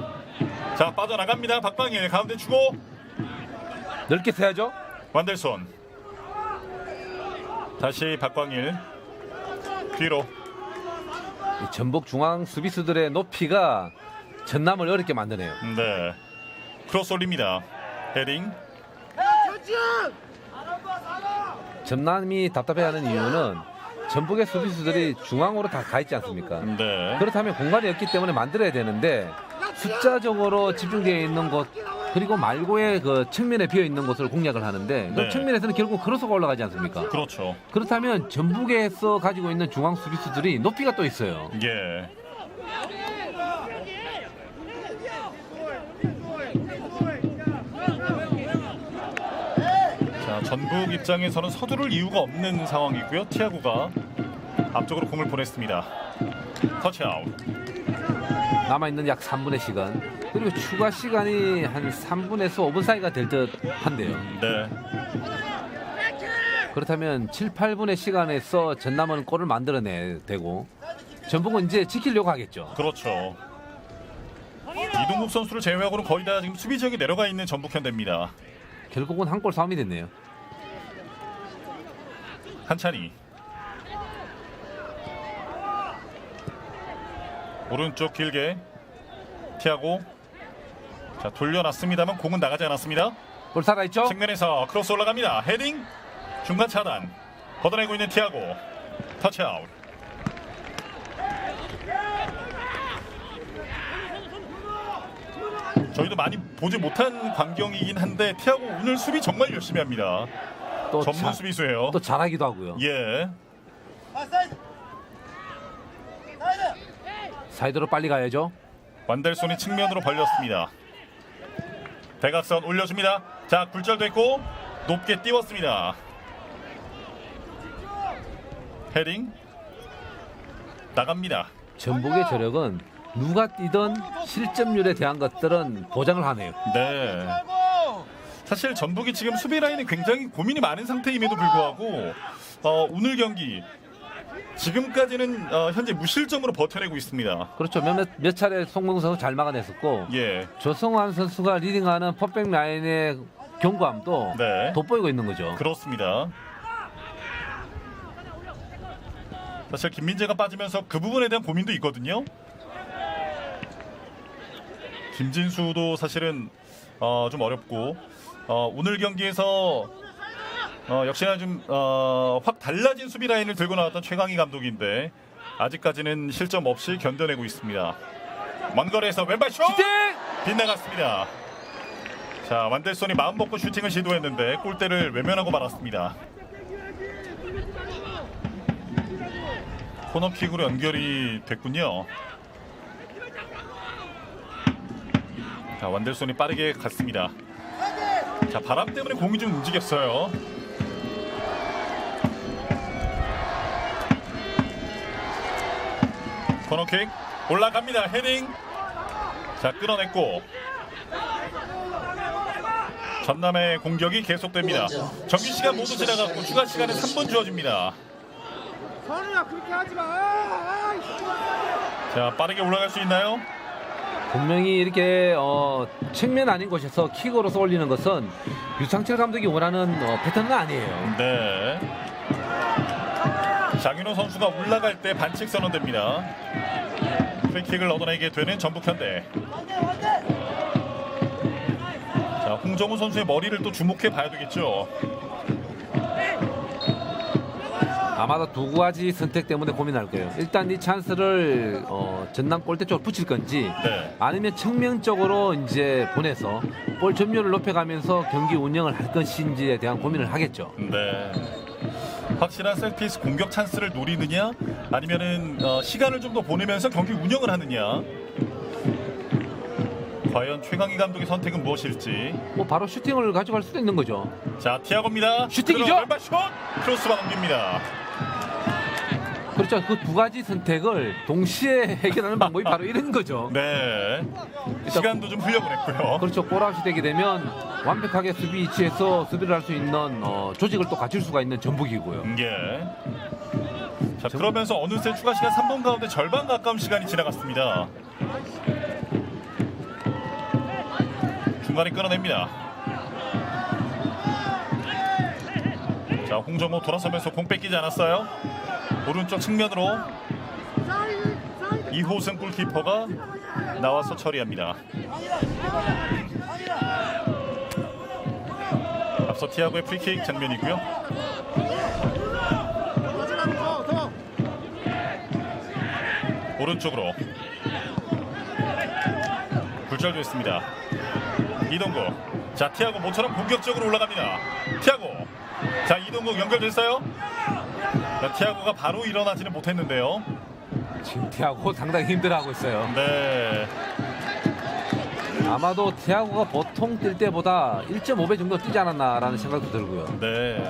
자, 빠져나갑니다. 박광일 가운데 주고 넓게 세야죠. 완델손. 다시 박광일 뒤로. 이 전북 중앙 수비수들의 높이가 전남을 어렵게 만드네요. 네. 크로스 올립니다. 헤딩. 전남이 답답해하는 이유는 전북의 수비수들이 중앙으로 다 가 있지 않습니까? 네. 그렇다면 공간이 없기 때문에 만들어야 되는데 숫자적으로 집중되어 있는 곳 그리고 말고의 그 측면에 비어 있는 곳을 공략을 하는데 그 네. 측면에서는 결국 크로스가 올라가지 않습니까? 그렇죠. 그렇다면 전북에서 가지고 있는 중앙 수비수들이 높이가 또 있어요. 예. 자, 전북 입장에서는 서두를 이유가 없는 상황이고요. 티아고가 앞쪽으로 공을 보냈습니다. 터치아웃. 남아있는 약 3분의 시간 그리고 추가 시간이 한 3분에서 5분 사이가 될 듯 한데요. 네. 그렇다면 7, 8분의 시간에서 전남은 골을 만들어내야 되고 전북은 이제 지키려고 하겠죠. 그렇죠. 이동국 선수를 제외하고는 거의 다 지금 수비 지역에 내려가 있는 전북현대입니다. 결국은 한 골 싸움이 됐네요. 한찬희. 오른쪽 길게 티아고. 자, 돌려놨습니다만 공은 나가지 않았습니다. 골 살아있죠? 측면에서 크로스 올라갑니다. 헤딩. 중간 차단. 걷어내고 있는 티아고. 터치아웃. 저희도 많이 보지 못한 광경이긴 한데 티아고 오늘 수비 정말 열심히 합니다. 또 전문 수비수예요. 또 잘하기도 하고요. 예. 사이드로 빨리 가야죠. 완델손이 측면으로 벌렸습니다. 대각선 올려줍니다. 자, 굴절됐고 높게 띄웠습니다. 헤딩 나갑니다. 전북의 저력은 누가 뛰던 실점률에 대한 것들은 보장을 하네요. 네. 사실 전북이 지금 수비 라인에 굉장히 고민이 많은 상태임에도 불구하고 오늘 경기 지금까지는 현재 무실점으로 버텨내고 있습니다. 그렇죠. 몇 차례 송명근 선수 잘 막아냈었고 예. 조성환 선수가 리딩하는 퍼펙트 라인의 견고함도 네. 돋보이고 있는 거죠. 그렇습니다. 사실 김민재가 빠지면서 그 부분에 대한 고민도 있거든요. 김진수도 사실은 좀 어렵고 오늘 경기에서 역시나 좀 확 달라진 수비 라인을 들고 나왔던 최강희 감독인데 아직까지는 실점 없이 견뎌내고 있습니다. 먼 거리에서 왼발 슛! 슈팅! 빗나갔습니다. 자, 완델손이 마음 먹고 슈팅을 시도했는데 골대를 외면하고 말았습니다. 코너킥으로 연결이 됐군요. 자, 완델손이 빠르게 갔습니다. 자, 바람 때문에 공이 좀 움직였어요. 코너킥 올라갑니다. 헤딩. 자, 끌어냈고 전남의 공격이 계속됩니다. 정규 시간 모두 지나갔고 추가 시간은 3분 주어집니다. 선우야 그렇게 하지 마. 자, 빠르게 올라갈 수 있나요? 분명히 이렇게 측면 아닌 곳에서 킥으로서 올리는 것은 유상철 감독이 원하는 패턴은 아니에요. 네. 장윤호 선수가 올라갈 때 반칙 선언됩니다. 프리킥을 얻어내게 되는 전북현대. 자, 홍정우 선수의 머리를 또 주목해 봐야 되겠죠. 아마도 두 가지 선택 때문에 고민할 거예요. 일단 이 찬스를 전남 골대 쪽으로 붙일 건지 네. 아니면 측면 쪽으로 이제 보내서 볼 점유율을 높여가면서 경기 운영을 할 것인지에 대한 고민을 하겠죠. 네. 확실한 셀피스 공격 찬스를 노리느냐 아니면은 시간을 좀 더 보내면서 경기 운영을 하느냐. 과연 최강희 감독의 선택은 무엇일지. 뭐 바로 슈팅을 가져갈 수도 있는 거죠. 자, 티아고입니다. 슈팅이죠? 왼발 슛! 크로스바 넘깁니다. 그렇죠. 그 두 가지 선택을 동시에 해결하는 방법이 바로 이런 거죠. 네. 시간도 좀 흘려보냈고요. 그렇죠. 골아웃이 되게 되면 완벽하게 수비 위치에서 수비를 할 수 있는 조직을 또 갖출 수가 있는 전북이고요. 예. 자, 그러면서 어느새 추가 시간 3분 가운데 절반 가까운 시간이 지나갔습니다. 중간에 끌어냅니다. 자, 홍정호 돌아서면서 공 뺏기지 않았어요. 오른쪽 측면으로 이호승 골키퍼가 나와서 처리합니다. 앞서 티아고의 프리킥 장면이고요. 오른쪽으로 굴절됐습니다. 이동국. 자, 티아고 모처럼 공격적으로 올라갑니다. 티아고. 자, 이동국 연결됐어요. 자, 티아고가 바로 일어나지는 못했는데요. 지금 티아고 상당히 힘들어하고 있어요. 네. 아마도 티아고가 보통 뛸 때보다 1.5배 정도 뛰지 않았나라는 생각도 들고요. 네.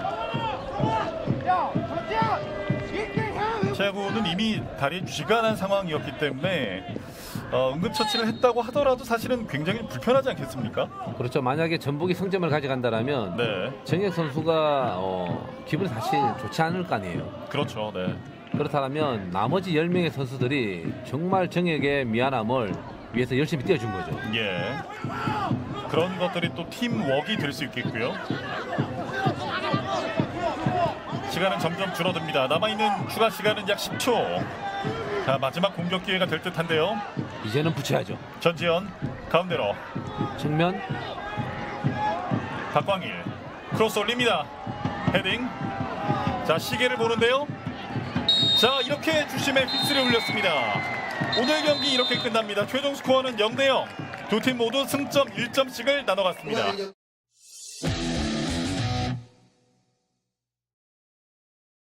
야, 정지야, 이렇게 해. 티아고는 이미 다리에 쥐가 난 상황이었기 때문에 응급처치를 했다고 하더라도 사실은 굉장히 불편하지 않겠습니까? 그렇죠. 만약에 전북이 승점을 가져간다면 네. 정혁 선수가 기분이 사실 좋지 않을 거 아니에요. 그렇죠. 네. 그렇다면 나머지 10명의 선수들이 정말 정혁의 미안함을 위해서 열심히 뛰어준 거죠. 예. 그런 것들이 또 팀워크가 될 수 있겠고요. 시간은 점점 줄어듭니다. 남아있는 추가 시간은 약 10초. 자, 마지막 공격 기회가 될 듯한데요. 이제는 붙여야죠. 전지현 가운데로 측면 박광일 크로스 올립니다. 헤딩. 자, 시계를 보는데요. 자, 이렇게 주심의 휘슬을 울렸습니다. 오늘 경기 이렇게 끝납니다. 최종 스코어는 0대0. 두 팀 모두 승점 1점씩을 나눠갔습니다.